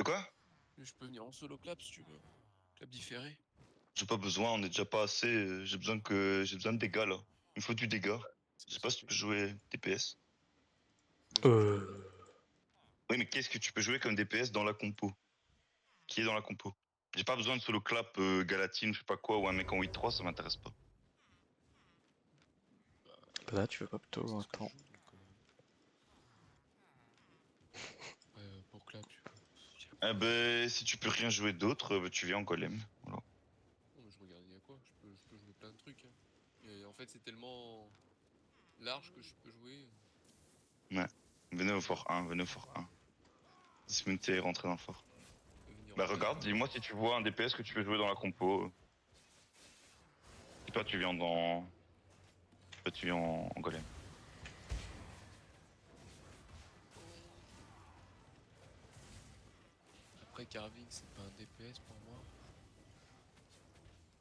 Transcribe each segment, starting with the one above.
De quoi? Je peux venir en solo clap si tu veux. Clap différé. J'ai pas besoin, on est déjà pas assez. J'ai besoin de dégâts là. Il me faut du dégât. Je sais pas si tu peux jouer DPS. Oui, mais qu'est-ce que tu peux jouer comme DPS dans la compo? Qui est dans la compo? J'ai pas besoin de solo clap Galatine, je sais pas quoi, ou un mec en 8-3, ça m'intéresse pas. Là, tu veux pas plutôt. C'est ce que je Attends. joue, donc, pour clap, tu vois. Eh ben, si tu peux rien jouer d'autre, tu viens en golem. Voilà. Non, mais je regarde, il y a quoi je peux jouer plein de trucs. Hein. Et en fait, c'est tellement large que je peux jouer. Ouais. Venez au fort 1, venez au fort 1. Dismonter et rentrer dans le fort. Je peux venir Bah en regarde, golem. dis-moi si tu vois un DPS que tu veux jouer dans la compo. Et toi tu viens dans. Toi tu viens en golem. Après, carving, c'est pas un DPS pour moi.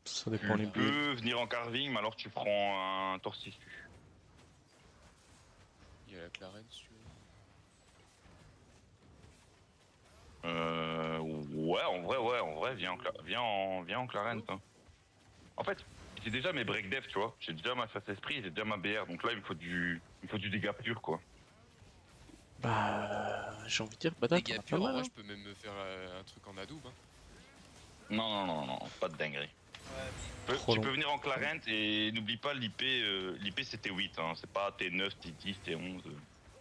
Ça dépend les Tu builds. peux venir en carving, mais alors tu prends un torsifu. Il y a la Clarence, si tu veux. Ouais, en vrai, viens en Clarence. Hein. En fait, j'ai déjà mes break dev, tu vois. J'ai déjà ma face esprit, j'ai déjà ma BR, donc là il me faut du dégât pur, quoi. Bah. J'ai envie de dire, Bada, Les t'en gars as pas purs, en mal. vrai, Hein. je peux même me faire un truc en adoub. Hein. Non, pas de dinguerie. Ouais, Trop Tu long. peux venir en Clarence et n'oublie pas l'IP c'était 8, hein. C'est pas T9, T10, T11,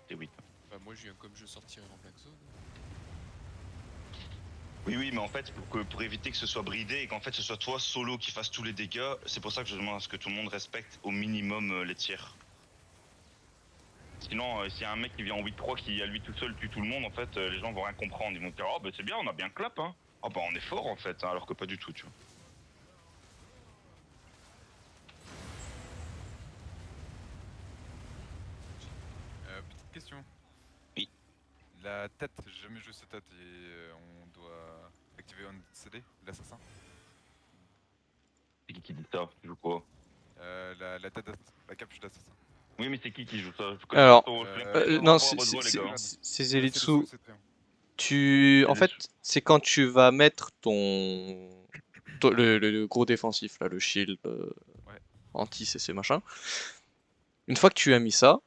T8. Bah, moi, je viens comme je sortirai en black zone. Oui, mais en fait, pour éviter que ce soit bridé et qu'en fait ce soit toi solo qui fasse tous les dégâts, c'est pour ça que je demande à ce que tout le monde respecte au minimum les tiers. Sinon, s'il y a un mec qui vient en 8-3 qui à lui tout seul tue tout le monde, en fait, les gens vont rien comprendre. Ils vont dire, oh bah c'est bien, on a bien clap, hein. Oh bah on est fort en fait, hein, alors que pas du tout, tu vois. Petite question. Oui. La tête, j'ai jamais joué cette tête et on doit activer un CD, l'assassin. C'est qui dit ça? Tu joues quoi? La tête d'assassin, la capuche d'assassin. Oui, mais c'est qui joue ça? Je connais Alors, pas ton non, rapport à votre voix, les gars. c'est C'est Zenitsu. le c'était. En Zenitsu. fait, c'est quand tu vas mettre le gros défensif, là, le shield, Ouais. anti-CC machin. Une fois que tu as mis ça,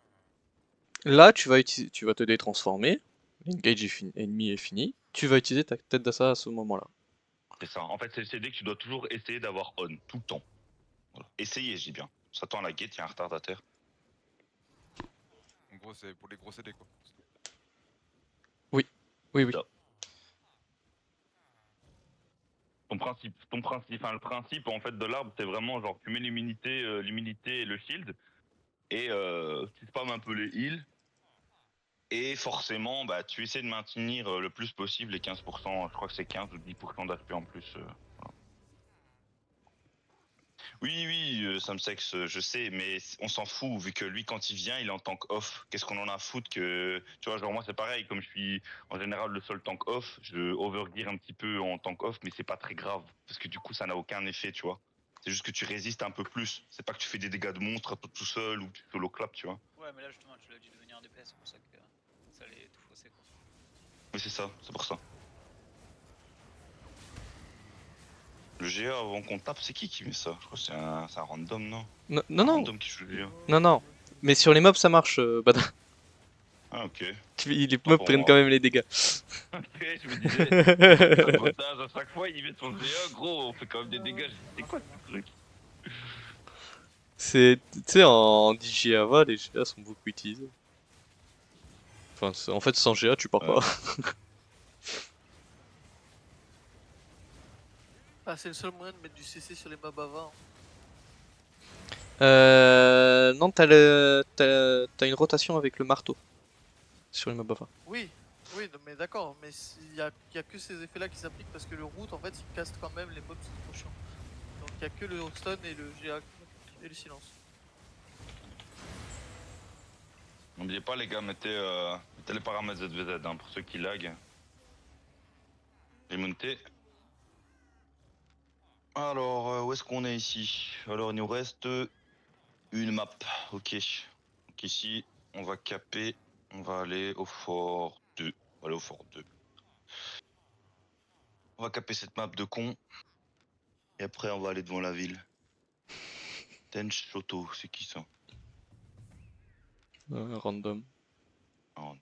là, tu vas te détransformer. L'engage ennemi est fini. Tu vas utiliser ta tête d'assassin à ce moment-là. C'est ça. En fait, c'est le CD que tu dois toujours essayer d'avoir on, tout le temps. Voilà. Essayez, je dis bien. Ça tend à la gate, il y a un retardataire. En gros, c'est pour les gros CD quoi. Oui. Ça. Enfin, le principe en fait de l'arbre, c'est vraiment genre tu mets l'immunité et le shield, et tu spams un peu les heals, et forcément, bah tu essaies de maintenir le plus possible les 15%, je crois que c'est 15 ou 10% d'HP en plus. Voilà. Oui, Samsex, je sais, mais on s'en fout, vu que lui, quand il vient, il est en tank off. Qu'est-ce qu'on en a à foutre que. Tu vois, genre moi, c'est pareil, comme je suis en général le seul tank off, je overgear un petit peu en tank off, mais c'est pas très grave, parce que du coup, ça n'a aucun effet, tu vois. C'est juste que tu résistes un peu plus. C'est pas que tu fais des dégâts de monstre à toi tout seul ou que tu solo clap, tu vois. ouais, mais là justement, tu l'as dit de devenir un DPS, c'est pour ça que ça allait tout fausser quoi. Oui, c'est ça, c'est pour ça. Le GA avant qu'on tape, c'est qui met ça? Je crois que c'est un random, non? Non, Un non, random qui joue le GA. non. Mais sur les mobs, ça marche, Bada. Ah, ok. Les Tant mobs pour prennent moi. quand même les dégâts. Ok, je me disais, sabotage à chaque fois, il met son GA, gros, on fait quand même des dégâts. C'est quoi ce truc? Tu sais, en DGAVA, les GA sont beaucoup utilisés. Enfin, en fait, sans GA, tu pars pas. Ah, c'est le seul moyen de mettre du CC sur les mobs avant. Non, t'as une rotation avec le marteau sur les mobs AVA. Oui, oui, non, mais d'accord, mais y a que ces effets-là qui s'appliquent parce que le route, en fait, il casse quand même les mobs, c'est trop chiant. Donc il y a que le stun et le GA et le silence. N'oubliez pas, les gars, mettez les paramètres ZVZ hein, pour ceux qui lag. J'ai monté. Alors, où est-ce qu'on est ici? Alors, il nous reste une map. Ok. Donc, ici, on va caper. On va aller au fort 2. On va aller au fort 2. On va caper cette map de con. Et après, on va aller devant la ville. Tench Shoto, c'est qui ça? Random. Ah,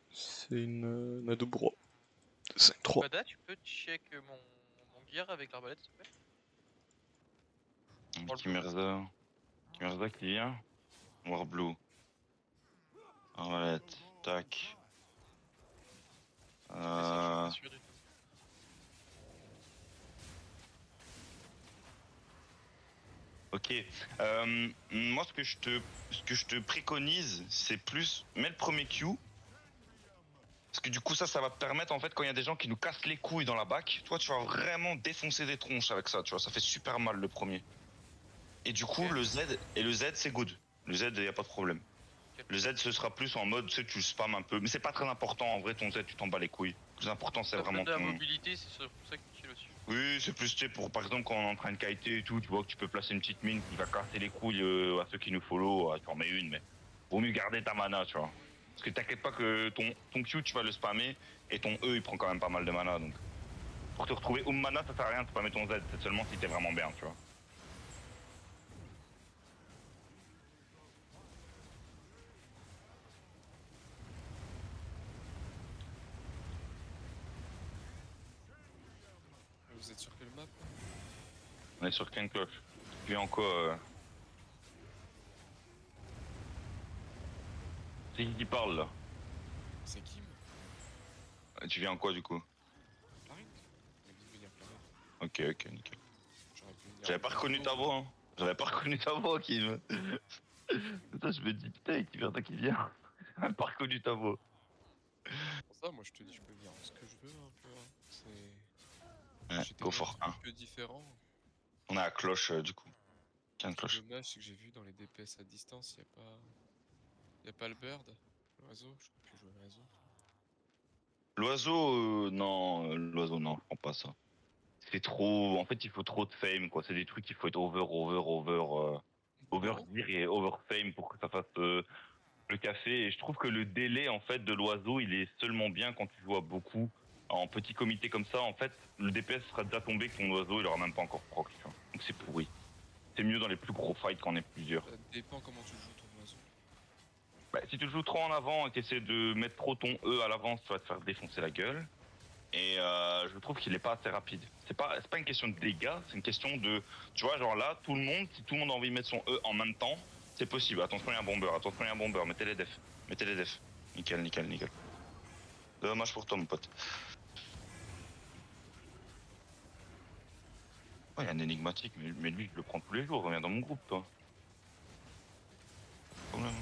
C'est une Nadubro. 5-3. Koda, tu peux check mon gear avec l'arbalète s'il te plaît? Dans le Kimerza. Kimerza qui vient. Noir Blue. Arbalète. Tac. Je suis pas sûr du tout. Ok. Moi, ce que je te préconise, c'est plus mets le premier Q. Parce que du coup, ça va te permettre, en fait, quand il y a des gens qui nous cassent les couilles dans la back, toi, tu vas vraiment défoncer des tronches avec ça, tu vois. Ça fait super mal le premier. Et du coup, Ok. le Z, c'est good. Le Z, y a pas de problème. Ok. Le Z, ce sera plus en mode, tu sais, tu spams un peu. Mais c'est pas très important, en vrai, ton Z, tu t'en bats les couilles. Le plus important, c'est Ça vraiment donne de la ton... mobilité, c'est pour ça que tu chill dessus. Oui, c'est plus, tu sais, pour, par exemple, quand on est en train de kiter et tout, tu vois que tu peux placer une petite mine qui va casser les couilles à ceux qui nous follow, tu en mets une, mais vaut mieux garder ta mana, tu vois. Parce que t'inquiète pas que ton Q, tu vas le spammer, et ton E, il prend quand même pas mal de mana, donc... Pour te retrouver mana, ça sert à rien de spammer ton Z, c'est seulement si t'es vraiment bien, tu vois. Vous êtes sur quelle map? On est sur Ken Cloche. Tu viens en quoi C'est qui parle, là? C'est Kim? Tu viens en quoi, du coup? Clarine? Il m'a dit de venir Clarine. Ok, ok, nickel. J'aurais pu venir. J'avais pas reconnu ta voix, hein. J'avais pas reconnu ta voix, Kim. Putain, je me dis, putain, qui vient, qui vient. J'avais pas reconnu ta voix. Pour ça, moi je te dis, je peux venir ce que je veux un peu. Hein. Ouais, J'ai des go mondes for 1. un peu différents. On est à Cloche, du coup. Ken Le Cloche. dommage, c'est que j'ai vu dans les DPS à distance, y a pas le bird, l'oiseau. Je peux plus jouer l'oiseau. L'oiseau, non, l'oiseau, non, je prends pas ça. C'est trop, en fait, il faut trop de fame, quoi. C'est des trucs qu'il faut être over Non. dire et over fame pour que ça fasse le café. Et je trouve que le délai, en fait, de l'oiseau, il est seulement bien quand tu joues à beaucoup. En petit comité comme ça, en fait, le DPS sera déjà tombé que ton oiseau, il aura même pas encore proc, tu vois. Donc c'est pourri. C'est mieux dans les plus gros fights quand on est plusieurs. Ça dépend comment tu joues ton oiseau. Bah, si tu joues trop en avant et que tu essaies de mettre trop ton E à l'avance, tu vas te faire défoncer la gueule. Et je trouve qu'il est pas assez rapide. C'est pas une question de dégâts, c'est une question de... Tu vois, genre là, tout le monde, si tout le monde a envie de mettre son E en même temps, c'est possible. Attention, il y a un bomber, mettez les defs. Mettez les defs. Nickel, nickel, nickel. Dommage pour toi, mon pote. Oh, il y a un énigmatique, mais lui, je le prends tous les jours, reviens dans mon groupe, toi. Problème.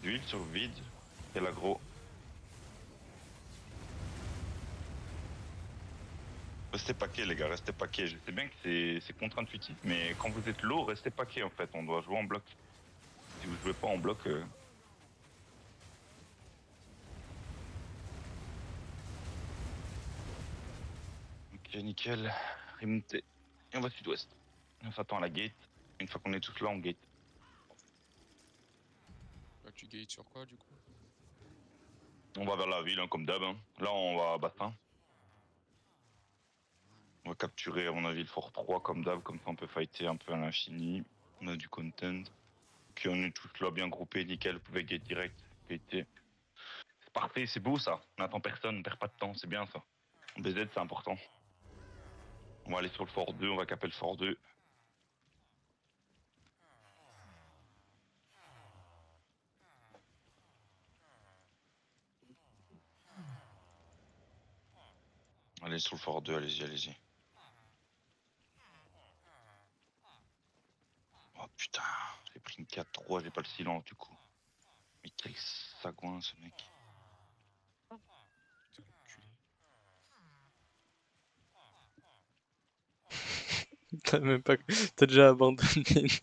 D'huile sur vide. Quel aggro. Restez paquets, les gars, restez paquets. Je sais bien que c'est contre-intuitif, mais quand vous êtes lourd, restez paquets en fait. On doit jouer en bloc. Si vous jouez pas en bloc. Ok, nickel. Remonté. Et on va sud-ouest. On s'attend à la gate. Une fois qu'on est tous là, on gate. Là, tu gates sur quoi du coup? On va vers la ville, hein, comme d'hab. Hein. Là, on va à bassin. On va capturer, à mon avis, le fort 3 comme d'hab. Comme ça, on peut fighter un peu à l'infini. On a du content. Puis on est tous là, bien groupés. Nickel, vous pouvez gate direct. Gater. C'est parfait, c'est beau ça. On n'attend personne, on perd pas de temps, c'est bien ça. En BZ, c'est important. On va aller sur le fort 2, on va caper le fort 2. Allez sur le fort 2, allez-y, allez-y. Oh putain, j'ai pris une 4-3, j'ai pas le silence du coup. Mais quel sagouin ce mec. Putain, l'enculé. T'as même pas. T'as déjà abandonné de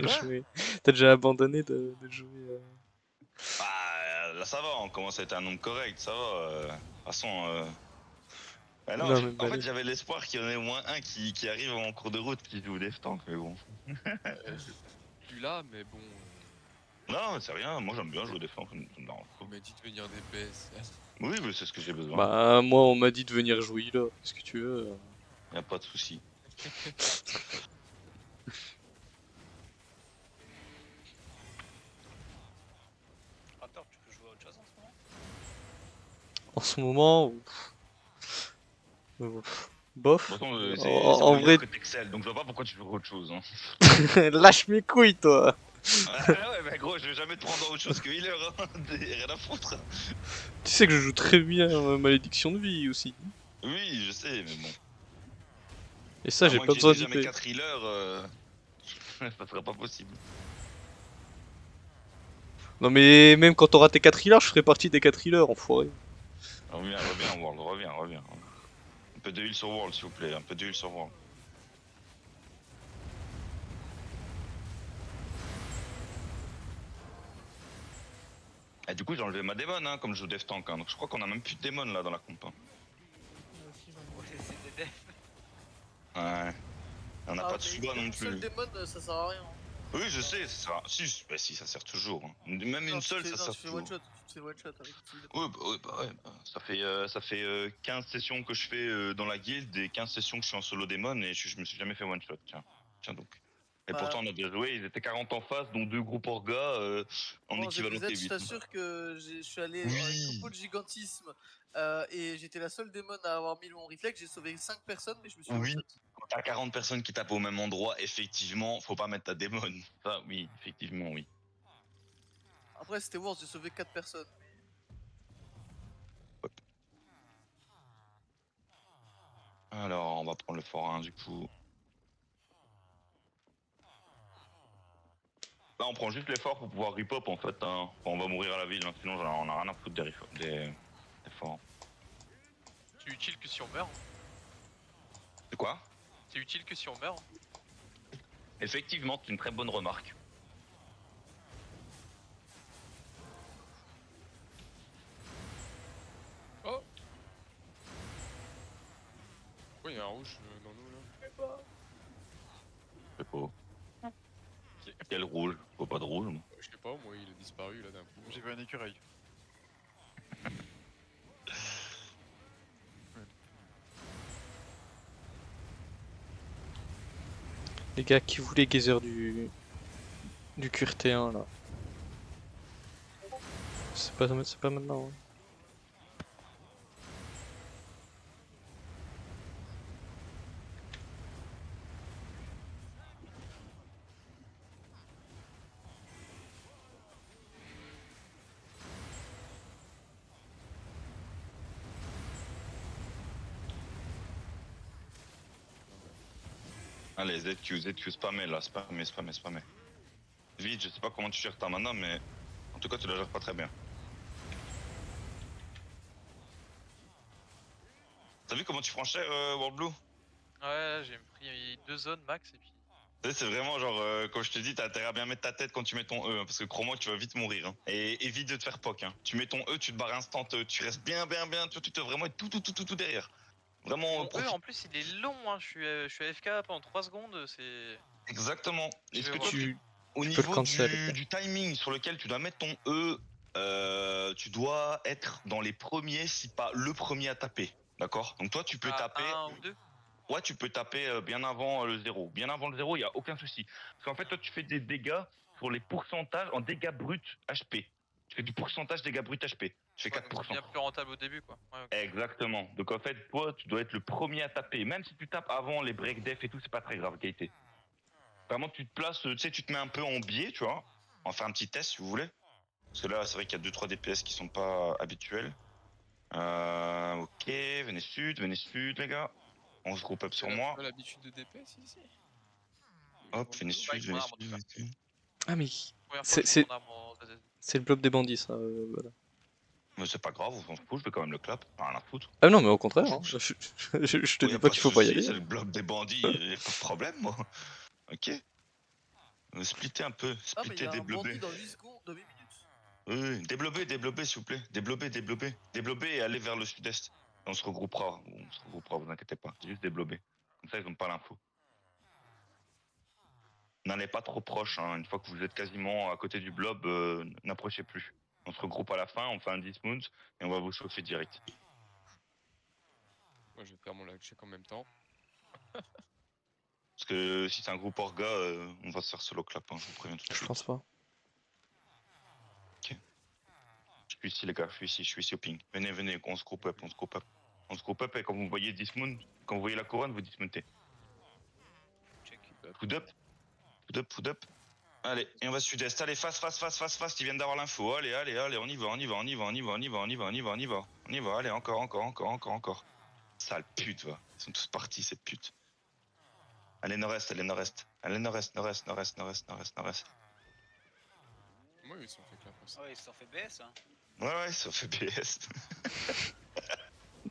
Quoi jouer. T'as déjà abandonné de jouer. Bah là ça va, on commence à être un nombre correct, ça va. De toute façon, Ah non, Non, mais en fait, balèze. j'avais l'espoir qu'il y en ait au moins un qui arrive en cours de route qui joue des tanks, mais bon. Je suis là, mais bon. Non, c'est rien, moi j'aime bien jouer des tanks, ça me dérange pas. On m'a dit de venir DPS. Oui, mais c'est ce que j'ai besoin. Bah, moi, on m'a dit de venir jouer là. Qu'est-ce que tu veux? Y a pas de souci. Rappeur, tu peux jouer à autre chose en ce moment? En ce moment, bof. De toute façon, c'est En pour vrai, dire que t'excelles, donc je vois pas pourquoi tu veux autre chose. Hein. lâche mes couilles, toi. Ah ouais, mais gros, je vais jamais te prendre dans autre chose que healer, hein. Rien à foutre. Tu sais que je joue très bien Malédiction de vie aussi. Oui, je sais, mais bon. Et ça, À j'ai moins pas que j'ai besoin déjà mes d'IP. 4 healers, ça sera pas possible. Non, mais même quand t'auras tes 4 healers, je ferai partie des 4 healers, enfoiré. Reviens, World, reviens. Un peu de heal sur World, s'il vous plaît, un peu de heal sur World. Et du coup, j'ai enlevé ma démon, hein, comme je joue Death Tank, hein, donc je crois qu'on a même plus de démon là dans la comp. Hein. Ouais, c'est des devs. Ouais. On n'a Ah, pas de mais suba non une seule plus. démon, ça sert à rien. Oui, je sais, ça sert. Si, bah si, ça sert toujours. Hein. Même Non, une seule, ça non, sert tu fais toujours. one shot, tu fais one shot avec une seule démon. Oui, bah ouais. Bah, ça fait 15 sessions que je fais dans la guilde et 15 sessions que je suis en solo démon et je me suis jamais fait one shot. Tiens donc. Et Bah, pourtant, on a bien joué, ils étaient 40 en face, dont 2 groupes orga en Bon, équivalent ZZ, je T8. t'assure que je suis allé avec Oui. Coupeau de gigantisme et j'étais la seule démon à avoir mis mon réflexe. J'ai sauvé 5 personnes, mais je me suis one Oui. shot. Quand t'as 40 personnes qui tapent au même endroit, effectivement, faut pas mettre ta démon. Ça, oui, effectivement, oui. Après, c'était worse, j'ai sauvé 4 personnes. Alors, on va prendre le forain du coup. Là, on prend juste l'effort pour pouvoir rip-up en fait. Hein. On va mourir à la ville, hein. Sinon on a rien à foutre des forts. C'est utile que si on meurt. C'est quoi? C'est utile que si on meurt. Effectivement, c'est une très bonne remarque. Oh. Pourquoi il y a un rouge dans nous là? Je sais pas. Quel rouge? Faut pas de rouge, moi. Je sais pas, moi il a disparu là d'un coup. J'ai vu un écureuil. Les gars, qui voulait geyser du QRT1 là? C'est pas maintenant. Hein. Allez, ZQ, spammez là, spammez. Vite, je sais pas comment tu gères ta mana, mais en tout cas, tu la gères pas très bien. T'as vu comment tu prends cher, World Blue? Ouais, j'ai pris 2 zones max et puis. Tu sais, c'est vraiment genre, quand je te dis, t'as intérêt à bien mettre ta tête quand tu mets ton E, hein, parce que crois-moi, tu vas vite mourir. Hein. Et évite de te faire poke. Hein. Tu mets ton E, tu te barres instant, tu restes bien, tu dois vraiment être tout derrière. Vraiment, Mon E profite. en plus il est long, hein. Je suis AFK pendant 3 secondes, c'est. Exactement. Je Est-ce vais que toi, Tu au peux le niveau cancel. du timing sur lequel tu dois mettre ton E, tu dois être dans les premiers, si pas le premier à taper. D'accord? Donc toi, tu peux taper. 1 ou 2. Ouais, tu peux taper bien avant le 0. Bien avant le 0, il n'y a aucun souci. Parce qu'en fait, toi, tu fais des dégâts sur les pourcentages en dégâts bruts HP. Tu fais du pourcentage dégâts bruts HP. Tu fais 4%. C'est bien plus rentable au début quoi. Ouais, ok. Exactement. Donc en fait, toi, tu dois être le premier à taper. Même si tu tapes avant les break def et tout, c'est pas très grave, qualité. Vraiment, tu te places, tu sais, tu te mets un peu en biais, tu vois. On va faire un petit test si vous voulez. Parce que là, c'est vrai qu'il y a 2-3 DPS qui sont pas habituels. Ok, venez sud, les gars. On se groupe up sur moi. Pas l'habitude de DPS ici. Hop, venez sud, venez arme, en tout cas. sud. Ah mais Première fois que je c'est joue mon arme en ZZ. c'est le blob des bandits ça. Voilà. Mais c'est pas grave, on s'en fout, je vais quand même le clap. Rien à foutre. Ah non mais au contraire. Hein. Je te Ouais, y dis a pas de qu'il faut pas y souci, aller. c'est le bloc des bandits, y a pas de problème, moi. Ok. Splitter un peu, Ah, mais il y splitter, a un développer. bandit dans 8 secondes, dans 8 minutes. Oui, développer, s'il vous plaît. Développer, s'il vous plaît. Développer et aller vers le sud-est. On se regroupera, vous inquiétez pas. C'est juste des blobés. Comme ça, ils ont pas l'info. N'allez pas trop proche, hein. Une fois que vous êtes quasiment à côté du blob, n'approchez plus. On se regroupe à la fin, on fait un dismount et on va vous chauffer direct. Moi, je vais faire mon lag check en même temps. Parce que si c'est un groupe orga, on va se faire solo clap, hein, je vous préviens tout de Je suite. pense pas. Je suis ici les gars, je suis ici au ping. Venez, venez, on se groupe up, on se groupe up. On se groupe up et quand vous voyez dismount, quand vous voyez la couronne, vous dismountez. Check. Food up, food up, food up. Allez, et on va sud-est. Allez, fast, ils viennent d'avoir l'info. Allez, on y va, on y va. On y va, allez, encore. Sale pute, va. Ils sont tous partis, cette pute. Allez, nord-est. Allez, nord-est. Moi, ils sont fait clap aussi. Ouais, ils se sont fait BS, hein. Ouais, ça fait PS.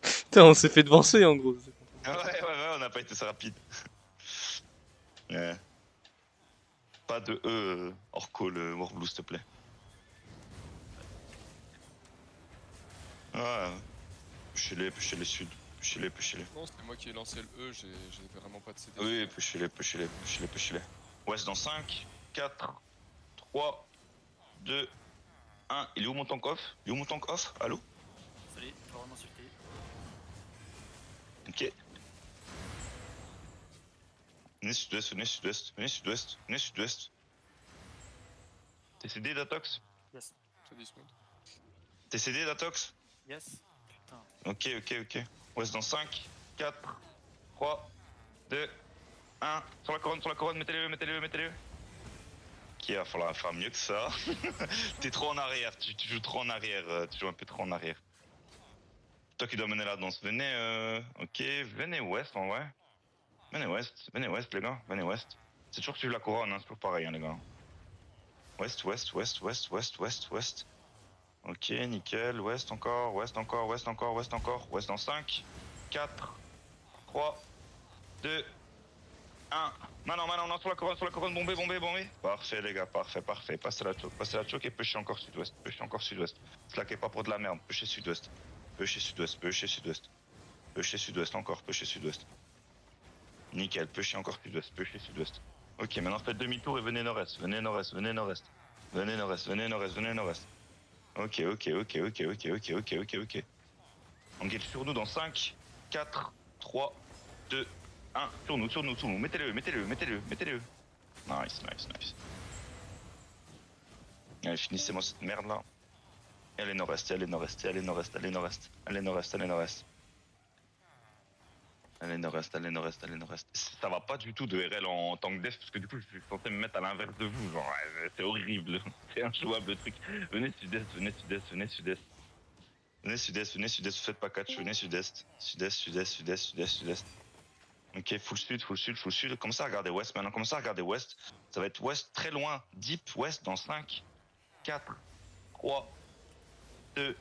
Putain, on s'est fait devancer en gros. Ouais, on n'a pas été si rapide. Ouais. Pas de hors call, Warblue, s'il te plaît. Ouais. Pêchez-les sud. Pêchez-les. Non, c'était moi qui ai lancé le E, j'ai vraiment pas de CD. Oui, pêchez-les. West dans 5, 4, 3, 2, 1. Il est où mon tank off? Allô? Salut, faut vraiment insulter. Ok. Venez sud-ouest. T'es CD d'Atox? Yes. Ça dismount. T'es CD d'Atox? Yes. Putain. Ok. West dans 5, 4, 3, 2, 1. Sur la couronne, mettez-le. Ok, il va falloir faire mieux que ça. T'es trop en arrière, tu joues trop en arrière, tu joues un peu trop en arrière. Toi qui dois mener la danse, venez, ok, venez ouest en vrai. Venez ouest les gars, venez ouest. C'est toujours suivre la couronne, hein, c'est toujours pareil hein, les gars. Ouest. Ok, nickel, ouest encore. Ouest dans 5, 4, 3, 2, 1. Maintenant, sur la couronne, bombez. Parfait les gars, parfait. Passez la choke et pêchez encore sud-ouest. Slackez pas pour de la merde, pêchez sud-ouest. Pêchez sud-ouest encore. Nickel, pêchez encore sud-ouest. Ok, maintenant faites demi-tour et venez nord-est. Ok. Engage sur nous dans 5, 4, 3, 2, 1. Sur nous. Mettez-le. Nice. Allez, finissez-moi cette merde là. Et allez nord-est. Allez nord-est. Ça va pas du tout de RL en tant que def parce que du coup je suis censé me mettre à l'inverse de vous. Genre, c'est horrible. C'est injouable le truc. Venez sud-est. Faites pas catch. Venez sud-est. Ok, full sud. Commencez à regarder ouest maintenant. Ça va être ouest très loin. Deep ouest dans 5, 4, 3, 2,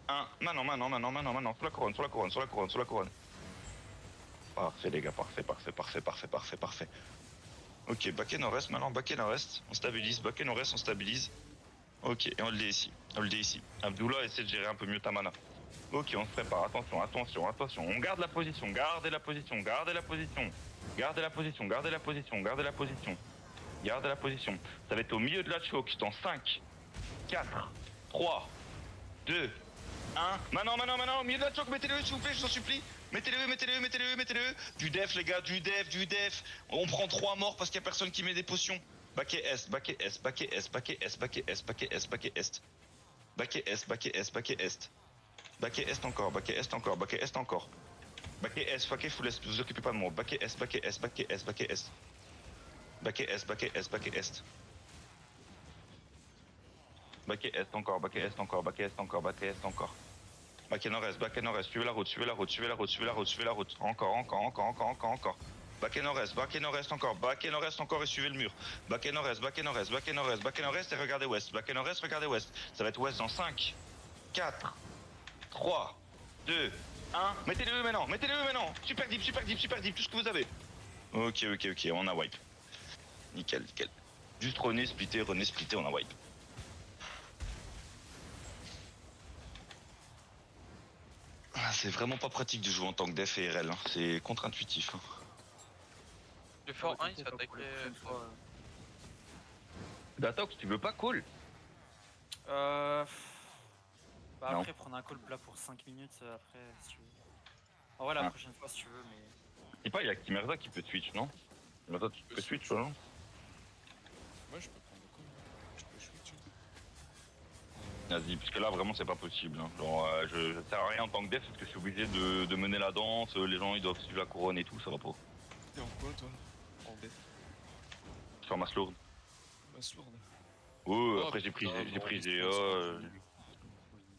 1. Maintenant. Sur la couronne. Parfait les gars, parfait. Ok, backé nord-est maintenant, on stabilise, Ok, et on le dit ici. Abdullah, essaie de gérer un peu mieux ta mana. Ok, on se prépare, attention. On garde la position. Gardez la position. Ça va être au milieu de la choke dans 5, 4, 3, 2, 1. Maintenant, au milieu de la choke, mettez-le s'il vous plaît, je vous en supplie. Mettez-le. Du def les gars, du def. On prend 3 morts parce qu'il y a personne qui met des potions. Backé est. Backé est encore. Backé est, full est, vous occupez pas de moi. Backé est. Backé est encore. Backé nord-est, suivez la route. Encore. Backé nord-est encore et suivez le mur. Backé nord-est et regardez ouest. Ça va être ouest dans 5, 4, 3, 2, 1. Mettez-le maintenant. Super deep, tout ce que vous avez. Ok, on a wipe. Nickel. Juste René splitter, on a wipe. c'est vraiment pas pratique de jouer en tant que def et RL, hein. C'est contre-intuitif. Hein. Le fort 1 il se fait attaquer. Datox, tu veux pas call? Bah Non. après prendre un call plat pour 5 minutes après si tu veux. En vrai la Ah. prochaine fois si tu veux mais. Je sais pas, il y a Kimerza qui peut switch, non? Kimerza, tu peux switch, non? Moi je peux prendre le call. Je peux switch. Vas-y, parce que là vraiment c'est pas possible. Hein. Genre, je sers à rien en tant que def parce que je suis obligé de mener la danse, les gens ils doivent suivre la couronne et tout, ça va pas. T'es en quoi toi? En def. Sur ma slow. Ma sourde. Ouais, après j'ai pris GA. Oui,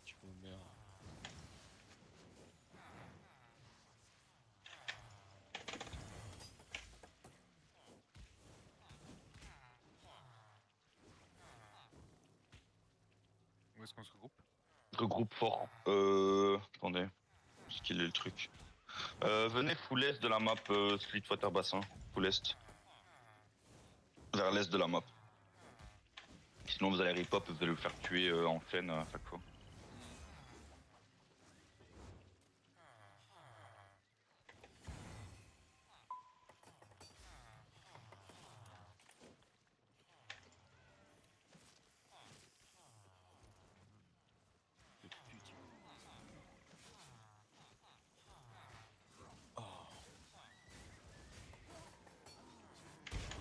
tu vois, merde. Où est-ce qu'on se regroupe? Regroupe fort. Attendez. Est-ce qu'il est le truc? Venez full est de la map Splitwater Bassin. Full est. Vers l'est de la map. Sinon vous allez rip-hop, vous allez vous faire tuer en chaîne à chaque fois.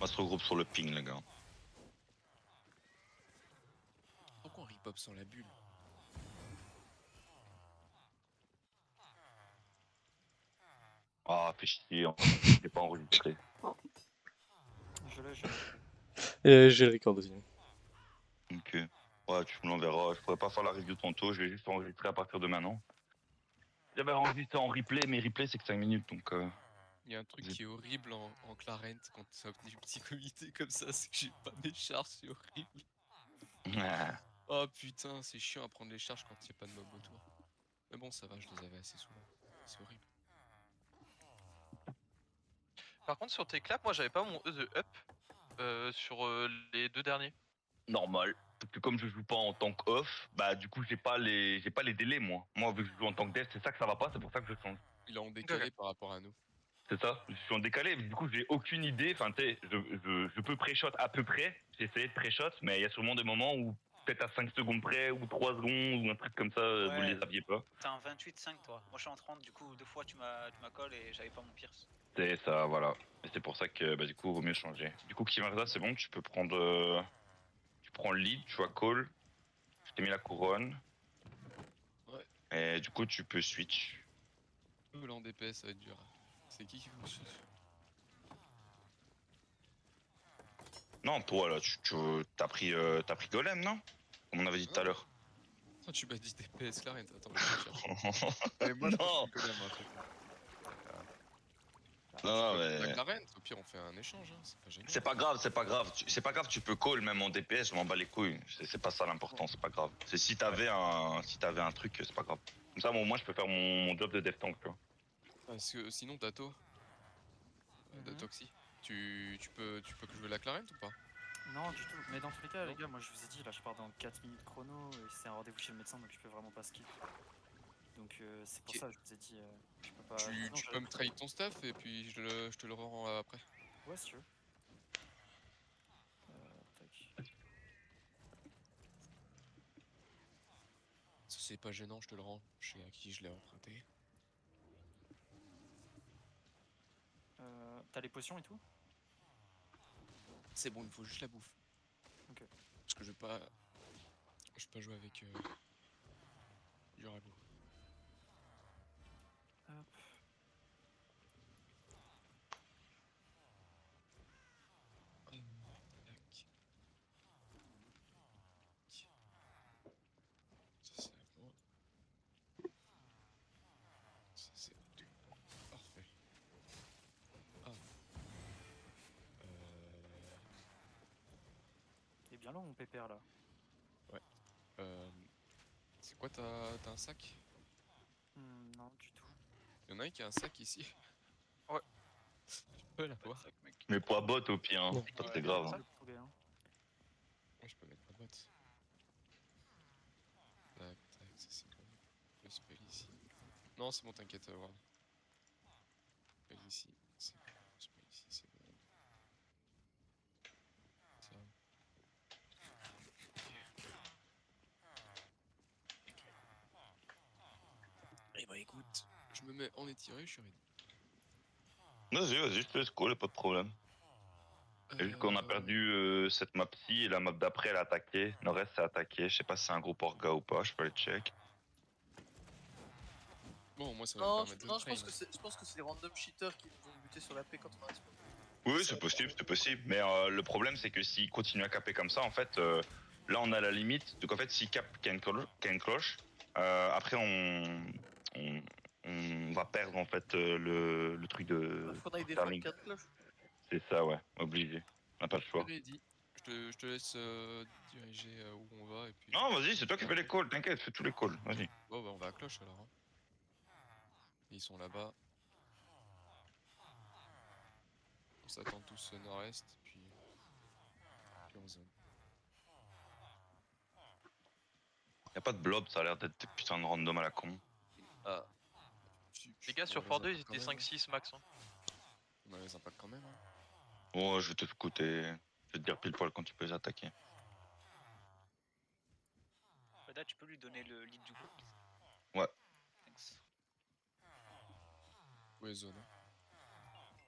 On va se regrouper sur le ping les gars. Pourquoi on rip-hop sans la bulle? Ah, fais chier, j'ai pas enregistré. Je l'ai. Et j'ai le record aussi. Ok. Ouais, tu me l'enverras. Je pourrais pas faire la review tantôt, je vais juste enregistrer à partir de maintenant. J'avais enregistré en replay, mais replay c'est que 5 minutes donc. Il y a un truc qui est horrible en Clarent quand c'est un petit comité comme ça, c'est que j'ai pas mes charges, c'est horrible. Oh putain, c'est chiant à prendre les charges quand il n'y a pas de mob autour. Mais bon, ça va, je les avais assez souvent. C'est horrible. Par contre, sur tes claps, moi j'avais pas mon E de up sur les 2 derniers. Normal. Parce que comme je joue pas en tant qu'off, bah du coup j'ai pas les délais moi. Moi vu que je joue en tant que dev, c'est ça que ça va pas, c'est pour ça que je change. Il est en décalé par rapport à nous. C'est ça, je suis en décalé, du coup j'ai aucune idée, enfin tu sais, je peux pré-shot à peu près, j'ai essayé de pré-shot, mais il y a sûrement des moments où peut-être à 5 secondes près, ou 3 secondes, ou un truc comme ça, vous Ouais. les aviez pas. T'es en 28-5 toi. Moi je suis en 30, du coup 2 fois tu m'as call et j'avais pas mon pierce. C'est ça, voilà. Et c'est pour ça que bah du coup il vaut mieux changer. Du coup Kimarza c'est bon, tu peux prendre... tu prends le lead, tu vois call, je t'ai mis la couronne. Ouais. Et du coup tu peux switch. Là en DPS, ça va être dur. C'est qui vous suit? Non, toi là, t'as pris Golem, non? Comme on avait dit tout à l'heure. Oh, tu m'as dit DPS Clarent, attends, je vais chercher. Et moi, je Non. pense que quand même un truc. Non, La mais... Clarent, au pire on fait un échange, hein. C'est pas gênant. C'est pas grave, c'est pas grave. C'est pas grave, tu peux call même en DPS, je m'en bats les couilles. C'est pas ça l'important, c'est pas grave. C'est si t'avais un truc, c'est pas grave. Comme ça, moi je peux faire mon job de dev tank, tu vois. Parce que sinon, Dato, Datoxy, tu peux que je veux la Clarent ou pas? Non du tout. Mais dans tous les cas les gars, moi je vous ai dit là je pars dans 4 minutes chrono et c'est un rendez-vous chez le médecin donc je peux vraiment pas skip. Donc c'est pour Ok. ça que je vous ai dit je peux pas. Tu sinon, peux j'aurais me pu- trade ton stuff et puis je te le rends après. Ouais si tu veux. Tac. Ça c'est pas gênant, je te le rends. Je sais à qui je l'ai emprunté. T'as les potions et tout? C'est bon, il me faut juste la bouffe. Ok. Parce que je vais pas jouer avec du ragoût. Hop. Tac. Ça c'est à moi. Ça c'est à toi. Parfait. Ah. Il est bien long mon pépère là. C'est quoi, t'as un sac? Non du tout. Y'en a un qui a un sac ici. Ouais. Je peux l'avoir. Mais pas bot au pire, hein. Non. Ça, c'est grave. Hein. Le poulet, hein. Ouais, je peux mettre ma boîte. Tac, tac, ça c'est bon. Le spell ici. Non, c'est bon, t'inquiète, Ward. Pas ici, c'est bon. C'est pas ici, c'est bon. Ça. Eh bah écoute, je me mets en étiré, je suis ready. Vas-y, je te laisse call, pas de problème. Et vu qu'on a perdu cette map-ci et la map d'après elle a attaqué, Nord-Est c'est attaqué, je sais pas si c'est un groupe orga ou pas, je peux aller check. Bon, moi ça va me Non, permettre de non, train. je pense que c'est les random cheaters qui nous ont buté sur la paix quand on a spawn. Oui, c'est possible. Mais le problème, c'est que s'il continue à caper comme ça, en fait, là, on a la limite. Donc, en fait, s'il cape qu'il y a une cloche, après, on, on va perdre, en fait, le truc de Faut qu'on aille défendre Starlink. 4 cloches. C'est ça, ouais, obligé. On n'a pas le choix. Ready. Je te laisse diriger où on va et puis. Non, vas-y, c'est toi qui fais les calls, t'inquiète, fais tous les calls, vas-y. Bon, bah on va à cloche alors. Hein. Ils sont là-bas. On s'attend tous au nord-est, puis on zone. Y a pas de blob, ça a l'air d'être des putains de random à la con. Ah. Les gars, sur Fort 2, ils étaient 5-6 max. Hein. On a les impacts quand même. Hein. Bon, je vais te scouter. Je vais te dire pile poil quand tu peux les attaquer. Là, tu peux lui donner le lead du groupe. Ouais. Thanks. Où est zone hein.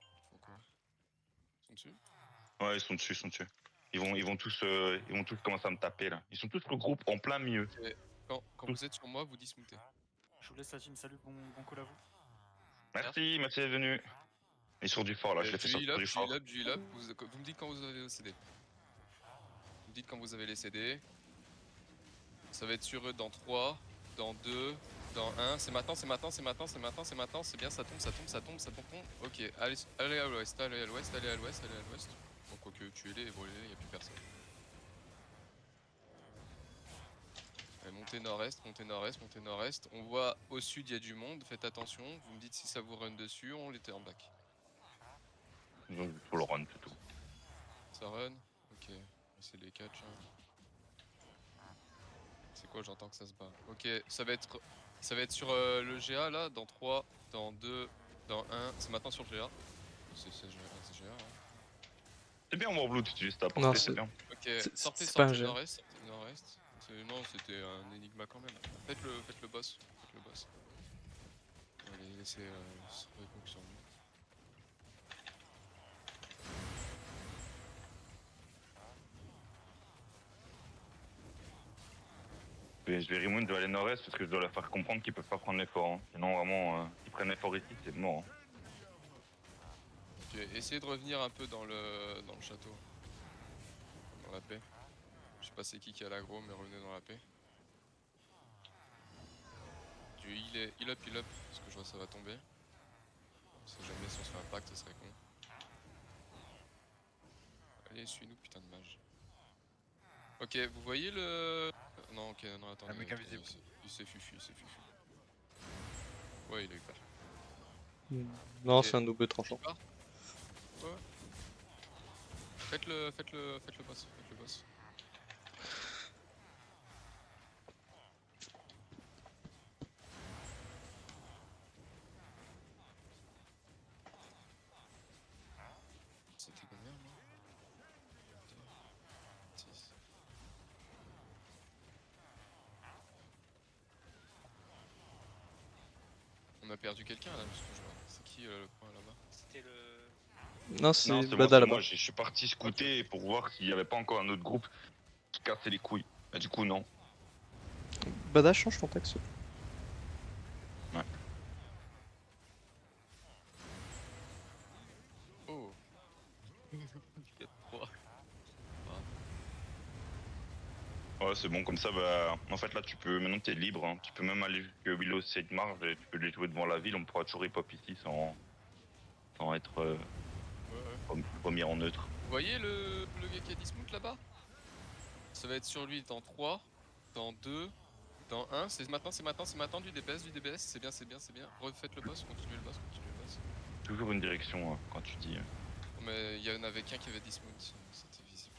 Ils font quoi Ils sont dessus Ouais, ils sont dessus. Ils vont tous commencer à me taper là. Ils sont tous le groupe en plein milieu. Et quand vous êtes sur moi, vous dismoutez. Je vous laisse la team, salut, bon call à vous. Merci d'être venu. Ils sont du fort là, je les fais sortir du fort. Du heal up, vous me dites quand vous avez les CD. Vous me dites quand vous avez les CD. Ça va être sur eux dans 3, dans 2, dans 1. C'est maintenant, c'est bien, ça tombe. Ok, allez à l'ouest. Bon, quoique tuez-les et brûlez-les, y'a plus personne. Allez, montez nord-est. On voit au sud, il y a du monde, faites attention. Vous me dites si ça vous run dessus, on l'était en back. Il faut le run, c'est tout. Ça run. Ok, c'est les catch. Hein. C'est quoi, j'entends que ça se bat. Ok, ça va être sur le GA là, dans 3, dans 2, dans 1. C'est maintenant sur le GA. C'est GA. Hein. C'est bien Warblood, tu utilises ta Non, portée, c'est bien. Ok, sortez pas un du jeu. nord-est. Non, c'était un énigma quand même. Faites le boss. On va les laisser se répondre sur nous. Je vais remoon, je vais aller nord-est parce que je dois leur faire comprendre qu'ils peuvent pas prendre l'effort. Hein. Sinon vraiment, s'ils prennent l'effort ici, c'est mort. Hein. Ok, essayez de revenir un peu dans le château. Dans la paix. Je sais pas c'est qui a l'aggro, mais revenez dans la paix. Du heal up, parce que je vois ça va tomber. Si jamais si on se fait un pacte, ça serait con. Allez, suis-nous, putain de mage. Ok, vous voyez le... Non, ok, non, attendez. Un mec invisible. Il s'est fufu. Ouais, il a eu peur. Non, Ok. c'est un double tranchant. Ouais. Faites le boss. C'était combien là 2, 6. On a perdu quelqu'un là, parce que je vois. C'est qui le point là-bas? C'était le. Non, Non, c'est c'est Bada moi, là-bas. je suis parti scouter pour voir s'il y avait pas encore un autre groupe qui cassait les couilles. Et du coup, non. Bada, change ton texte. Ouais. Oh 4-3. Ouais, c'est bon, comme ça, bah, en fait, là, maintenant, t'es libre, hein. Tu peux même aller jusque Willow Side Marge et tu peux les jouer devant la ville, on pourra toujours hip-hop ici sans être Ouais. premier en neutre. Vous voyez le gars qui a dismount là-bas? Ça va être sur lui dans 3, dans 2, dans 1. C'est maintenant du DPS, c'est bien. Refaites le boss, continuez le boss. Toujours une direction, hein, quand tu dis. Mais il y en avait qu'un qui avait dismount, c'était visible.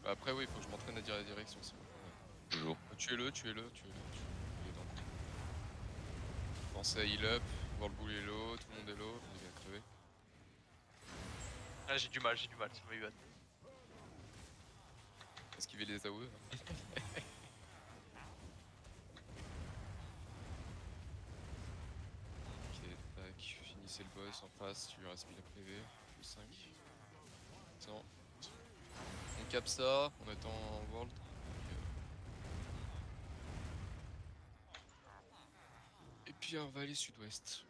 Bah après oui, il faut que je m'entraîne à dire la direction, c'est bon. Toujours. Tuez-le. Il est dans le coup. Pensez à heal up, voir le boule est low, tout le monde est low, on est bien crevé. Ah, j'ai du mal, c'est ma bad. Esquiver les AOE. Ok, tac, finissez le boss en face, tu lui restes 1000 PV, plus 5. Attends. On cap ça, on attend en world. Et puis on va aller sud-ouest.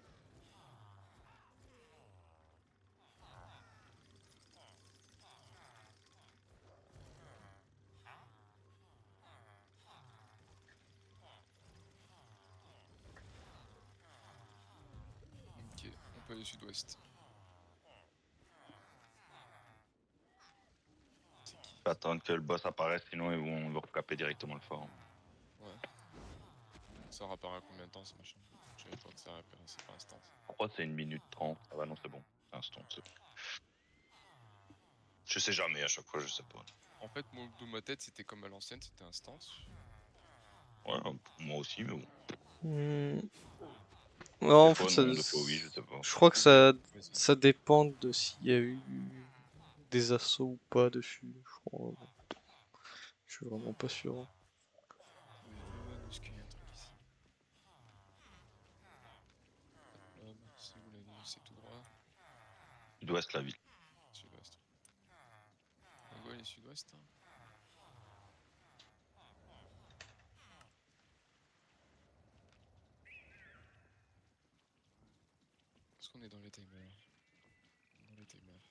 Ok, on peut aller sud-ouest. C'est qui? Faut attendre que le boss apparaisse, sinon ils vont recaper directement le fort. Ouais. Ça réapparaît à combien de temps ce machin? Je savais pas que ça réapparaissait par instance. Pourquoi c'est 1 minute 30? Ah bah non, c'est bon. Instant, je sais jamais, à chaque fois, je sais pas. En fait, moi, dans ma tête, c'était comme à l'ancienne, c'était instance. Ouais, pour moi aussi, mais bon. Non, en Des fait, fois, ça, non, des fois, oui, je sais pas. je crois que ça dépend de s'il y a eu des assauts ou pas dessus. Je crois. Je suis vraiment pas sûr. Est-ce qu'il y a un truc ici? C'est où la ville? C'est tout droit? Sud-ouest, la ville. Sud-ouest. On va aller sud-ouest. Hein. Est-ce qu'on est dans les timers? Dans les timers. Merde.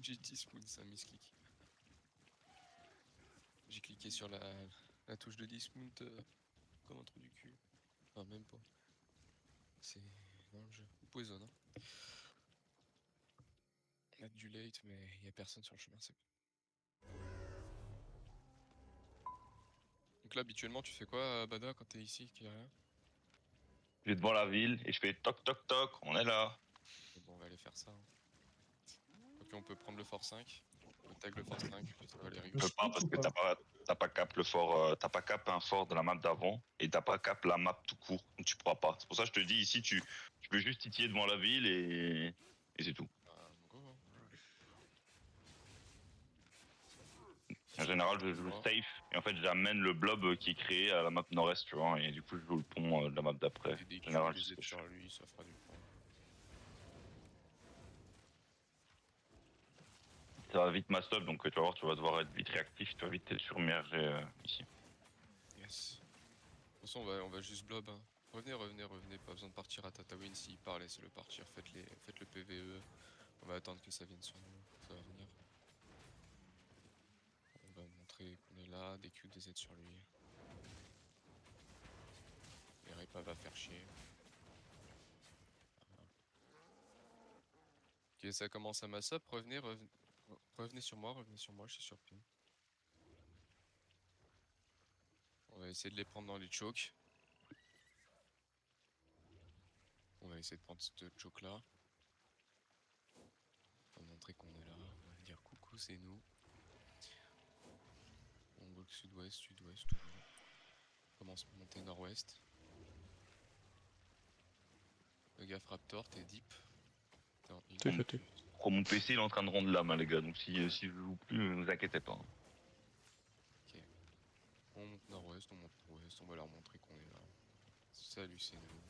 J'ai 10 moons, ça misclick. J'ai cliqué sur la touche de dismount comme un trou du cul. Enfin, même pas. C'est dans le jeu. Poison, hein. On a du late, mais il y a personne sur le chemin, c'est bon. Donc là, habituellement, tu fais quoi, Bada, quand t'es ici, qu'il y a rien? Je vais devant la ville et je fais toc toc toc, on est là. Bon, on va aller faire ça. Hein. Ok, on peut prendre le fort 5. On tag le fort 5, puis ça va aller Tu rigoler. peux pas parce que t'as pas cap le fort, t'as pas cap un fort de la map d'avant et t'as pas cap la map tout court, donc tu pourras pas. C'est pour ça que je te dis ici, tu peux juste titiller devant la ville et c'est tout. Go, hein. En général, je joue safe et en fait j'amène le blob qui est créé à la map nord-est, tu vois, et du coup je joue le pont de la map d'après. Et des En général, Q, c'est des ce Z que je sur fais. lui, ça fera du point. Ça va vite mass up, donc tu vas voir, tu vas devoir être vite réactif, tu vas vite être surmergé ici. Yes. De toute façon, on va juste blob. Hein. Revenez, pas besoin de partir à Tatooine. S'il part, laissez-le partir, faites le PVE. On va attendre que ça vienne sur nous, ça va venir. On va montrer qu'on est là, des Q, des Z sur lui. Et Repa va faire chier. Voilà. Ok, ça commence à mass up, revenez sur moi, je suis sur pin. On va essayer de les prendre dans les chokes. On va essayer de prendre ce choke là. On va montrer qu'on est là, on va dire coucou, c'est nous. On bloque sud-ouest, toujours. On commence à monter nord-ouest. Le gars Raptor, t'es deep. T'es jeté. Oh, mon PC il est en train de rendre l'âme, hein, les gars, donc si je joue plus, ne vous inquiétez pas. Ok. On monte nord-ouest, on va leur montrer qu'on est là. Salut, c'est nous.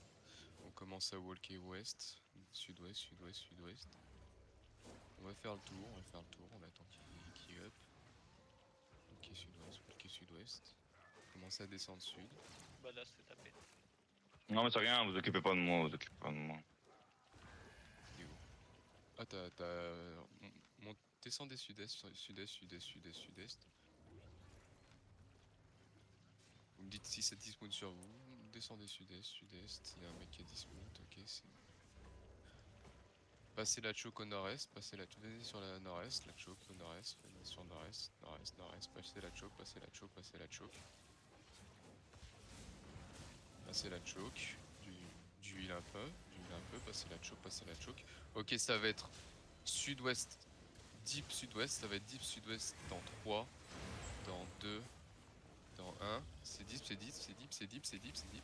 On commence à walker ouest, sud-ouest. On va faire le tour, on attend qu'il up. Walker sud-ouest. On commence à descendre sud. Bah là, c'est tapé. Non mais c'est rien, vous occupez pas de moi, vous occupez pas de moi. Ah, descendez sud-est, sud-est, sud-est, sud-est, sud-est. Vous me dites si ça dispute sur vous. Descendez sud-est, sud-est. Il y a un mec qui a dispute, ok, c'est. Passez la choke au nord-est, venez sur la nord-est, la choke au nord-est, venez sur nord-est, nord-est, nord-est, passez la choke, passez la choke, passez la choke. Passez la choke, du heal un peu, passez la choke, passez la choke. Ok, ça va être sud-ouest, deep sud-ouest, ça va être deep sud-ouest dans 3, dans 2, dans 1. C'est deep, c'est deep, c'est deep, c'est deep, c'est deep, c'est deep.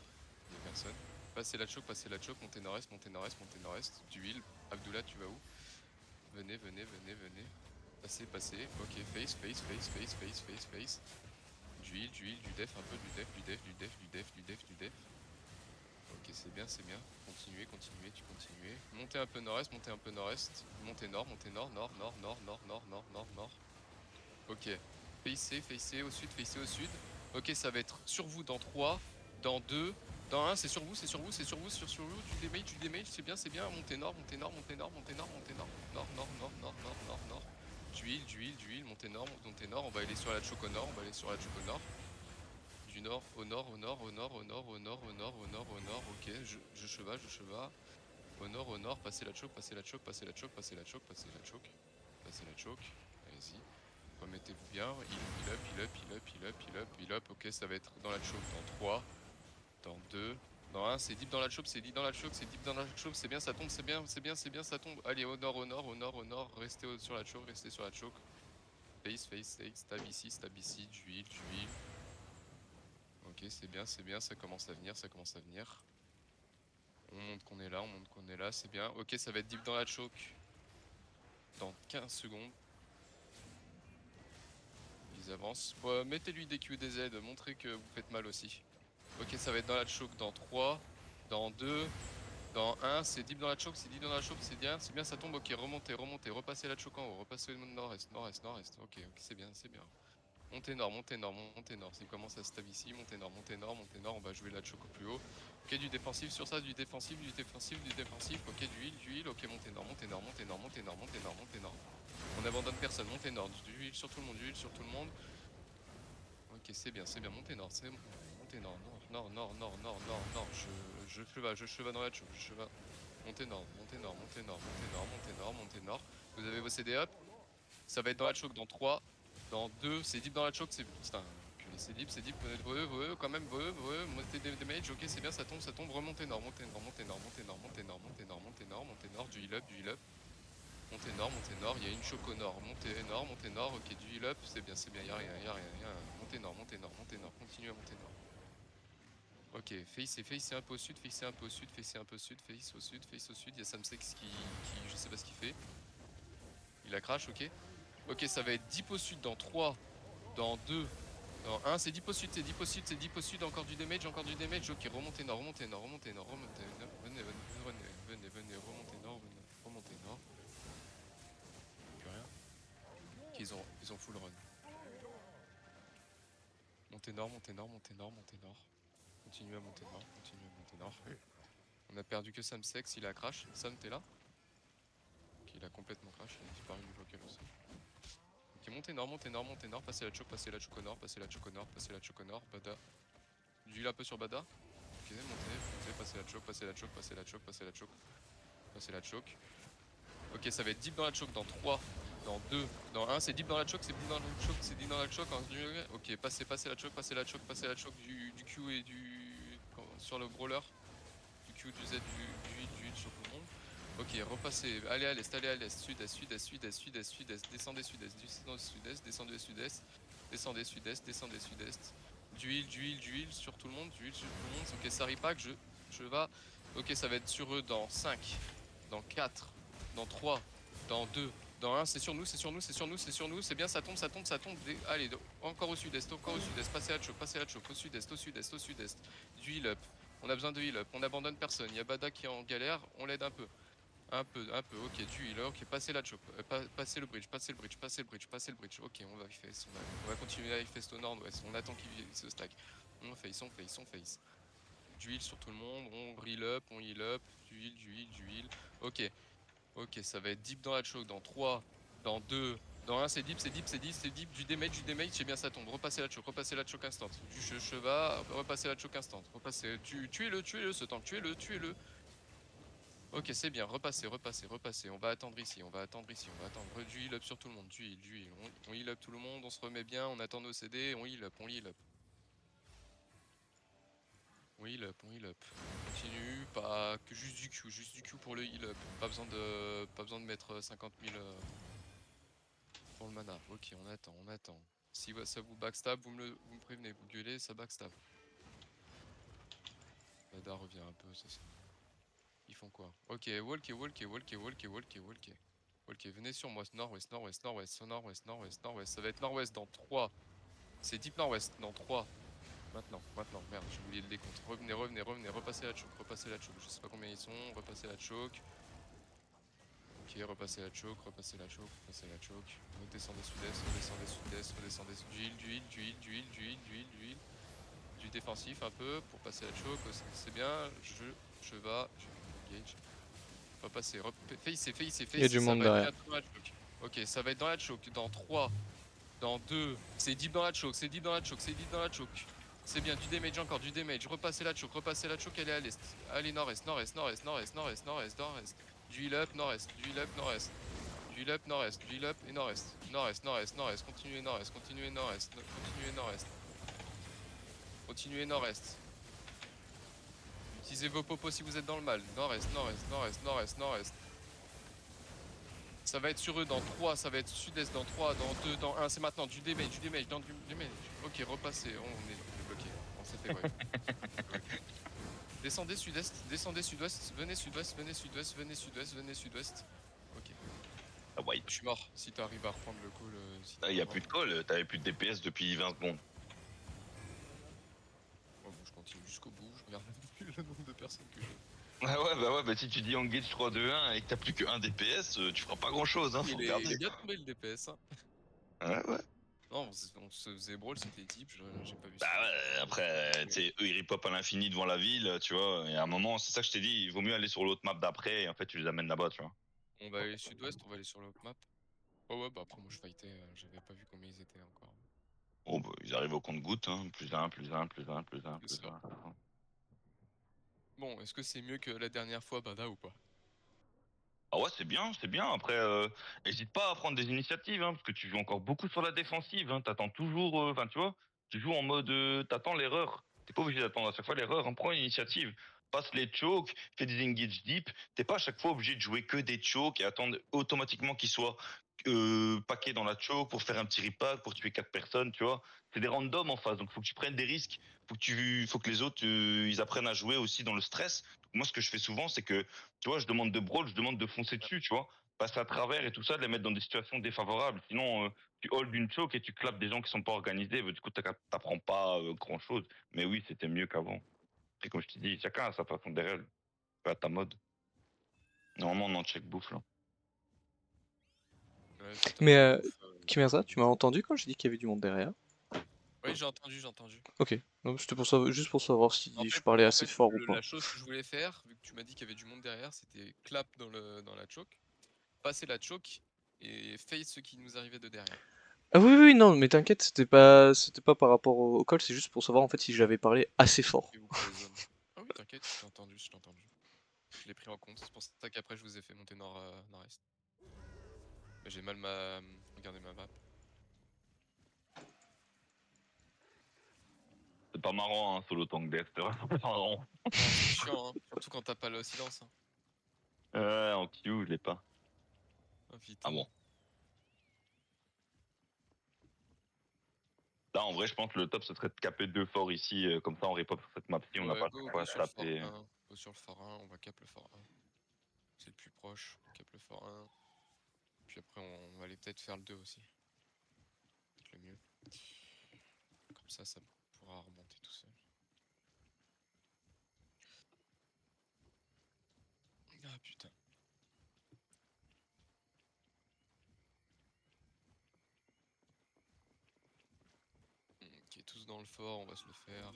Il n'y a personne. Passez la choke, montez nord-est, montez nord-est, montez nord-est. Du heal. Abdullah, tu vas où? Venez, venez, venez, venez. Passez, passez. Ok, face, face, face, face, face, face, face. Du heal, du def, un peu du def, du def, du def, du def, du def, du def. Ok, c'est bien, c'est bien. Continuez, continuez, tu continuez. Montez un peu nord-est, montez un peu nord-est. Montez nord, nord, nord, nord, nord, nord, nord, nord, nord, nord. Ok. Facez au sud, facez au sud. Ok, ça va être sur vous dans 3, dans 2, dans 1, c'est sur vous, c'est sur vous, c'est sur vous, sur vous, du damage, c'est bien, montez nord, montez nord, montez nord, montez nord, montez nord, nord, nord, nord, nord, nord, nord, nord. Du heal, montez nord, on va aller sur la choke au nord, on va aller sur la choke au nord. Du nord, au nord, au nord, au nord, au nord, au nord, au nord, au nord, au nord, ok, je cheva. Au nord, passez la choke, passez la choke, passez la choke, passez la choke, passez la choke, passez la choke, allez-y. Remettez-vous bien, heal up, heal up, heal up, heal up, heal up, heal up, ok, ça va être dans la choke dans 3, dans 2, dans 1, c'est deep dans la choke, c'est deep dans la choke, c'est deep dans la choke, c'est bien, ça tombe, c'est bien, c'est bien, c'est bien, ça tombe. Allez, au nord, au nord, au nord, au nord, restez sur la choke, restez sur la choke. Face, face, face, stab ici, du heal, du heal. Ok, c'est bien, ça commence à venir, ça commence à venir. On montre qu'on est là, on montre qu'on est là, c'est bien. Ok, ça va être deep dans la choke dans 15 secondes. Ils avancent. Bon, mettez-lui des Q et des Z, montrez que vous faites mal aussi. Ok, ça va être dans la choke dans 3, dans 2, dans 1. C'est deep dans la choke, c'est deep dans la choke, c'est bien, ça tombe. Ok, remontez, remontez, repassez la choke en haut, repassez le nord-est, nord-est, nord-est. Ok, c'est bien, c'est bien. Montez nord, montez nord, montez nord. S'il commence à stab ici, montez nord, montez nord, montez nord. On va jouer la choke au plus haut. Ok, du défensif sur ça, du défensif, du défensif, du défensif. Ok, du heal. Ok, montez nord, montez nord, montez nord, montez nord, montez nord, montez nord. On abandonne personne, montez nord, du heal sur tout le monde, du heal sur tout le monde. Ok, c'est bien, montez nord, c'est bon. Montez nord, nord, nord, nord, nord, nord, nord. Je cheva dans la choke, je cheva. Montez nord, montez nord, montez nord, montez nord, montez nord, montez nord. Vous avez vos CD up. Ça va être dans la choke dans 3, dans 2, c'est deep dans la choke, c'est. Putain, c'est deep, quand même, montez des damage, ok, c'est bien, ça tombe, remontez nord, montez nord, montez nord, montez nord, montez nord, montez nord, montez nord, montez nord, du heal up, montez nord, il y a une choke au nord, montez nord, ok, du heal up, c'est bien, y'a rien, montez nord, continuez à monter nord. Ok, face un peu au sud, face un peu au sud, face au sud, il y a Samsex qui, je sais pas ce qu'il fait. Il a crash, ok. Ok, ça va être deep au sud dans 3, dans 2, dans 1. C'est deep au sud, c'est deep au sud, encore du damage. Ok, remontez nord. Venez, remontez nord. Plus rien. Ok, ils ont full run. Montez nord. Continuez à monter nord. On a perdu que Samsex, il a crash. Sam, t'es là? Ok, il a complètement crash, il a disparu du local aussi. Ok, montez nord, passez la choke au nord, Bada. Du heal un peu sur Bada. Ok, montez, passez la choke. Ok, ça va être deep dans la choke dans 3, dans 2, dans 1. C'est deep dans la choke, c'est deep dans la choke. Ok, passez la choke du Q et sur le brawler. Du Q, du Z, du heal sur tout le monde. Ok, repassez, allez à l'est, sud-est, descendez sud-est. Du heal sur tout le monde, Ok, ça repack, je vais. Ok, ça va être sur eux dans 5, dans 4, dans 3, dans 2, dans 1. C'est sur nous, c'est bien, ça tombe. Allez, encore au sud-est, passez la choke, au sud-est. Du heal up. On a besoin de heal up, on abandonne personne. Il y a Bada qui est en galère, on l'aide un peu. Ok, du heal, ok, passez la choke, passez le bridge. Ok, on va face, on va continuer à face au nord-ouest. On attend qu'il se stack. On face. du heal sur tout le monde, on heal up, du heal. Ok, ok, ça va être deep dans la choke, dans 3, dans 2, dans 1, c'est deep, du damage, c'est bien ça tombe, repassez la choke instant, du cheval, repassez la choke instant, tuez-le ce tank, tuez-le. Ok, c'est bien, repassez, on va attendre ici, du heal up sur tout le monde, du heal, on heal up tout le monde, on se remet bien, on attend nos CD, on heal up. On heal up. On continue, pas que juste du Q pour le heal up. Pas besoin de mettre 50 000 pour le mana. Ok, on attend. Si ça vous backstab, vous me prévenez, vous gueulez, ça backstab. Nada revient un peu, ça. Ils font quoi? Ok, walk. Ok, venez sur moi, nord-ouest. Ça va être nord-ouest dans 3. C'est deep nord-ouest dans 3. Maintenant, merde, j'ai oublié le décompte. Revenez, repassez la choke. Je sais pas combien ils sont, repassez la choke. Ok, repassez la choke. Redescendez sud-est, du heal. Du défensif un peu pour passer la choke, c'est bien. Je engage. Repasser, face, Il y a du ça monde va être derrière. dans la choke. Ok, ça va être dans la choke, dans 3, dans 2, c'est deep dans la choke. C'est bien, du damage encore, repassez la choke, elle est à l'est. Allez, nord-est. Du heal up, nord-est. Du heal up et nord-est. Continuez nord-est. Utilisez vos popos si vous êtes dans le mal. Nord-est. Ça va être sur eux dans 3, ça va être sud-est dans 3, dans 2, dans 1. C'est maintenant du damage. Ok, repassez. On est bloqué. On s'est fait wipe. Descendez sud-est, venez sud-ouest. Ok. Ah, wipe. Je suis mort si t'arrives à reprendre le call. Là, y a plus de call, t'avais plus de DPS depuis 20 secondes. Oh, bon, je continue jusqu'au bout, je regarde plus le nombre de personnes que j'ai. Bah si tu dis engage 3-2-1 et que t'as plus que 1 DPS, tu feras pas grand chose, hein, faut Il est regarder. bien tombé le DPS. Hein. Ouais. Non, on se faisait brawl, c'était type, j'ai pas vu Bah ça. ouais, après, tu sais, eux ils ripop à l'infini devant la ville, tu vois, et à un moment, c'est ça que je t'ai dit, il vaut mieux aller sur l'autre map d'après, et en fait tu les amènes là-bas, tu vois. On va aller sud-ouest, on va aller sur l'autre map. Oh ouais, bah après moi je fightais, j'avais pas vu combien ils étaient encore. Oh bah ils arrivent au compte-goutte, hein, plus un. C'est ça. Bon, est-ce que c'est mieux que la dernière fois, Bada, ou pas? Ah ouais, c'est bien. Après, hésite pas à prendre des initiatives, hein, parce que tu joues encore beaucoup sur la défensive. Hein, t'attends toujours, enfin tu vois, tu joues en mode, t'attends l'erreur. T'es pas obligé d'attendre à chaque fois l'erreur. Hein, prends une initiative, passe les chokes, fais des engage deep. T'es pas à chaque fois obligé de jouer que des chokes et attendre automatiquement qu'ils soient paquets dans la choke pour faire un petit repack pour tuer 4 personnes. Tu vois, c'est des randoms en face, donc faut que tu prennes des risques. Faut que les autres ils apprennent à jouer aussi dans le stress. Donc, moi, ce que je fais souvent, c'est que tu vois, je demande de brawl, je demande de foncer dessus, tu vois, passer à travers et tout ça, de les mettre dans des situations défavorables. Sinon, tu hold une choke et tu clapes des gens qui sont pas organisés. Du coup, t'apprends pas grand chose. Mais oui, c'était mieux qu'avant. Et comme je t'ai dit, chacun a sa façon de règles, à ta mode. Normalement, on en check bouffe là. Ouais, toi, t'as Mais check bouffe, Kimerza, tu m'as entendu quand j'ai dit qu'il y avait du monde derrière? Oui, j'ai entendu. Ok, donc c'était pour savoir, juste pour savoir En si je fait, parlais assez fort ou la pas. chose que je voulais faire, vu que tu m'as dit qu'il y avait du monde derrière, c'était clap dans la choke, passer la choke et face ceux qui nous arrivaient de derrière. Ah oui, non, mais t'inquiète, c'était pas par rapport au call, c'est juste pour savoir en fait si j'avais parlé assez fort. Et vous pour les zones. Ah oui, t'inquiète, je t'ai entendu. Je l'ai pris en compte, c'est pour ça qu'après je vous ai fait monter nord-est. Mais j'ai mal regardé ma map. C'est pas marrant, hein, solo tank death, c'est vraiment pas marrant. Non, c'est chiant, hein, surtout quand t'as pas le silence. Hein. En Q, je l'ai pas. Oh putain. Ah bon. Là, en vrai, je pense que le top, ce serait de caper 2 forts ici, comme ça, on ripop sur cette map-ci, on n'a Ouais, pas à chaque fois go à se sur le fort taper. 1. Go sur le fort 1, on va cap le fort 1. C'est le plus proche, on cap le fort 1. Puis après, on va aller peut-être faire le 2 aussi. Peut-être le mieux. Comme ça pourra remonter tout seul. Ah putain. Ok, tous dans le fort, on va se le faire.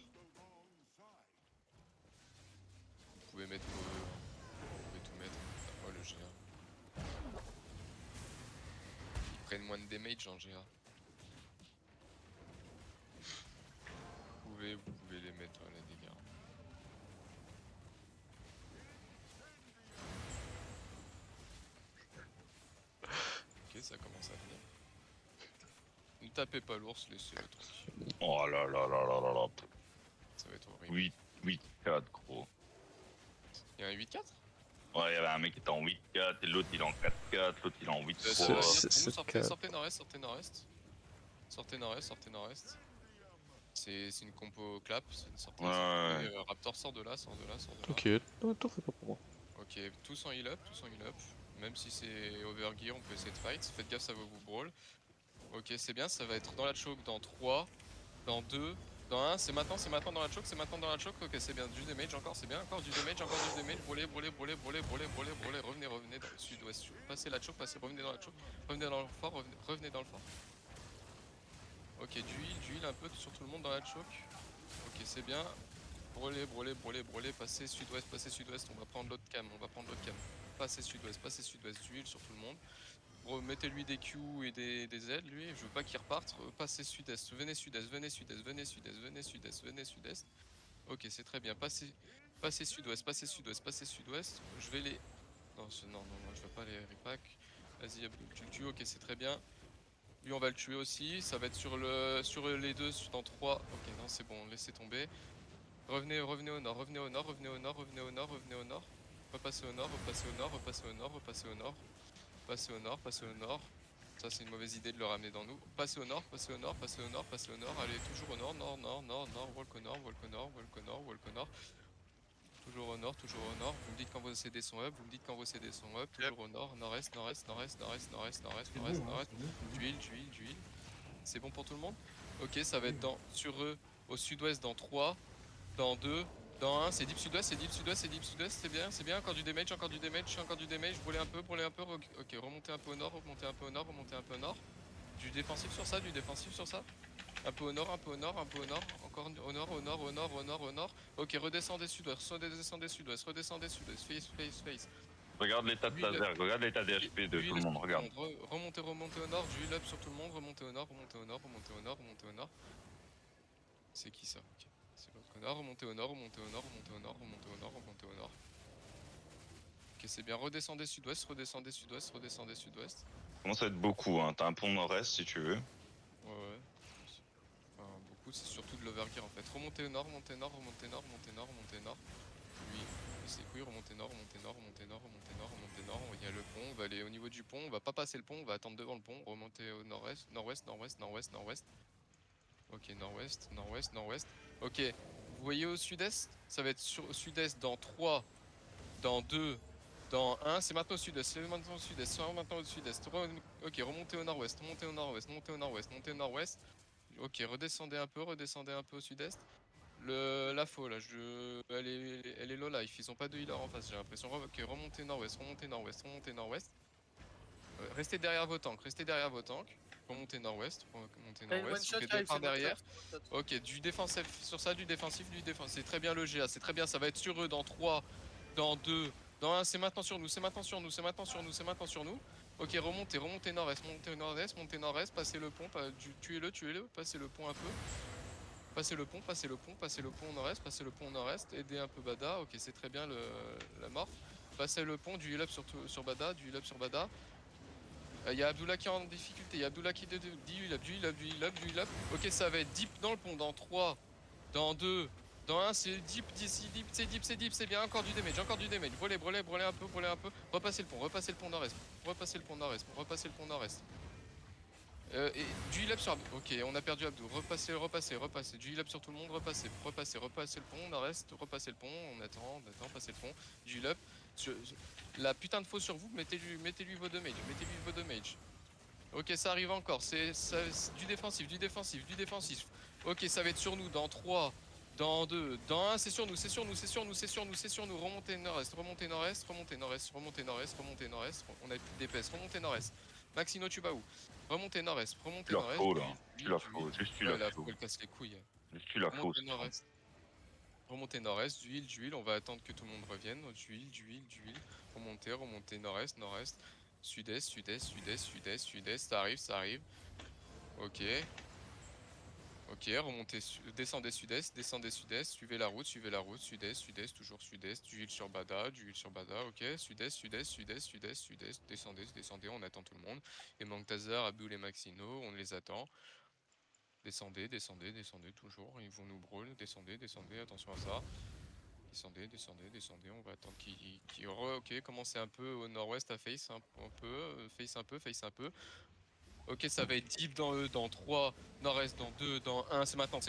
pouvez mettre vos... Vous pouvez tout mettre. Oh le GA. Ils prennent moins de damage en GA. Vous pouvez les mettre les dégâts. Ok, ça commence à venir. Ne tapez pas l'ours, laissez-le tranquille. Oh là là là là là là. Ça va être horrible. 8-4 gros. Y'a un 8-4 Ouais, il y avait un mec qui était en 8-4 et l'autre il est en 4-4, l'autre il est en 8-3. Sortez nord-est, sortez nord-est. Sortez nord-est, sortez nord-est. C'est une compo clap, c'est une sortie. Ouais. Raptor sort de là, sort de là, sort de là. T'inquiète, t'en fais pas pour moi. Ok, tous en heal up, tous en heal up. Même si c'est overgear, on peut essayer de fight. Faites gaffe, ça va vous brawl. Ok, c'est bien, ça va être dans la choke dans 3, dans 2, dans 1. C'est maintenant dans la choke, c'est maintenant dans la choke. Ok, c'est bien, du damage encore, c'est bien, encore du damage, brûlez, revenez dans le sud-ouest. Passez la choke, revenez dans la choke, revenez dans le fort, revenez dans le fort. Ok, du heal un peu sur tout le monde dans la choke. Ok, c'est bien. Brûlez, passez sud-ouest, on va prendre l'autre cam, Passez sud-ouest, du heal sur tout le monde. Remettez-lui des Q et des Z, lui, je veux pas qu'il reparte. Passez sud-est, venez sud-est. Ok, c'est très bien, passez sud-ouest. Je vais les... Non, non, je veux pas les repack. Vas-y, Abdou, tu le tues, ok, c'est très bien. Lui, on va le tuer aussi, ça va être sur les deux, dans 3. Ok, non, c'est bon, laissez tomber. Revenez au nord. Repassez au nord. Passez au nord. Ça, c'est une mauvaise idée de le ramener dans nous. Passez au nord. Allez, toujours au nord. Walk au nord. Toujours au nord. Vous me dites quand vos CD sont up. Toujours au nord. Nord-est. Du heal. C'est bon pour tout le monde? Ok, ça va être sur eux, au sud-ouest dans 3, dans 2, dans 1, c'est deep sud-ouest, c'est bien, encore du damage, brûlez un peu, ok, remontez un peu au nord, du défensif sur ça, un peu au nord, encore au nord, ok, redescendez sud-ouest, face. Regarde l'état de ta zerg, regarde l'état des HP de tout le monde, regarde. Remontez au nord, du heal up sur tout le monde, remontez au nord. C'est qui ça? Ok. C'est l'autre connard, remontez au nord. Ok, c'est bien, redescendez sud-ouest. Commence à être beaucoup, hein. T'as un pont nord-est si tu veux. Ouais. Enfin, beaucoup, c'est surtout de l'overgear en fait. Remontez au nord. Lui, c'est couilles, remontez nord. Il y a le pont, on va aller au niveau du pont, on va pas passer le pont, on va attendre devant le pont, remonter au nord-ouest. Ok, nord-ouest. Ok, vous voyez au sud-est? Ça va être au sud-est dans 3, dans 2, dans 1. C'est maintenant au sud-est, Ok, remontez au nord-ouest. Ok, redescendez un peu au sud-est. La faux là, elle est low life, ils ont pas de healer en face, j'ai l'impression. Ok, remontez nord-ouest. Restez derrière vos tanks. Remontez nord-ouest. Ok, départ derrière. Ok, du défensif sur ça, du défensif. C'est très bien le GA, c'est très bien. Ça va être sur eux dans 3, dans 2, dans 1. C'est maintenant sur nous. Ok, remontez nord-est. Passez le pont. Tuez-le. Passez le pont un peu. Passez le pont au nord-est. Aidez un peu Bada. Ok, c'est très bien la morph. Passez le pont, du heal up sur Bada. Il y a Abdullah qui est en difficulté, du heal up. Ok, ça va être deep dans le pont, dans 3, dans 2, dans 1, c'est deep, c'est bien, encore du damage. Brûlez un peu. Repassez le pont nord-est. Et du heal up sur Abdou. Ok, on a perdu Abdou. Repassez. Du heal up sur tout le monde, repassez le pont, nord-est, repassez le pont, on attend, passez le pont. Du heal up. La putain de faux sur vous, mettez-lui vos damage. Ok, ça arrive encore, c'est du défensif. Ok, ça va être sur nous dans 3, dans 2, dans 1, c'est sur nous. Remontez nord-est. On a plus DPS, remontez nord-est. Maxino, tu vas où? Remontez nord-est. Tu la faux là. Tu la faux, juste tu la Ouais, la faux. faux, elle casse les couilles. Juste tu la faux. Remontez nord-est. Remontez nord-est, d'huile, on va attendre que tout le monde revienne. D'huile. Remontez nord-est, sud-est, ça arrive. Ok. Ok, remontez, descendez sud-est, suivez la route, sud-est, toujours sud-est, d'huile sur Bada, ok, sud-est, descendez, on attend tout le monde. Et Manktazar, Abdul et Maxino, on les attend. Descendez, toujours, ils vont nous brawl, descendez, attention à ça. Descendez, on va attendre ok, commencez un peu au nord-ouest à face face un peu. Ok, ça va être deep dans E, dans 3, nord-est, dans 2, dans 1, c'est maintenant.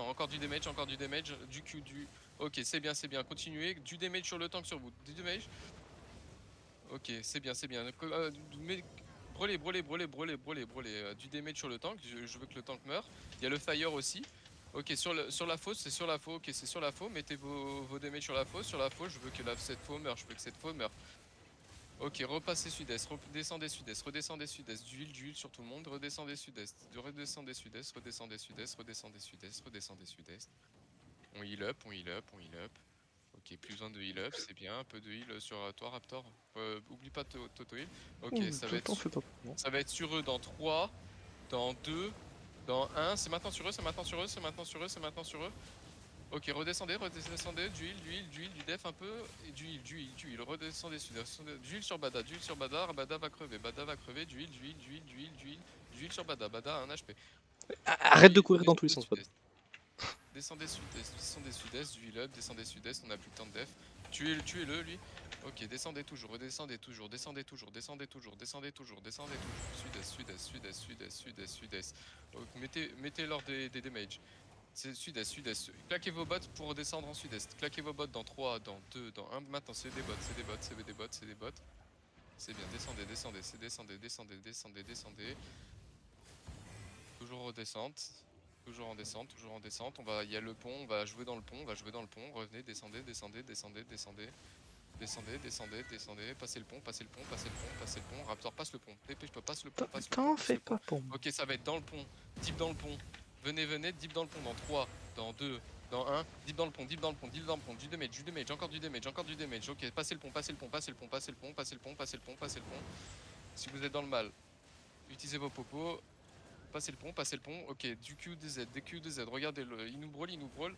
Encore du damage, du Q, du... Ok, c'est bien, continuez, du damage sur le tank sur vous, du damage. Ok, c'est bien. Brûlez, du damage sur le tank, je veux que le tank meure. Il y a le fire aussi. Ok, sur la fosse, c'est sur la fosse, ok, c'est sur la fosse, mettez vos damage sur la fosse, je veux que cette fosse meure, Ok, repassez sud-est, redescendez sud-est, d'huile sur tout le monde, redescendez sud-est. On heal up. Ok, plus besoin de heal up, c'est bien, un peu de heal sur toi, Raptor. Oublie pas Toto heal. Ok, Ouh, t'en fais pas pour moi. ça va être sur eux dans 3, dans 2, dans 1. C'est maintenant sur eux. Ok, redescendez, du def un peu, et d'huile, redescendez sud, d'huile sur Bada, Bada va crever, d'huile sur Bada, Bada a 1 HP. Arrête de courir dans tous les sens, Bad. Descendez sud-est, d'huile up, descendez sud-est, on n'a plus le temps de def. Tuez-le, lui. Ok, descendez toujours, descendez toujours, sud-est. Donc, mettez l'ordre des damages. C'est sud-est. Claquez vos bots pour descendre en sud-est. Claquez vos bots dans 3, dans 2, dans 1. Maintenant, c'est des bots. C'est bien, descendez. Toujours en descente. Il y a le pont, on va jouer dans le pont. Revenez, descendez. Passez le pont. Raptor, passe le pont. Dépêche-toi, passe le pont. T'en fais pas pour moi. Ok, ça va être dans le pont. Deep dans le pont. Venez, deep dans le pont. Dans 3, dans 2, dans 1. Deep dans le pont. Du damage, encore du damage. Ok, passez le pont. Si vous êtes dans le mal, utilisez vos popos. Passez le pont. Ok, du Q, des Z. Regardez-le. Il nous brawl.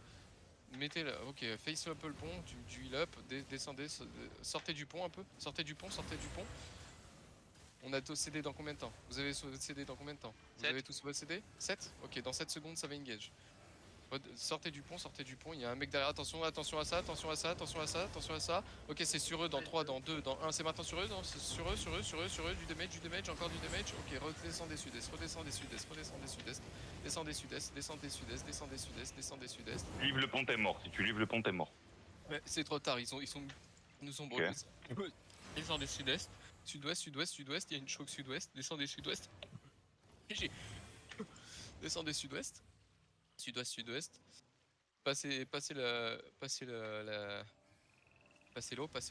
Mettez là. Ok, face un peu le pont. Du heal up. Descendez. Sortez du pont un peu. Sortez du pont. On a tous CD dans combien de temps? Vous avez CD dans combien de temps? Vous avez tous votre CD? 7? Ok, dans 7 secondes, ça va engage. Sortez du pont, il y a un mec derrière, attention à ça. Ok, c'est sur eux, dans 3, dans 2, dans 1, c'est maintenant sur eux, sur eux, du damage, encore du damage. Ok, redescendez sud-est. Descendez sud-est. Livre le pont, t'es mort. Si tu livres le pont, t'es mort. Ouais, c'est trop tard, ils nous ont brûlés. Descendez sud-est. Sud-ouest, il y a une choke sud-ouest. Descendez sud-ouest. Descendez sud-ouest. Sud-ouest. Passez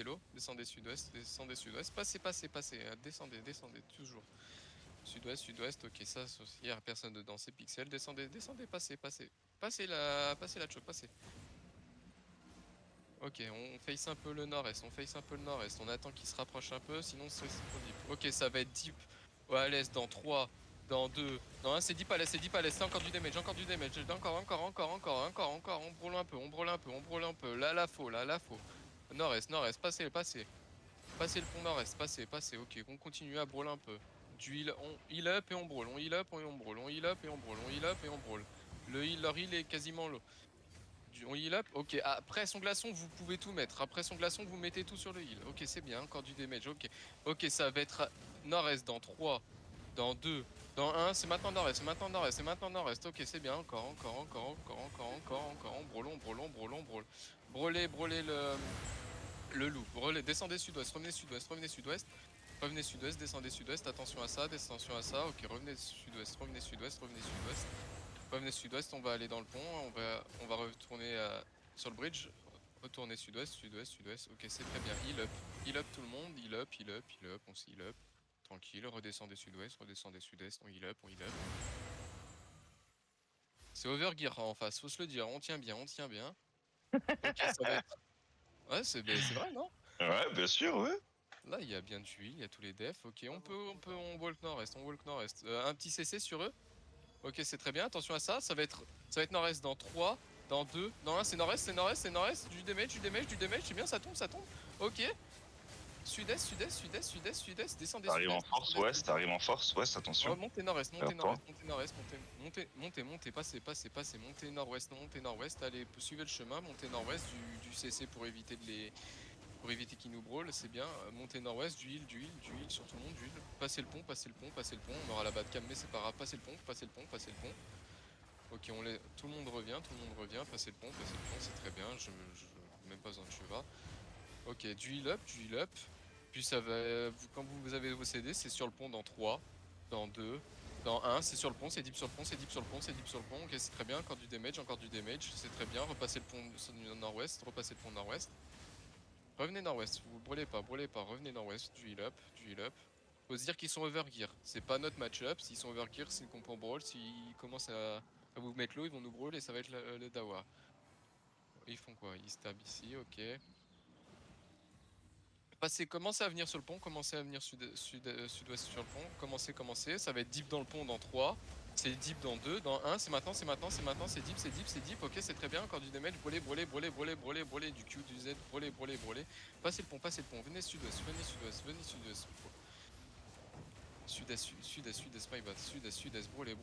l'eau. Descendez sud-ouest. Passez. Descendez toujours. Sud-ouest. Ok, ça, il n'y a personne dedans, c'est pixel. Descendez, passez. Passez la choke, passez. Ok, on face un peu le nord-est, on attend qu'il se rapproche un peu, sinon c'est trop deep. Ok, ça va être deep à l'est dans 3, dans 2, dans 1, c'est deep à l'est, c'est encore du damage, encore, on brûle un peu, là la faux. Nord-est, passez le pont nord-est, passez, ok, on continue à brûler un peu. On heal up et on brûle, leur heal est quasiment low. On heal up, ok, après son glaçon vous pouvez tout mettre, vous mettez tout sur le heal, ok c'est bien, encore du damage, ok ça va être nord-est dans 3, dans 2, dans 1, c'est maintenant nord-est, ok c'est bien, encore, on brûle, brûlez le loup, descendez sud-ouest, revenez sud-ouest, descendez sud-ouest, attention à ça, ok revenez sud-ouest, on va aller dans le pont, on va retourner sur le bridge, retourner sud-ouest, ok c'est très bien, heal up tout le monde, heal up, on se heal up, tranquille, redescendez sud-ouest, on heal up. C'est overgear en face, faut se le dire, on tient bien. Ok, ça va être. Ouais, c'est vrai, non? Ouais, bien sûr, ouais. Là, il y a bien du huile, il y a tous les defs. Ok, on walk nord-est, on walk nord-est. Un petit CC sur eux. Ok, c'est très bien. Attention à ça. Ça va être nord-est dans 3, dans 2, dans 1. C'est nord-est, c'est nord-est, c'est nord-est. Du damage, du damage, du damage. C'est bien, ça tombe, ça tombe. Ok. Sud-est, sud-est, sudest, sudest, sudest. Descendez Ça arrive en sud-est, force descendez ouest, ça sud-est. arrive en force ouest, attention. Oh, montez nord-est, montez Alors, nord-est, montez nord-est, montez, passez, montez nord-ouest, montez nord-ouest. Allez, suivez le chemin, montez nord-ouest du CC pour éviter pour éviter qu'ils nous brawl, c'est bien. Montée nord-ouest, du heal sur tout le monde, du heal. Passez le pont, passez le pont, passez le pont. On aura la bas de cam, mais c'est pas grave. Passez le pont, passez le pont, passez le pont. Ok, tout le monde revient, passez le pont, c'est très bien. Même pas besoin de cheval. Ok, du heal up. Puis ça va. Quand vous avez vos CD, c'est sur le pont dans 3, dans 2, dans 1. C'est sur le pont, c'est deep sur le pont, c'est deep sur le pont, c'est deep sur le pont. Ok, c'est très bien. Encore du damage, c'est très bien. Repassez le pont nord-ouest, repassez le pont nord-ouest. Revenez nord-ouest, vous brûlez pas, revenez nord-ouest, du heal up. Faut se dire qu'ils sont overgear, c'est pas notre match-up, s'ils sont overgear, c'est une compo brawl, s'ils commencent à vous mettre l'eau, ils vont nous brawl et ça va être le Dawa. Ils font quoi? Ils stab ici, ok. Commencez à venir sur le pont, commencez à venir sud-ouest sur le pont, commencez, ça va être deep dans le pont dans 3, c'est deep dans 2, dans 1, c'est maintenant, c'est deep, ok c'est très bien, encore du damage, brûlez, du Q, du Z, brûlez, passez le pont, venez sud-ouest, sud-est, my bad, sud-est, brûlez,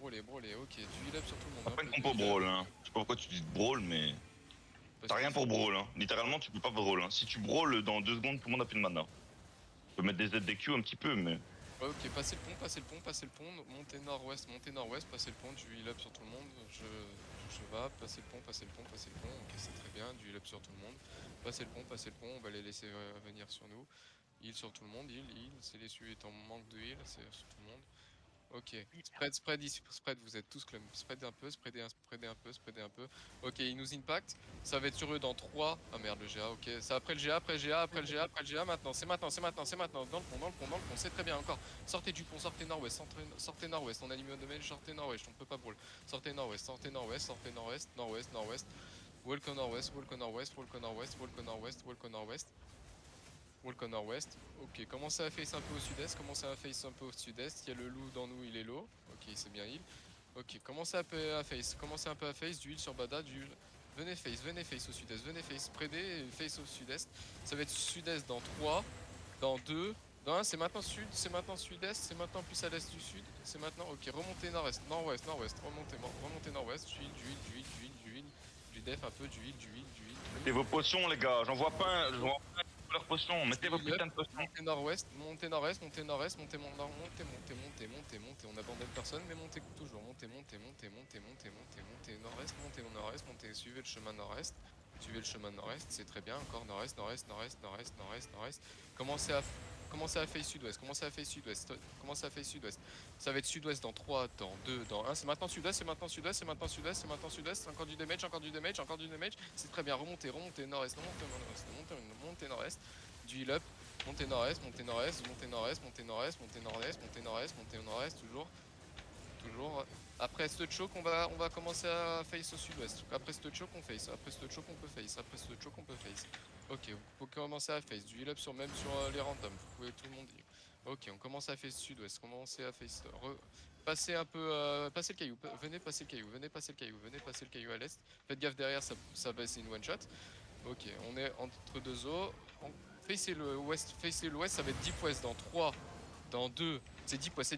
ok, du heal up sur tout le monde, T'as pas un une peu de compo heal up, brawl, hein. Je sais pas pourquoi tu dis brawl, mais. parce T'as que rien pour brawl, hein. Littéralement, tu peux pas brawl, hein. Si tu brawl dans 2 secondes, tout le monde a plus de mana. Tu peux mettre des ZDQ un petit peu, mais. ouais, ok, passez le pont, montez nord-ouest, passez le pont, du heal up sur tout le monde, je vais, passez le pont, ok c'est très bien, du heal up sur tout le monde, passez le pont, on va les laisser venir sur nous, heal sur tout le monde, heal, c'est les sujets en manque de heal, c'est sur tout le monde. Ok, spread ici, spread, vous êtes tous clum, spreadez un peu. Ok, ils nous impact, ça va être sur eux dans 3. Ah merde, le GA, ok. Ça après le GA, maintenant, c'est maintenant, dans le pont, c'est très bien encore. Sortez du pont, sortez nord-ouest, on a limite de mail, sortez nord-ouest, on peut pas brawl. Sortez nord-ouest, nord-ouest. Walk au nord-ouest. Walk au nord-ouest. Ok, commencez à face un peu au sud-est. Il y a le loup dans nous, il est low. Ok, c'est bien heal. Ok, commencez un peu à face. Du heal sur Bada, du heal. Venez face au sud-est. Spreadez, face au sud-est. Ça va être sud-est dans 3, dans 2, dans 1. C'est maintenant sud, c'est maintenant sud-est, c'est maintenant plus à l'est du sud. C'est maintenant, ok, remontez nord-est, remontez nord-ouest. Du heal. Du def un peu, du heal. Mettez vos potions, les gars. J'en vois pas, leurs potions. Mettez vos putains de potions. Montez nord-ouest, montez. On abandonne personne, mais montez toujours. Montez nord-est, suivez le chemin nord-est. C'est très bien. Encore nord-est. Commencez à face sud-ouest. Ça va être sud-ouest dans 3, dans 2, dans 1. C'est maintenant sud-ouest. Encore du damage. C'est très bien. Remontez nord-est. Montez nord-est. Du heal up. Montez nord-est. Toujours. Après ce choke, on va commencer à face au sud-ouest. Après ce choke, on face. Après ce choke, on peut face. Ok, vous pouvez commencer à face. Du heal up même sur les randoms. Vous pouvez tout le monde dire. Ok, on commence à face sud-ouest. Passez un peu. Passez le caillou. Venez passer le caillou à l'est. Faites gaffe derrière, ça va essayer une one shot. Ok, on est entre deux eaux. Facez l'ouest, ça va être deep west dans 3, dans 2. C'est deep west.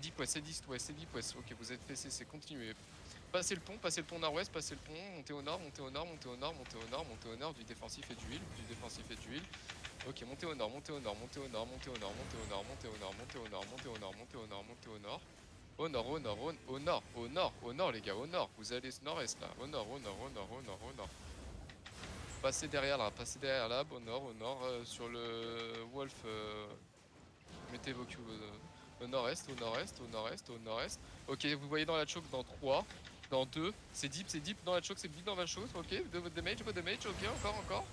Ok, vous êtes fessé, c'est continuer. Passez le pont nord-ouest, montez au nord, du défensif et du heal. Ok, montez au nord. Au nord, les gars, au nord. Vous allez nord-est là. Au nord. Passez derrière là, au nord, sur le Wolf. Mettez vos cubes au nord-est. Ok, vous voyez dans la choke dans 3, dans 2, c'est deep dans la choke, ok, de votre damage, ok, encore.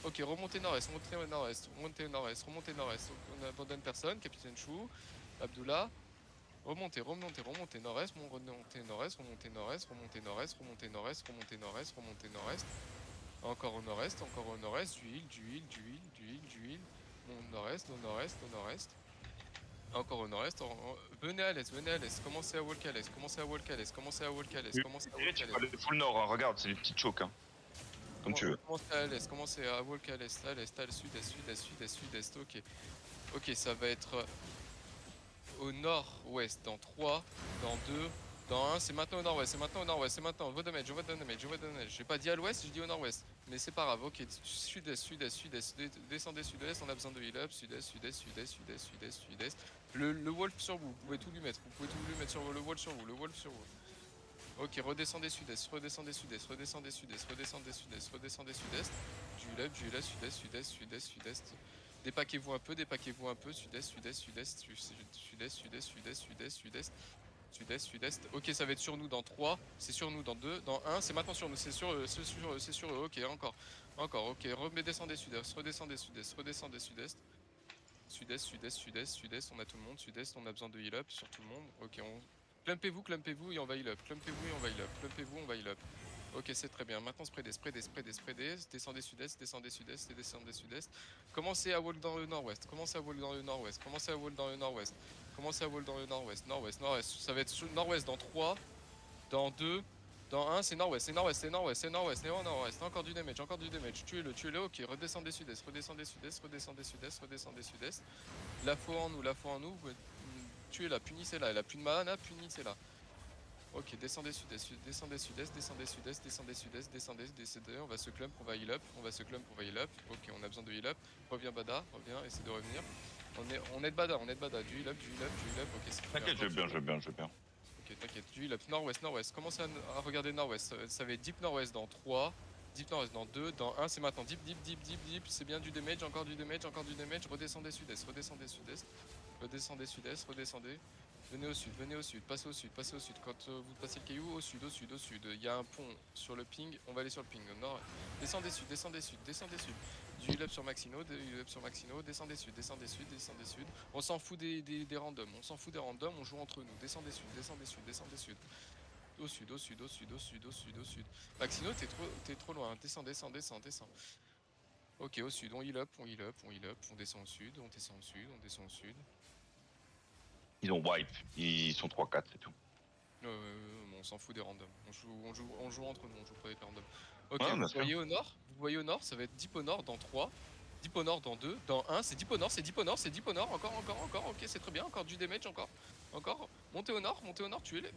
Ok, remontez nord-est. On abandonne personne, Capitaine Chou, Abdullah. Remontez nord-est, remontez nord-est. Encore au nord-est, encore au nord-est, du heal. Au nord-est, au nord-est, au nord-est. Encore au nord-est, venez à l'est, commencez à walk à l'est, commencez à walk à l'est, commencez à walk à l'est, commencez à walk Tu à peux l'est. aller full nord, hein. Regarde, c'est des petites chocs. Hein. Comme tu veux. Commencez à l'est, commencez à walk à l'est, à le sud-est, ok. Ok, ça va être au nord-ouest, dans 3, dans 2, dans 1, c'est maintenant au nord-ouest, c'est maintenant, vos damage. J'ai pas dit à l'ouest, je dis au nord-ouest. Mais c'est pas grave, ok, sud-est, descendez sud-est, on a besoin de heal up, sud-est. Le wolf sur vous pouvez tout lui mettre, sur vous, le wolf sur vous. Ok, redescendez sud-est. Du heal up, sud-est. Dépaquez-vous un peu, sud-est. Ok, ça va être sur nous dans 3, c'est sur nous dans 2, dans 1, c'est maintenant sur nous, c'est sur eux, ok, encore, ok, redescendez sud-est. Sud-est, on a tout le monde, sud-est, on a besoin de heal up sur tout le monde, ok, clumpez-vous et on va heal up, clumpez-vous, on va heal up. Ok, c'est très bien. Maintenant, spreadez. Descendez sud-est. Commencez à wall dans le nord-ouest. Commencez à wall dans le nord-ouest. Ça va être nord-ouest dans 3, dans 2, dans 1. C'est nord-ouest. Encore du damage. Tuez-le. Ok, redescendez sud-est. La foi en nous. Tuez-la, punissez-la. Elle a plus de mana, punissez-la. Ok, descendez sud-est, on va se clump, on va heal up, ok, on a besoin de heal up, reviens, essaie de revenir, on est de Bada, du heal up, ok, c'est très T'inquiète, je vais bien. Ok, t'inquiète, du heal up, nord-ouest, commencez à regarder nord-ouest, ça va être deep nord-ouest dans 3, deep nord-ouest dans 2, dans 1, c'est maintenant, deep, c'est bien du damage, encore du damage, redescendez sud-est, venez au sud, passez au sud. Quand vous passez le caillou, au sud. Il y a un pont sur le ping, on va aller sur le ping. Nord. Descendez sud. Du heal up sur Maxino, descendez sud. On s'en fout des randoms, on joue entre nous. Descendez sud. Au sud. Maxino, t'es trop loin, descends. Ok, au sud, on heal up, on descend au sud. Ils ont wipe. Ils sont 3-4, c'est tout. On s'en fout des randoms. On joue entre nous, on joue pas avec les randoms. Ok, Ouais, vous bien sûr. voyez au nord, ça va être deep au nord dans 3, deep au nord dans 2, dans 1, c'est deep au nord, encore, ok, c'est très bien, encore du damage, encore. Montez au nord, tuez-les,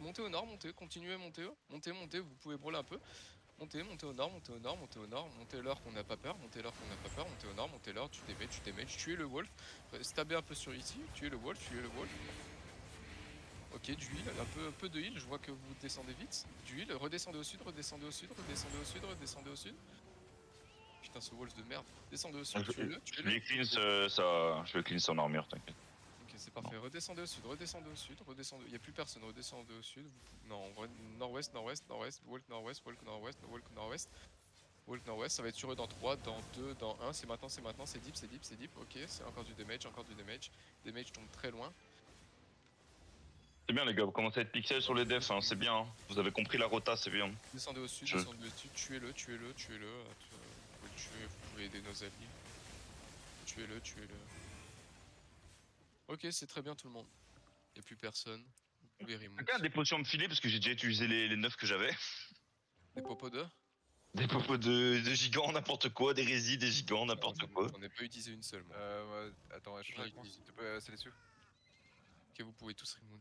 continuez, montez, vous pouvez brûler un peu. Montez au nord, montez leur qu'on n'a pas peur, montez au nord, tu damage, tuez le wolf, stabez un peu sur ici, tuez le wolf. Ok, du heal, un peu de heal, je vois que vous descendez vite. Du heal, redescendez au sud. Putain, ce wolf de merde. Descendez au sud, tuez-le. Je vais clean son armure, t'inquiète. Ok, c'est parfait. Redescendez au sud. Il n'y a plus personne, redescendez au sud. Non, nord-ouest, walk nord-ouest. Walk nord-ouest, ça va être sur eux dans 3, dans 2, dans 1. C'est maintenant, c'est deep. Ok, c'est encore du damage. Damage tombe très loin. C'est bien les gars, vous commencez à être pixel sur les defs, hein, c'est bien. Hein. Vous avez compris la rota, c'est bien. Descendez au sud, tuez-le. Vous pouvez le tuer, vous pouvez aider nos alliés. Tuez-le. Ok, c'est très bien tout le monde. Y'a plus personne. Vous pouvez remove. Quelqu'un a des potions à me filer parce que j'ai déjà utilisé les 9 que j'avais. Des popos de Des popos de gigants, n'importe quoi, des résis, des gigants, n'importe quoi. J'en ai pas utilisé une seule moi. Ouais, attends, échange J'en ai avec moi, utilisé. s'il te plaît, c'est les cieux. Ok, vous pouvez tous remove.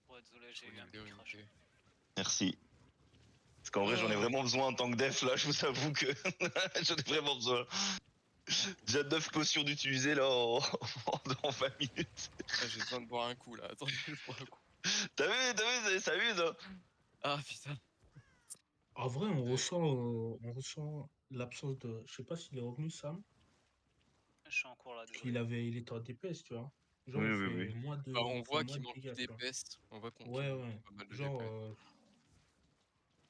Ouais, désolé, j'ai eu un petit crash. Merci. Parce qu'en vrai, j'en ai vraiment besoin en tant que def, là, je vous avoue que j'en ai vraiment besoin. Déjà 9 potions d'utiliser là en 20 minutes. J'ai besoin de boire un coup là, attendez, je bois un coup. T'as vu, ça amuse hein. Ah putain. En vrai, on ressent l'absence de. Je sais pas s'il est revenu, Sam. Je suis en cours là, Parce désolé. il était en DPS, tu vois. Genre, Oui, il oui, fait oui. Bah, on il fait voit moins qu'il de manque du dégâts, tu vois. DPS. On voit qu'il Ouais, manque ouais. pas mal de Genre. DPS.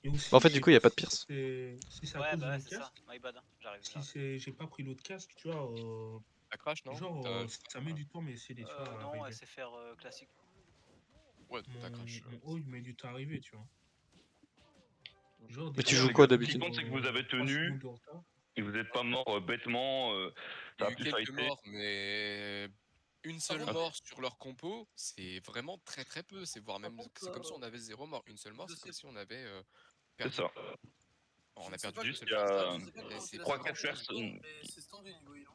Et aussi, En fait, je du sais coup, il n'y a pas pas de si pierce. c'est à Ouais, cause de bah ouais, mon c'est ça. casque. My bad, hein. J'arrive. Si c'est j'ai pas pris l'autre casque, tu vois. Ça crash, non Genre, ça met du temps, mais c'est des tu vois, à Non, arriver. SFR classique. Ouais, t'as crash. Mon haut, il met du temps à arriver, tu vois. Genre, des Mais tu Bien, fois, joues les il quoi gars, peut tout ce qui d'habitude? compte, c'est que vous avez 3 tenu. secondes de retard. Et vous êtes pas mort bêtement. Il y Ça a a eu pu quelques fighter. morts, mais une seule contre- mort sur leur compo, c'est vraiment très très peu. C'est voire Par même, contre, c'est comme si on avait 0 mort. Une seule mort, je c'est comme sais- si on avait C'est perdu. ça. Bon, on je a ne sais perdu pas qu'une Juste, seule il y personne, a je sais pas mais comment c'est tu l'as très 3-4 sorti, personnes. mais c'est standard niveau heal.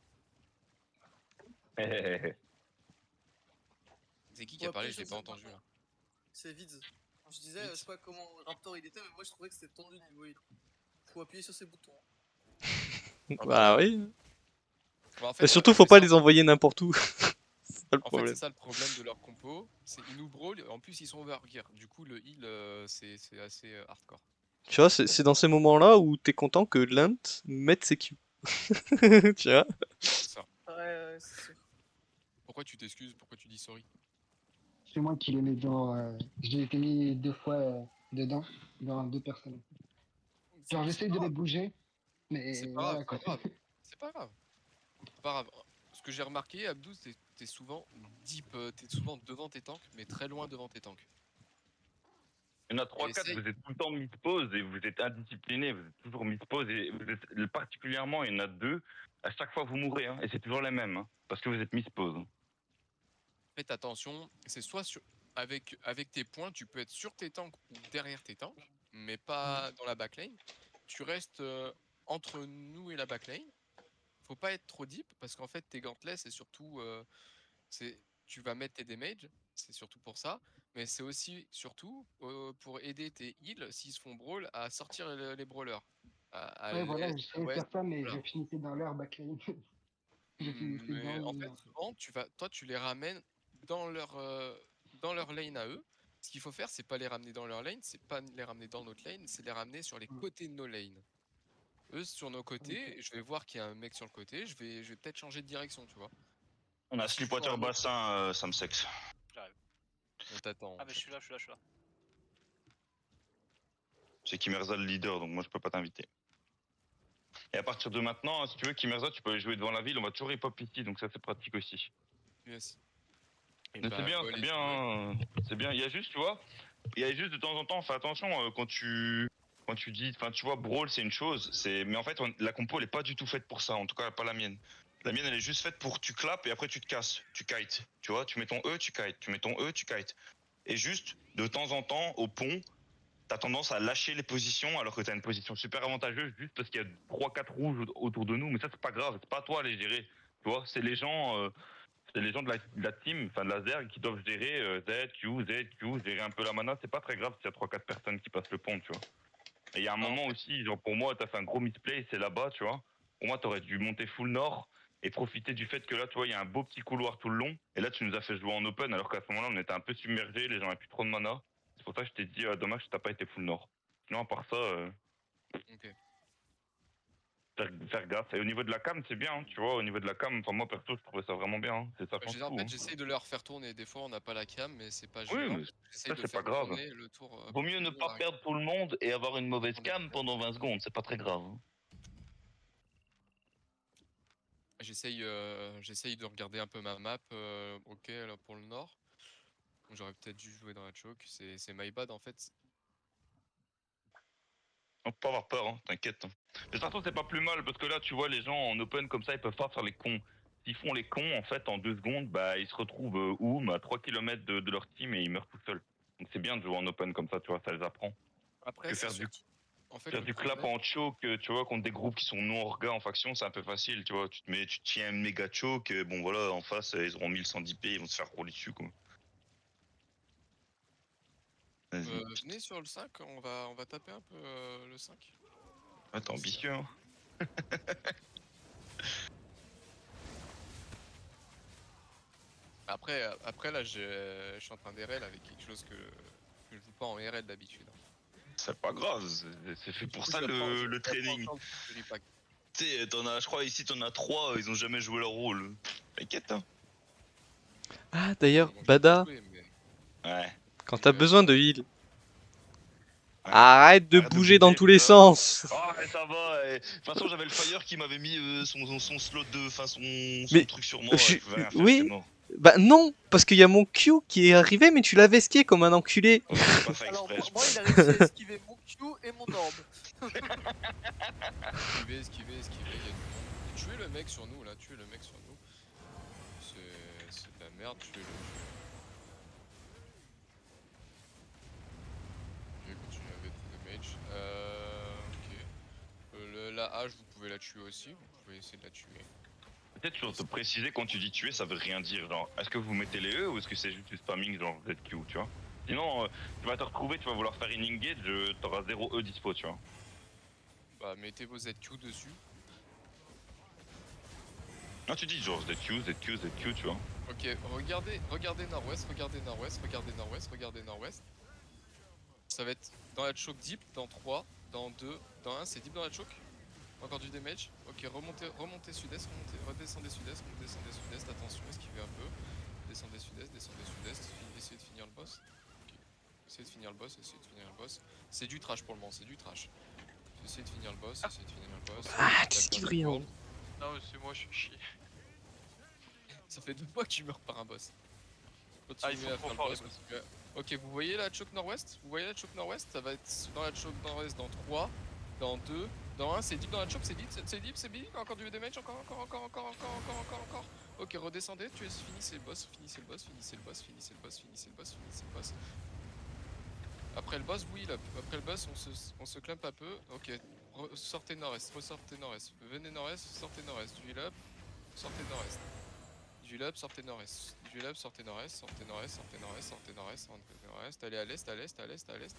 C'est qui Faut a parlé? appuyer Je l'ai sur pas ce entendu bouton. là. C'est Vids. Je disais, je Vids. sais pas comment Raptor il était, mais moi je trouvais que c'était tendu niveau heal. Faut appuyer sur ces boutons. Bah oui. Bon, en Et fait, surtout, faut pas les envoyer n'importe où. C'est ça le En fait, problème. c'est ça le problème de leur compo. C'est ils nous brawl, en plus ils sont overgear. Du coup, le heal, c'est assez hardcore. Tu vois, c'est dans ces moments-là où t'es content que l'Int mette ses Q. Tu vois? C'est ça. Ouais, c'est sûr. Pourquoi tu t'excuses? Pourquoi tu dis sorry? C'est moi qui les mets dans. J'ai été mis 2 fois dedans, dans 2 personnes. Genre, j'essaye de les bouger, mais C'est pas grave, voilà quoi. c'est pas grave. C'est pas grave. C'est pas grave. Ce que j'ai remarqué, Abdou, t'es souvent deep, t'es souvent devant tes tanks, mais très loin devant tes tanks. Il y en a 3-4, essaye. vous êtes tout le temps mis-pause et vous êtes indiscipliné, vous êtes toujours mis-pause et vous êtes particulièrement, il y en a 2, à chaque fois vous mourrez, hein, et c'est toujours les mêmes, hein, parce que vous êtes mis-pause. Faites attention, c'est soit avec tes points, tu peux être sur tes tanks ou derrière tes tanks, mais pas dans la backline. Tu restes entre nous et la backline. Faut pas être trop deep parce qu'en fait tes gantelets c'est surtout tu vas mettre tes damages, c'est surtout pour ça, mais c'est aussi surtout pour aider tes heals s'ils se font brawl à sortir les brawlers. À Ouais, voilà, l'est, j'essayais à de l'ouest, faire ça, mais voilà. je finissais dans leur backline. Je finissais Mais dans en fait, leur. souvent, toi, tu les ramènes dans leur lane à eux. Ce qu'il faut faire, c'est pas les ramener dans leur lane, c'est pas les ramener dans notre lane, c'est les ramener sur les côtés de nos lanes. Eux, sur nos côtés, je vais voir qu'il y a un mec sur le côté, je vais peut-être changer de direction, tu vois. On a Si je Slipwater vois un mec- bassin, Samsex. J'arrive. On t'attend. Ah, mais je suis là, je suis là, je suis là. C'est Kimerza le leader, donc moi je peux pas t'inviter. Et à partir de maintenant, si tu veux, Kimerza, tu peux aller jouer devant la ville, on va toujours hip-hop ici, donc ça c'est pratique aussi. Yes. Et Mais bah, c'est bien, go, c'est allez, bien, hein, c'est bien. Il y a juste, tu vois, il y a juste de temps en temps, fais attention quand tu dis, enfin tu vois, brawl c'est une chose, mais en fait la compo elle est pas du tout faite pour ça, en tout cas pas la mienne. La mienne elle est juste faite pour tu claps et après tu te casses, tu kites, tu vois, tu mets ton E, tu kites, tu mets ton E, tu kites. Et juste de temps en temps au pont, t'as tendance à lâcher les positions alors que t'as une position super avantageuse juste parce qu'il y a 3-4 rouges autour de nous, mais ça c'est pas grave, c'est pas à toi à les gérer, tu vois, c'est les gens de la team, enfin de la ZERG qui doivent gérer Z, Q, gérer un peu la mana, c'est pas très grave s'il y a 3-4 personnes qui passent le pont, tu vois. Et il y a un moment aussi, genre pour moi, t'as fait un gros misplay, c'est là-bas, tu vois. Pour moi, t'aurais dû monter full nord et profiter du fait que là, tu vois, il y a un beau petit couloir tout le long. Et là, tu nous as fait jouer en open alors qu'à ce moment-là, on était un peu submergés, les gens avaient plus trop de mana. C'est pour ça que je t'ai dit, dommage que t'as pas été full nord. Sinon, à part ça, Ok. faire gaffe. Et au niveau de la cam, c'est bien, hein, tu vois, au niveau de la cam, enfin moi perso, je trouvais ça vraiment bien, hein. C'est ça change En tout. fait, Hein. j'essaye de leur faire tourner. Des fois, on n'a pas la cam, mais c'est pas Oui, gênant. mais J'essaye ça, de c'est pas faire grave. tourner le tour. Vaut mieux ne pas perdre tout le monde et avoir une mauvaise cam pendant 20 secondes, c'est pas très grave. Hein. J'essaye de regarder un peu ma map. Ok, là pour le nord. J'aurais peut-être dû jouer dans la choke. C'est my bad en fait. On peut pas avoir peur, hein, t'inquiète. Mais de toute façon, c'est pas plus mal parce que là, tu vois, les gens en open comme ça, ils peuvent pas faire les cons. S'ils font les cons, en fait, en 2 secondes, bah, ils se retrouvent à 3 km de leur team et ils meurent tout seuls. Donc c'est bien de jouer en open comme ça, tu vois, ça les apprend. Après, Que c'est faire surtout. En fait, faire le du clap problème. en choke, tu vois, contre des groupes qui sont non orga en faction, c'est un peu facile, tu vois. Tu te tiens un méga choke, bon voilà, en face, ils auront 1110 p, ils vont se faire rouler dessus, quoi. Vas-y. Venez sur le 5, on va taper un peu le 5. Ah, t'es ambitieux, hein. Après là, je suis en train d'RL avec quelque chose que je joue pas en RL d'habitude. C'est pas grave, c'est fait pour ça le training. Tu sais, je crois ici t'en as 3, ils ont jamais joué leur rôle. T'inquiète, hein. Ah, d'ailleurs, Bada, Ouais. quand t'as besoin de heal, Ouais. arrête de bouger dans tous les sens. Oh, mais ça va. De toute façon, j'avais le Fire qui m'avait mis son slot de. Enfin, son truc sur moi. Je pouvais rien faire, oui, j'étais mort. bah non, parce qu'il y a mon Q qui est arrivé, mais tu l'as vesqué comme un enculé. Ouais, j'ai pas fait Alors, exprès. moi, il a réussi à esquiver mon Q et mon orbe. Esquivez, esquivez, esquivez, il y a du monde. Tuez le mec sur nous là, tuez le mec sur nous. C'est de la merde, tuez-le. Je vais continuer avec le mage. Ok. La hache, vous pouvez la tuer aussi, vous pouvez essayer de la tuer. Peut-être sur te préciser quand tu dis tuer, ça veut rien dire. Genre, est-ce que vous mettez les E ou est-ce que c'est juste du spamming, genre ZQ, tu vois? Sinon, tu vas te retrouver, tu vas vouloir faire une engage, t'auras 0 E dispo, tu vois. Bah, mettez vos ZQ dessus. Non, tu dis genre ZQ, ZQ, ZQ, tu vois. Ok, regardez nord-ouest, regardez nord-ouest, regardez nord-ouest, regardez nord-ouest. Ça va être dans la choke deep, dans 3, dans 2, dans 1, c'est deep dans la choke. Encore du damage. Ok, remontez sud-est, redescendez sud-est, redescendez sud-est, attention, esquivez un peu. Descendez sud-est, essayez de finir le boss. Ok. Essayez de finir le boss, essayez de finir le boss. C'est du trash pour le moment, c'est du trash. Essayez de finir le boss, essayez de finir le boss. Ah, t'esquives rien. Non, mais c'est moi, je suis chier. Ça fait 2 fois que tu meurs par un boss. Ah, ils Continuez sont à trop faire le forts, boss, les boss. continuez à- Ok, vous voyez la choke nord-ouest? Vous voyez la choke nord-ouest? Ça va être dans la choke nord-ouest dans 3, dans 2, dans 1, c'est deep dans la choke, c'est deep, c'est deep, encore du damage, encore. Ok, redescendez, finissez le boss, finissez le boss. Après le boss, oui, là, après le boss, on se clampe un peu. Ok, sortez nord-est, ressortez nord-est. Venez nord-est, sortez nord-est. Du up, sortez nord-est. Du up, sortez nord-est. Du up, sortez nord-est, sortez nord-est, sortez nord-est, sortez nord-est, sortez nord-est. Allez à l'est, à l'est, à l'est, à l'est.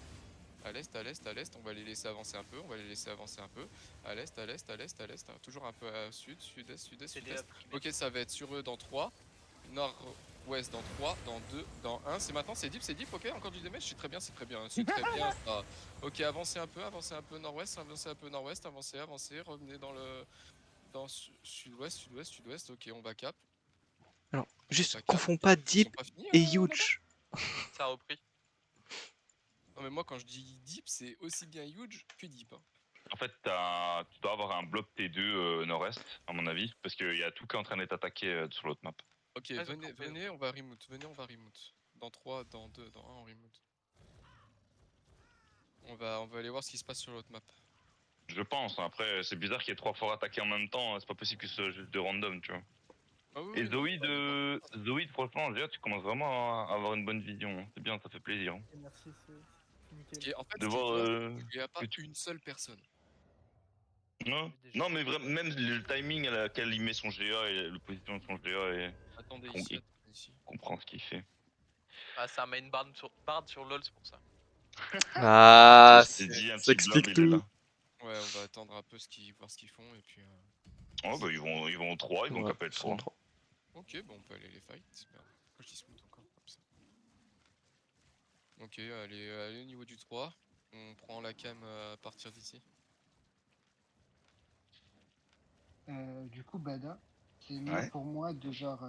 À l'est, à l'est, à l'est, on va les laisser avancer un peu, on va les laisser avancer un peu. À l'est, à l'est, à l'est, à l'est, toujours un peu à sud, sud-est, sud-est, C'est des sud-est. up qui mettent. Ok, ça va être sur eux dans 3, nord-ouest dans 3, dans 2, dans 1. C'est maintenant, c'est deep, ok, encore du damage, c'est très bien, c'est très bien, c'est très bien. Ça. Ok, avancez un peu nord-ouest, avancez, revenez dans le sud-ouest, ok, on va cap. Alors, On juste, va cap. confonds pas Ils sont deep pas finis, et là-bas huge. Ça a repris. Non mais moi quand je dis deep, c'est aussi bien huge que deep. Hein. En fait, tu dois avoir un bloc T2 nord-est, à mon avis, parce qu'il y a tout qui est en train d'être attaqué sur l'autre map. Ok, Ah, ils ont venez, trompé, venez, on va remote, venez, on va remote. Dans 3, dans 2, dans 1, on remote. On va aller voir ce qui se passe sur l'autre map. Je pense, hein. Après, c'est bizarre qu'il y ait 3 forts attaqués en même temps, c'est pas possible que ce soit juste de random, tu vois. Ah oui, Et oui, non, on va aller voir. Zoïde, franchement, déjà, tu commences vraiment à avoir une bonne vision. C'est bien, ça fait plaisir. Merci, c'est nickel. En fait, De ce qui est voir bien, c'est qu'il n'y a pas que tu... une seule personne. Non, non mais vraiment, même le timing à laquelle il met son GA et le position de son GA, et Attendez il ici. comprend ce qu'il fait. Ah, ça met une barre sur LoL, c'est pour ça. Ah, Je t'ai dit, un ça petit blob, explique il est tout. là. Ouais, on va attendre un peu voir ce qu'ils font et puis... Oh bah ils vont au 3, ils vont Ouais, caper le ils sont en 3. trois. Ok, bon, on peut aller les fight. Merde, pourquoi je dis smooth encore comme ça. Ok, allez au niveau du 3. On prend la cam à partir d'ici. Du coup, Bada, c'est mieux Ouais. pour moi de genre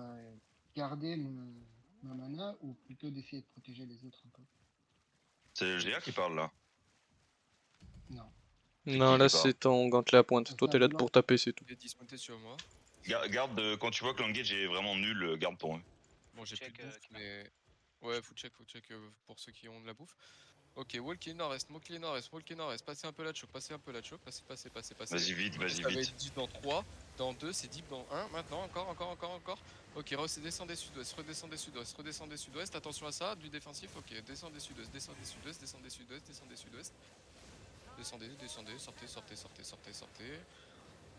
garder ma mana ou plutôt d'essayer de protéger les autres un peu? C'est le GA qui parle là. Non. C'est Non, qui là, parle? c'est ton gantelet à pointe. Toi, C'est t'es un là blanc. pour taper, c'est tout. Et dismonter sur moi. Garde, quand tu vois que l'engage est vraiment nul, garde ton. Bon, j'ai plus Check, de bouffe, Kipper. mais... Ouais, faut check pour ceux qui ont de la bouffe. Ok, walk in nord-est, passez un peu la choke, passez. Vas-y vite, Ok, vas-y ça va être vite. deep dans 3, dans 2, c'est deep dans 1, maintenant, encore. Ok, redescendez sud-ouest, attention à ça, du défensif, ok, descendez sud-ouest. Descendez, sortez.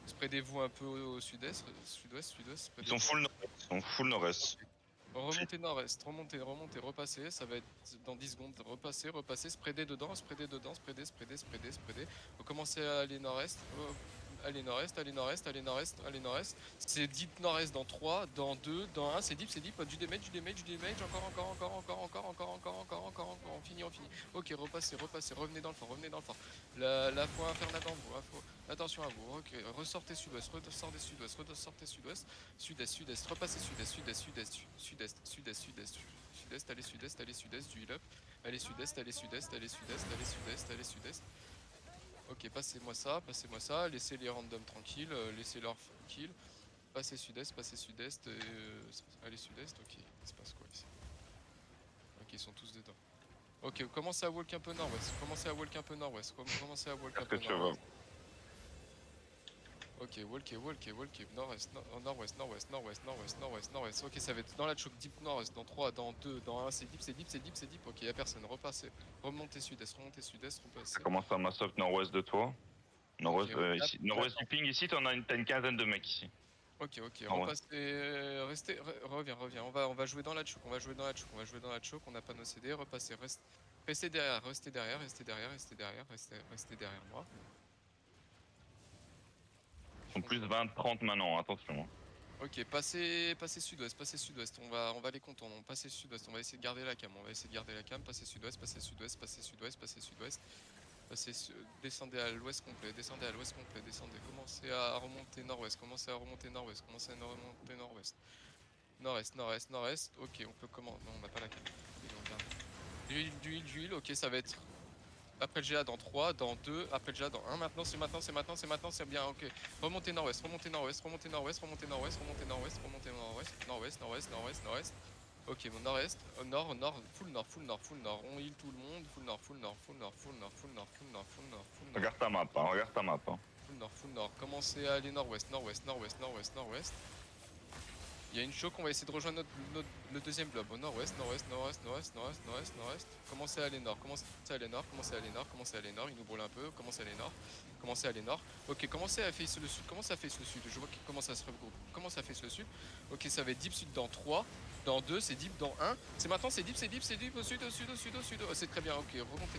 Spreadez-vous un peu au sud-est, Ils sont spreadez-vous. full nord-est. Remontez nord-est, remontez, repassez, ça va être dans 10 secondes, repassez, spreadez dedans, spreadez. Recommencez à aller nord-est, allez nord-est. C'est deep nord-est dans 3, dans 2, dans 1, c'est deep, du damage, encore, on finit. Ok, repassez, revenez dans le fort. La foi infernale dans vous, attention à vous, ok, ressortez sud-ouest, sud-est, repassez sud-est, allez sud-est, du heal up, allez sud-est. Ok, passez-moi ça, laissez les randoms tranquilles, laissez leur kill, passez sud-est, allez sud-est, ok, il se passe quoi ici? Ok, ils sont tous dedans. Ok, commencez à walk un peu nord-ouest, commencez à walk un peu nord-ouest, commencez à walk un Qu'est-ce que peu tu vas? nord-ouest. Ok, walkez, nord-est, nord-ouest, nord-ouest, nord-ouest, nord-ouest, nord-ouest, nord-ouest. Ok, ça va être dans la choke, deep nord-est, dans 3, dans 2, dans 1, c'est deep, c'est deep, c'est deep, c'est deep. Ok, y'a personne, repassez. Remontez sud-est, Ça repassez. commence à massacre nord-ouest de toi. Ok, Nord-ouest, ici. Nord-ouest du ping ici, t'as une quinzaine de mecs ici. ok, Nord-ouest. repassez, restez, reviens. On va jouer dans la choke, on va jouer dans la choke, on n'a pas nos CD, repassez, restez derrière, restez derrière moi. Ils sont plus 20-30 maintenant, attention. Hein. Ok, passez sud-ouest, on va les contourner, passez sud-ouest, on va essayer de garder la cam, passez sud-ouest, descendez à l'ouest complet, descendez, commencez à remonter nord-ouest, commencez à remonter nord-ouest, nord-est, ok, on peut comment, non, on n'a pas la cam, d'huile, ok, ça va être après le GA dans 3, dans 2, après le GA dans 1, maintenant, c'est bien, ok. Remontez nord-ouest. Ok, bon nord-est, full nord. On heal tout le monde, full nord. Regarde ta map, hein, regarde ta map. Hein. Full nord. Commencez à aller nord-ouest. Il y a une choke, on va essayer de rejoindre le deuxième blob. Au nord-ouest. Commencez à aller nord. Il nous brûle un peu. Commencez à aller nord. Ok, commencez à face le sud. Je vois qu'il commence à se regrouper. Commence à face le sud. Ok, ça va être deep sud dans 3. Dans 2, c'est deep dans 1. C'est maintenant, c'est deep au sud. Oh, c'est très bien. Ok, remontez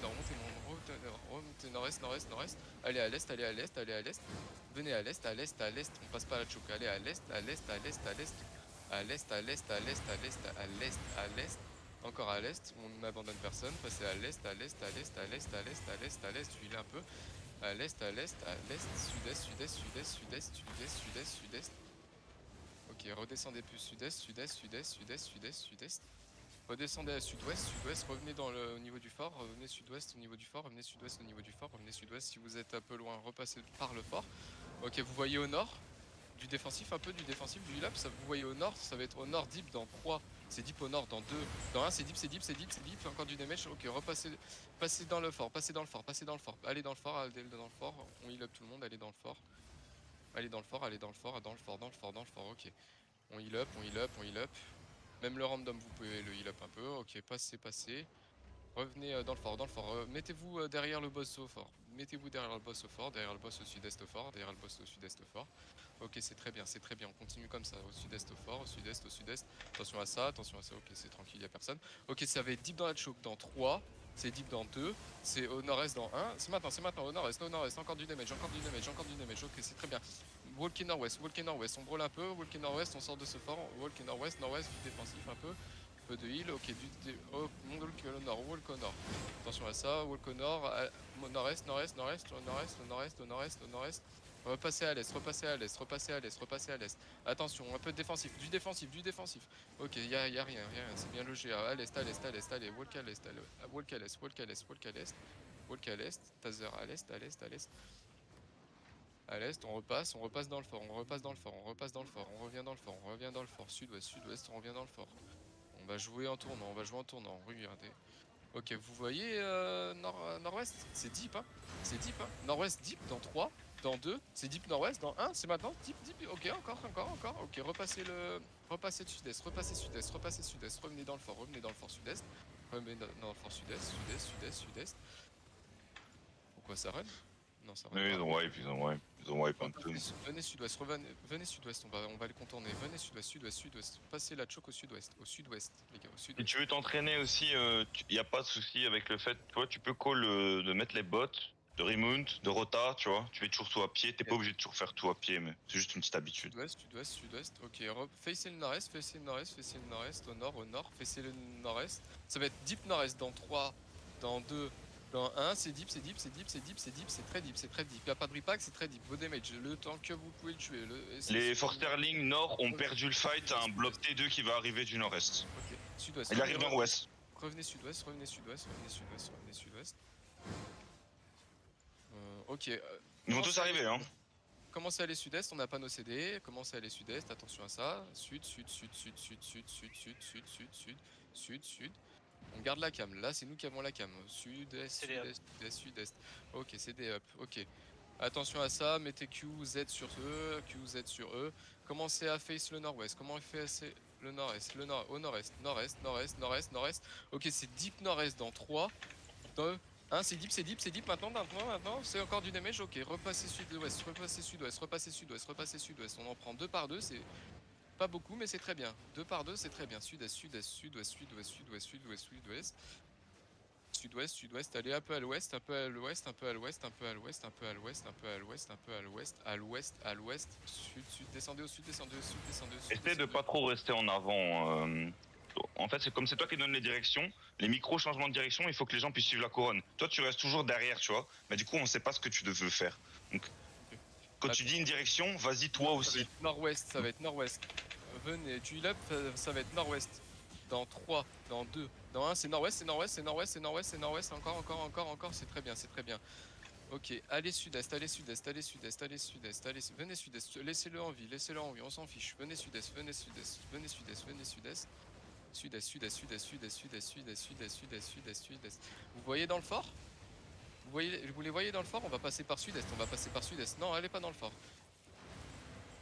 nord-est. Allez à l'est. Venez à l'est. On passe pas à la choke. Allez à l'est. À l'est. Encore à l'est, on n'abandonne personne. Passez à l'est. Huilez un peu. À l'est. Sud-est. Ok, redescendez plus sud-est. Redescendez à sud-ouest, revenez au niveau du fort, revenez sud-ouest au niveau du fort, revenez sud-ouest si vous êtes un peu loin, repassez par le fort. Ok, vous voyez au nord, du défensif, du heal up, ça vous voyez au nord, ça va être au nord deep dans 3, c'est deep au nord dans 2, dans 1 c'est deep, encore du damage, ok, passez dans le fort, allez dans le fort, on heal up tout le monde, allez dans le fort, ok, on heal up, même le random vous pouvez le heal up un peu, ok, passez, revenez dans le fort, mettez-vous derrière le boss au fort, derrière le boss au sud-est au fort, ok c'est très bien, on continue comme ça, au sud-est au fort, au sud-est, attention à ça, ok c'est tranquille, y a personne, ok ça va être deep dans la choke dans 3, c'est deep dans 2, c'est au nord-est dans 1, c'est maintenant, au nord-est, encore du damage, ok c'est très bien, walk in nord-ouest, on brûle un peu, walk in nord-ouest, on sort de ce fort, walk in nord-ouest, du défensif un peu de heal, ok, walk au nord, attention à ça, walk au nord, nord-est, repassez à l'est, attention, un peu de défensif, du défensif, ok, y a rien, c'est bien logé, à l'est, allez, walk à l'est, taser à l'est, à l'est, on repasse dans le fort, on revient dans le fort, sud-ouest, on revient dans le fort. On va jouer en tournant, regardez. Ok, vous voyez nord-ouest, c'est deep, hein. Nord-ouest deep dans 3, dans 2, c'est deep nord-ouest, dans 1, c'est maintenant deep, ok, encore, ok, repassez sud-est, revenez dans le fort sud-est, sud-est. Pourquoi ça run? Non, ça run Mais pas. ils ont wipe un peu. Venez sud-ouest, on va les contourner. Venez sud-ouest. Passez la choke au sud-ouest, les gars, au Si sud-ouest. tu veux t'entraîner aussi, y a pas de souci avec le fait, toi tu peux call de mettre les bots, de remount, de rota, tu vois. Tu fais toujours tout à pied, t'es pas obligé de toujours faire tout à pied, mais c'est juste une petite habitude. Sud-ouest, ok. Facez le nord-est, au nord, facez le nord-est. Ça va être deep nord-est dans 3, dans 2, dans 1, c'est deep, c'est très deep. Y a pas de repack, c'est très deep. Vos damage, le temps que vous pouvez le tuer. Les Forsterling nord ont perdu le fight à un bloc T2 qui va arriver du nord-est. Ok, sud-ouest. Il arrive nord-ouest. Revenez sud-ouest. Ok. Ils vont tous arriver, hein. Commencez à aller sud-est, on n'a pas nos CD. Commencez à aller sud-est, attention à ça. Sud. On garde la cam. Là, c'est nous qui avons la cam. Sud-est, C'est des up. sud-est, sud-est, sud-est. Ok, c'est des up. Ok. Attention à ça. Mettez Q, Z sur eux. Q, Z sur eux. Commencez à face le nord-ouest. Comment face le nord-est? Le nord, au nord-est. Nord-est, nord-est, nord-est, nord-est. Ok, c'est deep nord-est dans 3, 2, 1. C'est deep, c'est deep, c'est deep. Maintenant, maintenant. C'est encore du damage. Ok, repassez sud-ouest, repassez sud-ouest, repassez sud-ouest, repassez sud-ouest. On en prend 2 par 2. C'est pas beaucoup, mais c'est très bien. 2 par 2, c'est très bien. Sud-est, sud-est, sud-ouest, sud-ouest, sud-ouest, sud-ouest, sud-ouest. Sud-ouest, sud-ouest, allez un peu à l'ouest, un peu à l'ouest, un peu à l'ouest, un peu à l'ouest, un peu à l'ouest, un peu à l'ouest, un peu à l'ouest, à l'ouest, à l'ouest, sud, sud, descendez au sud, descendez au sud, descendez au sud. Essaye de pas trop rester en avant. En fait, c'est comme c'est toi qui donne les directions, les micros changements de direction, il faut que les gens puissent suivre la couronne. Toi, tu restes toujours derrière, tu vois. Mais du coup, on sait pas ce que tu veux faire. Donc, quand tu dis une direction, vas-y toi aussi. Nord-ouest, ça va être nord-ouest. Venez, tu up, ça va être nord-ouest. Dans 3, dans 2, dans 1, c'est nord-ouest, c'est nord-ouest, c'est nord-ouest, c'est nord-ouest, c'est nord-ouest, encore, c'est très bien, c'est très bien. Ok, allez sud-est, allez sud-est, allez sud-est, allez sud-est, venez sud-est, laissez-le en vie, on s'en fiche. Venez sud-est, venez sud-est, venez sud-est, venez sud-est. Sud-est, sud-est, sudest, sud-est, sud-est, sudest, sud-est, sud-est, sudest, sud-est. Vous voyez dans le fort? Vous les voyez dans le fort? On va passer par sud-est, on va passer par sud-est. Non, allez pas dans le fort.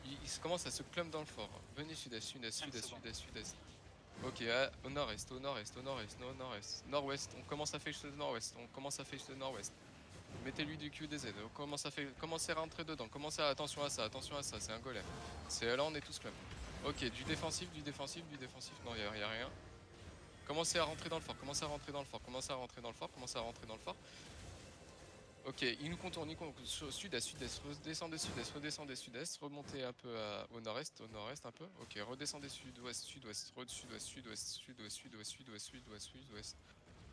Il commence à se clump dans le fort. Venez sud-est, sud-est, sud-est, sud-est, sud-est. Ok, au nord-est, au nord-est, au nord-est, au nord-est. Nord-ouest, on commence à face le nord-ouest, on commence à face le nord-ouest. Mettez-lui du QDZ, commencez à rentrer dedans, attention à ça, c'est un golem. Là on est tous club. Ok, du défensif, non y'a rien. Commencez à rentrer dans le fort, commencez à rentrer dans le fort. Ok, il nous contourne, sud-est, redescendez sud-est, remontez un peu au nord-est un peu. Ok, redescendez sud-ouest.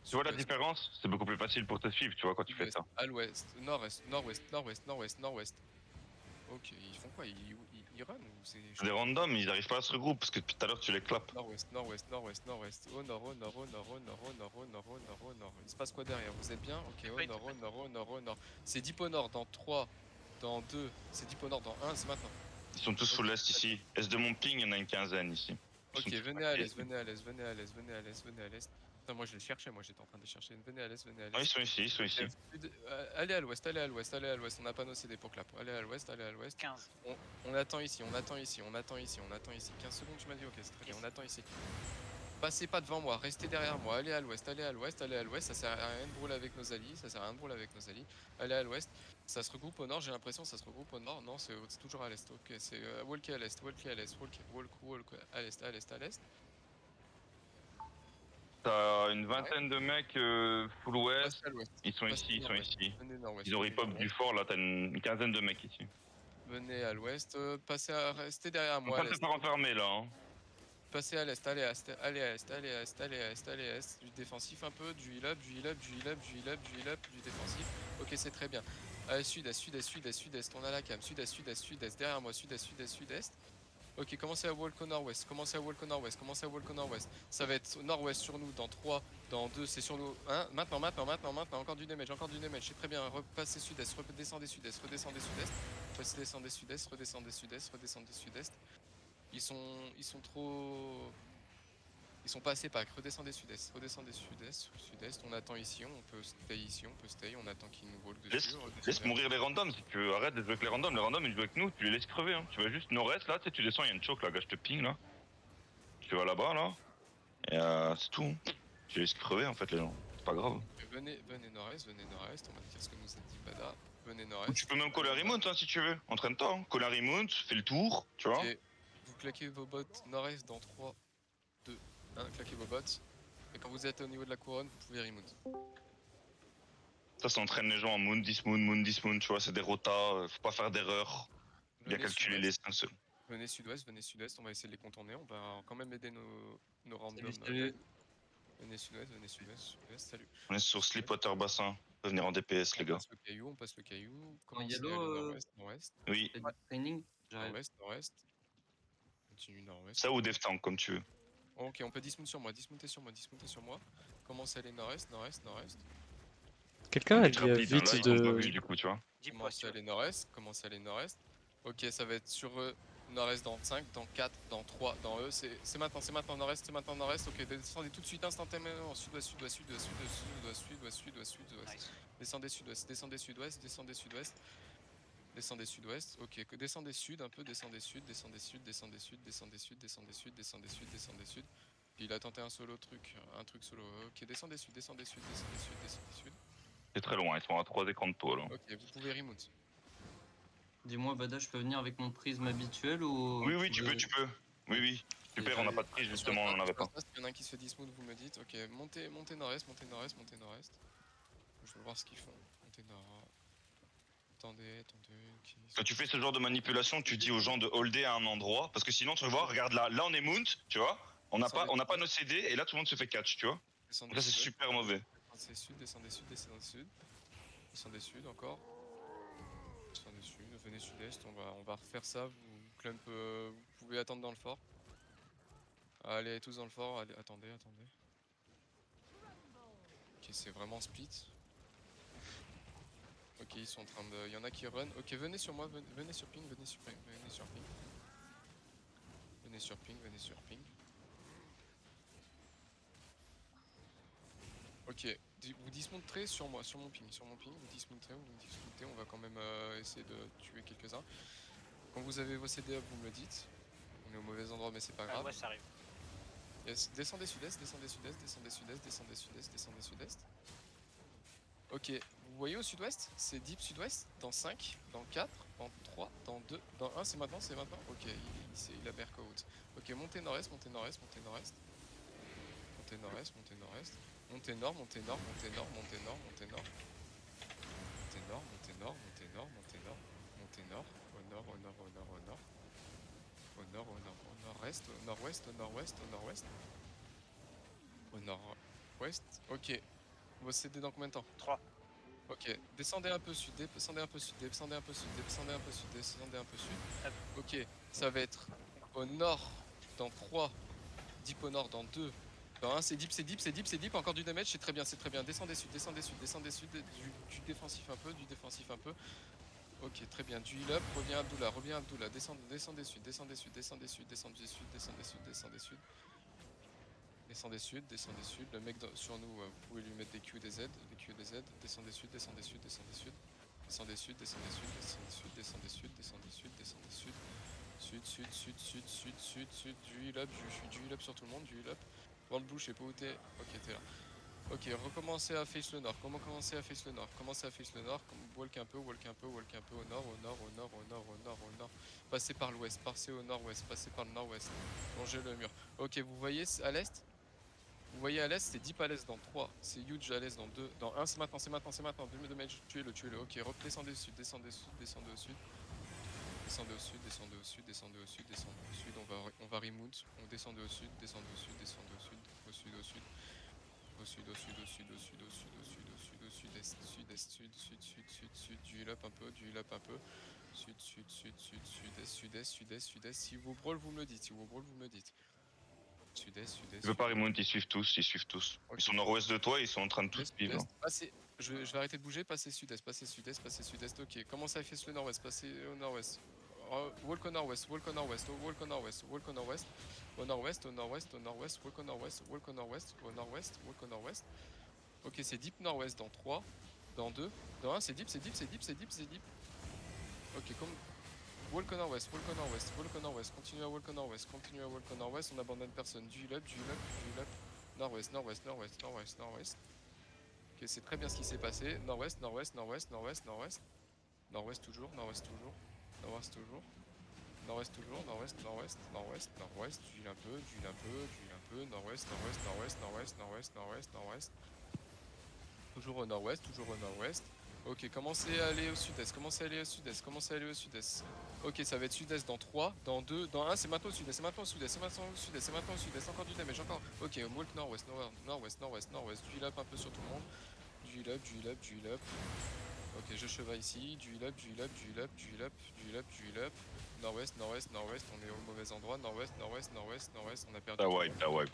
Tu vois la différence? C'est beaucoup plus facile pour te suivre, tu vois, quand tu fais ça. À l'ouest, nord-est. Ok, ils font quoi? Ils run ou c'est... C'est des randoms, ils arrivent pas à se regrouper parce que depuis tout à l'heure tu les clapes. Nord-ouest. Au nord. Il se passe quoi derrière? Vous êtes bien? Ok, au nord. C'est deep au nord dans 3, dans 2, c'est deep au nord dans 1, c'est maintenant. Ils sont tous sous l'est ici. Est de mon ping, il y en a une quinzaine ici. Ok, venez à l'est. Putain, moi je les cherchais, j'étais en train de les chercher. Venez à l'est. Non, ils sont ici. Allez à l'ouest. On n'a pas nos CD pour clap. Allez à l'ouest. 15. On attend ici. 15 secondes, tu m'as dit, ok, c'est très bien, on attend ici. Passez pas devant moi, restez derrière moi, allez à l'ouest, ça sert à rien de brûler avec nos alliés, allez à l'ouest, ça se regroupe au nord, j'ai l'impression, ça se regroupe au nord, non, c'est toujours à l'est, ok, c'est walker à l'est, walk à l'est. T'as une vingtaine de mecs full ouest, ils sont Passez ici. Venez nord-ouest. Ils ont rip-up du fort, là t'as une quinzaine de mecs ici. Venez à l'ouest, restez derrière moi. On passe par enfermé là. Hein. Passez à l'est, allez à est, du défensif un peu, du heal up, du défensif. Ok, c'est très bien. Sud-est, on a la cam. Sud-est, derrière moi, sud-est. Ok, commencez à walk au nord-ouest, Ça va être nord-ouest sur nous dans 3, dans 2, c'est sur nous. 1, maintenant, encore du damage, c'est très bien. Repassez sud-est, redescendez sud-est. Redescendez sud-est. Ils sont trop... Ils sont pas assez packs. Redescendez sud-est. On attend ici, on peut stay, on attend qu'ils nous walk dessus. Laisse mourir les randoms si tu veux. Arrête de jouer avec les randoms. Les randoms ils jouent avec nous, tu les laisses crever. Hein. Tu vas juste nord-est là, tu descends, il y a une choke là, gars, je te ping là. Tu vas là-bas là. Et c'est tout. Tu laisses crever en fait les gens. C'est pas grave. Venez nord-est, on va dire ce que nous a dit Bada. Venez nord-est. Tu peux même coller un remount hein, si tu veux. Entraîne-toi. Hein. Coller un remount, fais le tour, tu vois. Okay. Vous claquez vos bottes nord-est dans 3, 2, 1, claquez vos bottes. Et quand vous êtes au niveau de la couronne, vous pouvez remount. Ça entraîne les gens en moon, moon, tu vois, c'est des rotas, faut pas faire d'erreur. Bien calculer les sens. Venez sud-ouest, on va essayer de les contourner, on va quand même aider nos randoms. Venez sud-ouest, salut. On est sur Slipwater Bassin, on peut venir en DPS les gars. On passe le caillou, commencez à aller nord-ouest. Oui. Training, nord-ouest. Continue nord-ouest. Ça ou Dev Tank comme tu veux. Ok, on peut dismounter sur moi. Commencez à aller nord-est. Quelqu'un a dit vite de... Du coup, tu vois. Commencez à aller nord-est. Ok, ça va être sur Nord-est dans 5, dans 4, dans 3, dans E, c'est maintenant, nord-est, c'est maintenant, nord-est, ok, descendez tout de suite, instantanément, sud-ouest, sud-ouest, sud-ouest, sud-ouest, sud-ouest, sud-ouest, sud-ouest, descendez sud-ouest, descendez sud-ouest, descendez sud-ouest, descendez sud-ouest, ok, descendez sud un peu, descendez sud, descendez sud, descendez sud, descendez sud, descendez sud, descendez sud, descendez sud, puis il a tenté un solo truc, un truc solo, ok, descendez sud, descendez sud, descendez sud, descendez sud, C'est très loin, ils sont à 3 écrans de tôle. ok, vous pouvez remote. Dis-moi, Vada, je peux venir avec mon prisme habituel ou. Oui, tu peux. Oui, oui. Super, on n'a pas de prise justement, on en avait pas. Il y en a un qui se fait dismount, vous me dites. Ok, montez nord-est, montez nord-est, montez nord-est. Je veux voir ce qu'ils font. Montez nord. Attendez. Quand tu fais ce genre de manipulation, tu dis aux gens de holder à un endroit, parce que sinon tu vois, regarde là on est mount, tu vois, on n'a pas nos CD et là tout le monde se fait catch, tu vois. Donc là c'est super mauvais. Descendez sud, descendez sud, descendez sud. Descendez sud encore. Descendez sud, venez sud-est, on va refaire ça, vous clump, vous pouvez attendre dans le fort. Allez tous dans le fort, allez, attendez. Ok, c'est vraiment split. Ok, ils sont en train de... Il y en a qui run. Ok, venez sur moi, venez sur ping, venez sur ping. Venez sur ping. Ok, vous dismonterez sur moi, sur mon ping, vous dismonterez, on va quand même essayer de tuer quelques-uns. Quand vous avez vos CD up, vous me le dites. On est au mauvais endroit mais c'est pas grave. Ouais, ça arrive. Yes. Descendez sud-est, descendez sud-est. Ok, vous voyez au sud-ouest, c'est deep sud-ouest, dans 5, dans 4, dans 3, dans 2, dans 1, c'est maintenant. Ok, il a back out. Ok, montez nord-est. Montez nord. Au nord-ouest. Ok. Vous cédez dans combien de temps? 3. Ok, descendez un peu sud. Ok, ça va être au nord dans 3, deep au nord dans 2. Dans 1, c'est deep, encore du damage, c'est très bien. Descendez sud, du défensif un peu. Ok, très bien, du heal up, reviens Abdullah, descendez sud. Descendez sud, le mec sur nous, vous pouvez lui mettre des Q, des Z, descendez sud, sud, du heal up sur tout le monde, World Bush et Pouté, ok t'es là. Ok, recommencez à face le nord, commencez à face le nord, walk un peu au nord, passez par l'ouest, passez au nord-ouest, passez par le nord-ouest, longez le mur. Ok, vous voyez à l'est? Vous voyez à l'est, c'est deep à l'est dans 3, c'est huge à l'est dans 2, dans 1, c'est maintenant, 2 damage, tuez-le, ok, descendez au sud, on va remount, on descend au sud, au sud, du heal up un peu, sud-est, si vous brawl vous me le dites, sud-est, Je veux pas remonte, ils suivent tous. Ils sont nord-ouest de toi, ils sont en train de tous suivre. Je vais arrêter de bouger, passez sud-est, ok, commencez à face le nord-ouest, passez au nord-ouest. Walk au nord-ouest, walk au nord-ouest, au nord-ouest, walk au nord-ouest, walk au nord-ouest. Ok, c'est deep nord-ouest dans 3, dans 2, dans 1, c'est deep. Ok, comme walk au nord-ouest, continue à walk au nord-ouest, on abandonne personne, du heal up, nord-ouest. Ok, c'est très bien ce qui s'est passé, nord-ouest toujours, du heal un peu, nord-ouest. Toujours au nord-ouest. Ok, commencez à aller au sud-est. Ok, ça va être sud-est dans 3, dans 2, dans 1, c'est maintenant au sud-est, encore du damage, encore. Ok, walk nord-ouest, du heal up un peu sur tout le monde. Du heal up. Ok, je cheval ici, du heal up. Nord-ouest, on est au mauvais endroit, nord-ouest, on a perdu. T'as wipe. Ouais.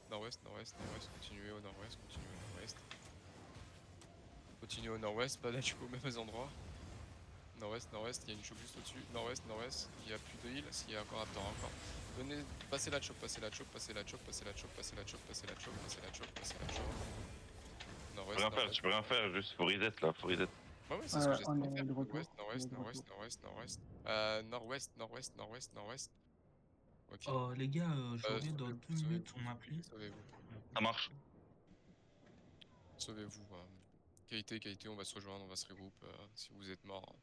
Nord-ouest, continuez au nord-ouest. Continuez au nord-ouest, pas là du coup au mauvais endroit. Nord-ouest, nord-ouest, il y a une choke juste au-dessus. Nord-ouest, nord-ouest, il y a plus de heal, s'il y a encore Raptor encore. Venez, passez la choke, passez la choke, passez la choke, passez la choke, passez la choke, passez la choke, passez la choke, passez la choke. Tu peux Nord-ouest, rien faire, nord-ouest. tu peux rien faire, juste faut reset là, faut reset. Ouais, c'est ce que j'essaie On de est faire. de retour. Nord-ouest, On est nord-ouest, de nord-ouest, retour. nord-ouest, nord-ouest. Nord-ouest, nord-ouest, nord-ouest, nord-ouest. Ok. Les gars, je reviens dans 2 minutes, on Sauvez-vous, m'a appelé. sauvez-vous. Ça marche. Sauvez-vous. Qualité, on va se rejoindre, on va se regrouper. Si vous êtes mort.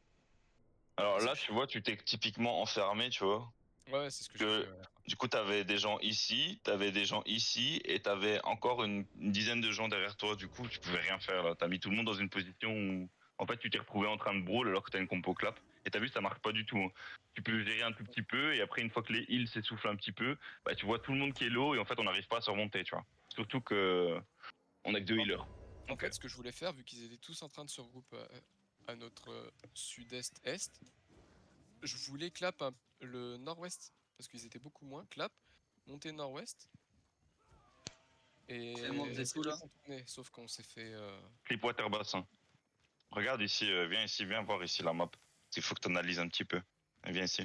Alors là, Vas-y. tu vois, tu t'es typiquement enfermé, tu vois. Ouais, c'est ce que j'ai Que fait. Ouais. du coup, t'avais des gens ici, t'avais des gens ici, et t'avais encore une dizaine de gens derrière toi. Du coup, tu pouvais rien faire là. T'as mis tout le monde dans une position où, en fait, tu t'es retrouvé en train de brawl alors que t'as une compo clap. Et t'as vu, ça marche pas du tout. Hein. Tu peux gérer un tout petit peu, et après, une fois que les heals s'essoufflent un petit peu, bah, tu vois tout le monde qui est low, et en fait, on n'arrive pas à se remonter, tu vois. Surtout que on a que 2 healers. En fait, ce que je voulais faire, vu qu'ils étaient tous en train de se regrouper à notre sud-est-est, je voulais clap le nord-ouest, parce qu'ils étaient beaucoup moins, clap, monter nord-ouest, et C'est bon, vous êtes où, là? contourner, sauf qu'on s'est fait... Clip water bassin. Regarde ici, viens ici, viens voir ici la map. Il faut que tu analyses un petit peu. Viens ici.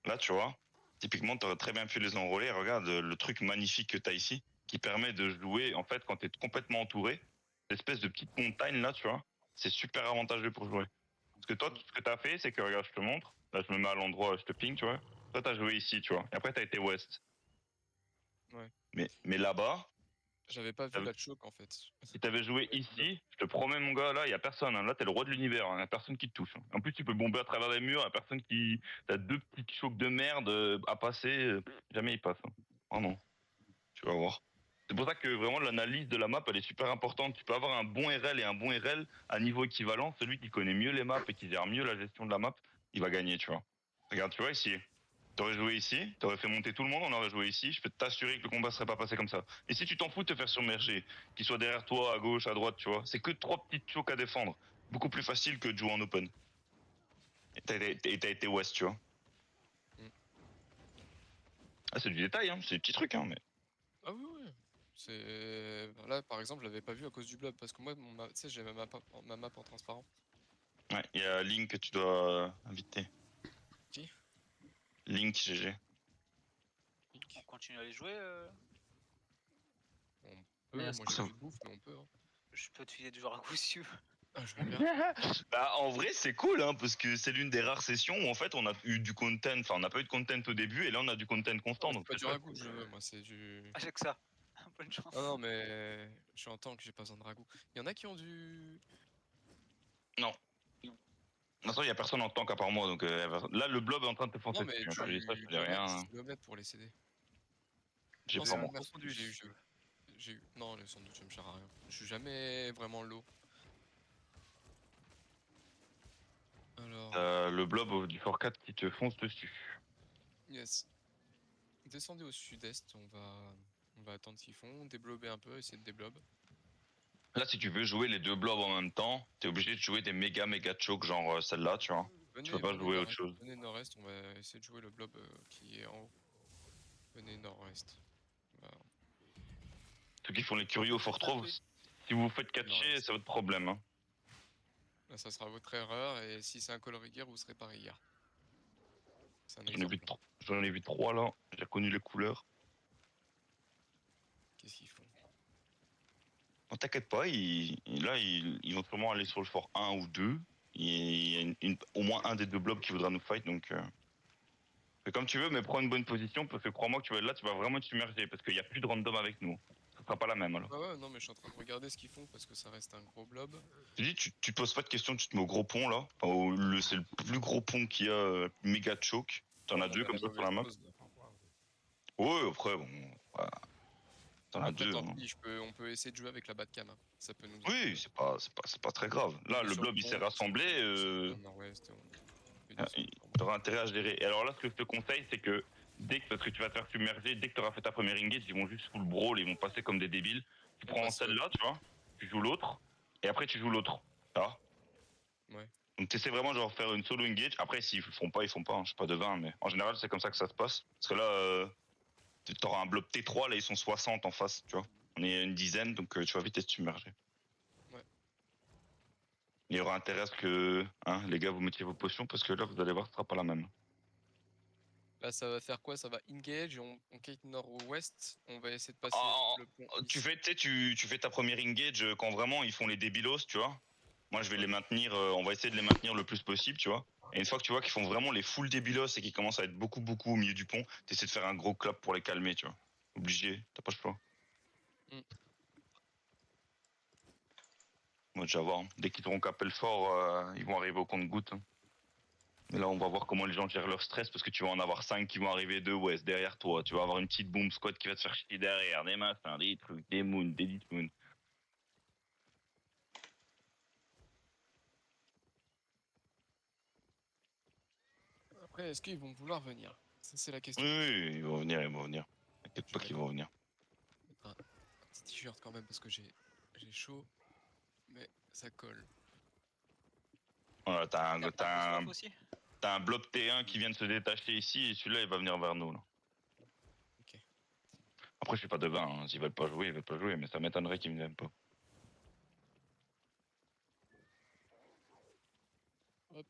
Là, tu vois, typiquement, tu aurais très bien pu les enrôler. Regarde le truc magnifique que tu as ici, qui permet de jouer, en fait, quand tu es complètement entouré, l'espèce de petite montagne là, tu vois, c'est super avantageux pour jouer. Parce que toi, ce que tu as fait, c'est que, regarde, je te montre. Là, je me mets à l'endroit, je te ping, tu vois. Toi, tu as joué ici, tu vois. Et après, tu as été ouest. Ouais. Mais là-bas, J'avais pas vu la choke, en fait. si t'avais joué ici, je te promets, mon gars, là, il y a personne. Hein. Là, t'es le roi de l'univers. Il y a personne qui te touche. Hein. En plus, tu peux bomber à travers les murs. Il y a personne qui. T'as 2 petites chocs de merde à passer. Jamais ils passent. Hein. Oh non. Tu vas voir. C'est pour ça que vraiment l'analyse de la map, elle est super importante. Tu peux avoir un bon RL et un bon RL à niveau équivalent. Celui qui connaît mieux les maps et qui gère mieux la gestion de la map, il va gagner, tu vois. Regarde, tu vois ici. T'aurais joué ici, t'aurais fait monter tout le monde, on aurait joué ici, je peux t'assurer que le combat serait pas passé comme ça. Et si tu t'en fous de te faire submerger, qu'il soit derrière toi, à gauche, à droite, tu vois, c'est que 3 petites chokes à défendre. Beaucoup plus facile que de jouer en open. Et t'as été West, tu vois. Ah, c'est du détail, hein, c'est des petits trucs, hein, mais. Ah oui, oui. C'est... Là, par exemple, je l'avais pas vu à cause du blob, parce que moi, tu sais, j'ai ma map en transparent. Ouais, il y a Link que tu dois inviter. Qui? Link GG. On continue à les jouer On peut, moi j'ai plus de bouffe, mais on peut. Hein. Je peux te filer du genre à coup si tu veux. Ah, je veux bien. Bah, en vrai, c'est cool, hein, parce que c'est l'une des rares sessions où en fait on a eu du content, enfin on n'a pas eu de content au début et là on a du content constant. C'est Donc pas c'est du ragoût que je veux, moi c'est du. Ah, j'ai que ça. Bonne chance. Ah non, mais je suis en tank, j'ai pas besoin de ragoût. Il y en a qui ont du. Non. Maintenant, il y a personne en tank à part moi, donc là le blob est en train de te foncer Non, mais dessus. Hein. Je te dis ça, je te dis il y en a rien. qui se le mettent pour les CD. J'ai Non, pas c'est moi. bon, merci. J'ai eu. Non, le sandwich, ça me sert à rien. Je suis jamais vraiment low. Alors. Le blob du 4-4 qui te fonce dessus. Yes. Descendez au sud-est, on va attendre s'ils font, déblober un peu, essayer de déblob. Là, si tu veux jouer les deux blobs en même temps, t'es obligé de jouer des méga chokes genre celle-là, tu vois. Tu peux pas jouer autre chose. Venez nord-est, on va essayer de jouer le blob qui est en haut. Venez nord-ouest. Voilà. Ceux qui font les curieux au Fort Trove, si vous vous faites catcher, c'est votre problème. Hein. Là, ça sera votre erreur, et si c'est un Coloriguer, vous serez pas Rigueur. C'est un exemple. J'en ai vu 3 là, j'ai reconnu les couleurs. Qu'est-ce qu'ils font? Non, t'inquiète pas, ils vont sûrement aller sur le fort 1 ou 2. Il y a au moins un des deux blobs qui voudra nous fight, donc... Fais comme tu veux, mais prends une bonne position, parce que crois-moi que tu vas être là, tu vas vraiment te submerger, parce qu'il n'y a plus de random avec nous. Ça sera pas la même alors. Ah ouais, non, mais je suis en train de regarder ce qu'ils font, parce que ça reste un gros blob. Tu dis, tu te poses pas de questions, tu te mets au gros pont là. C'est le plus gros pont qu'il y a, méga choke. T'en as deux comme ça sur la map. Ouais, après, bon... Voilà. T'en as Après, deux. tant Hein. pis, on peut essayer de jouer avec la Batcam. Hein. Ça peut nous. Oui, c'est pas très grave. Là, le blob il s'est rassemblé. T'auras intérêt à gérer. Et alors là, ce que je te conseille, c'est que parce que tu vas te faire submerger, dès que tu auras fait ta première engage, ils vont juste full brawl, ils vont passer comme des débiles. Tu prends celle-là, tu vois, tu joues l'autre, et après tu joues l'autre. Ouais. Donc t'essaies vraiment de faire une solo engage. Après, s'ils font pas, ils font pas. Hein. Je suis pas devin, mais en général, c'est comme ça que ça se passe. Parce que là, t'auras un blob T3, là, ils sont 60 en face, tu vois. On est une dizaine, donc tu vas vite être submergé. Ouais. Il y aura intérêt à ce que, hein, les gars, vous mettiez vos potions parce que là, vous allez voir, ce sera pas la même. Là, ça va faire quoi? Ça va engage, on kite nord-ouest, on va essayer de passer le pont Tu ici. fais, tu fais ta première engage quand vraiment ils font les débilos, tu vois. Moi, je vais les maintenir, on va essayer de les maintenir le plus possible, tu vois. Et une fois que tu vois qu'ils font vraiment les full débilos et qu'ils commencent à être beaucoup au milieu du pont, t'essaies de faire un gros clap pour les calmer, tu vois. Obligé, t'as pas le choix. On va déjà voir. Dès qu'ils auront capé le fort, ils vont arriver au compte-goutte. Mais là, on va voir comment les gens gèrent leur stress parce que tu vas en avoir 5 qui vont arriver de ouest derrière toi. Tu vas avoir une petite boom squad qui va te faire chier derrière, des machins, des trucs, des moons, des dit-moons. Après, est-ce qu'ils vont vouloir venir? Ça, c'est la question. Oui, ils vont venir, ils vont venir. T'inquiète pas qu'ils vont venir. Un petit t-shirt quand même parce que j'ai chaud, mais ça colle. Voilà, t'as aussi un blob T1 qui vient de se détacher ici et celui-là il va venir vers nous. Là. Ok. Après je suis pas devin, hein. S'ils veulent pas jouer, ils veulent pas jouer, mais ça m'étonnerait qu'ils me viennent pas. Hop.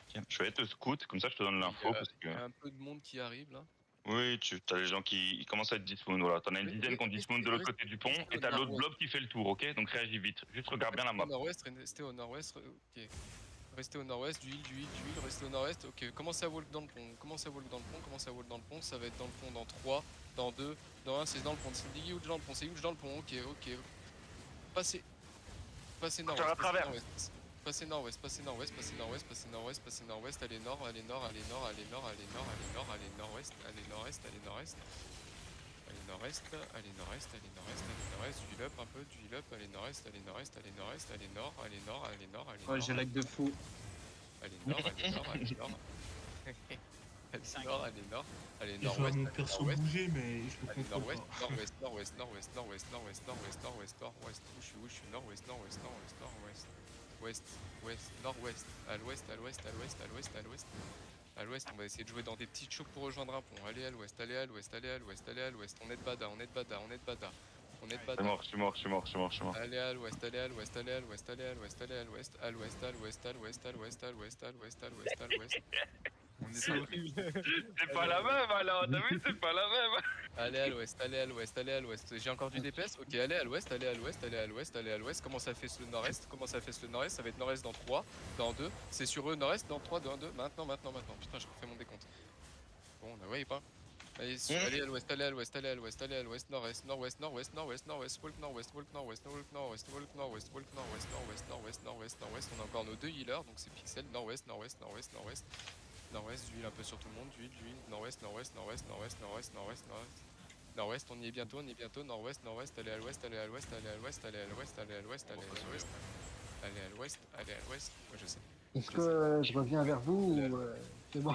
Tiens, je vais être scout, comme ça je te donne l'info parce que. Il y a un peu de monde qui arrive là. Oui, t'as les gens qui commencent à être dismount, voilà. T'en as une dizaine qui ont dismount de l'autre côté du pont et t'as l'autre blob qui fait le tour, ok? Donc réagis vite. Juste regarde bien la map. Restez au nord-ouest, ok. Restez au nord-ouest, du heal, restez au nord-ouest, ok. Commencez à walk dans le pont, commencez à walk dans le pont, ça va être dans le pont dans 3, dans 2, dans 1, c'est dans le pont. C'est huge dans le pont, c'est huge dans le pont, ok. Passez nord-ouest. Passez nord-ouest, allez nord, allez nord-ouest, allez nord-est. Allez nord-est, du heal up un peu, allez nord-est, allez nord. Ouais, j'ai lag de fou. Allez nord. Allez Je vois mon perso nord-ouest. bouger, mais je le Allez contrôle pas. nord-ouest. Où je suis nord-ouest. Nord-ouest. À l'ouest. À l'ouest, on va essayer de jouer dans des petites chocs pour rejoindre un pont. Allez à l'ouest. On est de Bada. Je suis mort. Allez à l'ouest. C'est horrible. C'est pas la même alors, t'as vu, c'est pas la même. Allez à l'ouest. J'ai encore du DPS. Ok, allez à l'ouest. Comment ça fait le nord-est? Ça va être nord-est dans 3, dans 2. C'est sur eux, nord-est dans 3, dans 2. Maintenant. Putain, je refais mon décompte. Bon, on a wave, hein. Allez à l'ouest, nord-est, on a encore nos deux healers, donc c'est pixel, nord-ouest, du heal un peu sur tout le monde, du heal, nord-ouest, on y est bientôt, nord-ouest, allez à l'ouest, allez à l'ouest, moi je sais. Est-ce que je reviens vers vous ou c'est bon?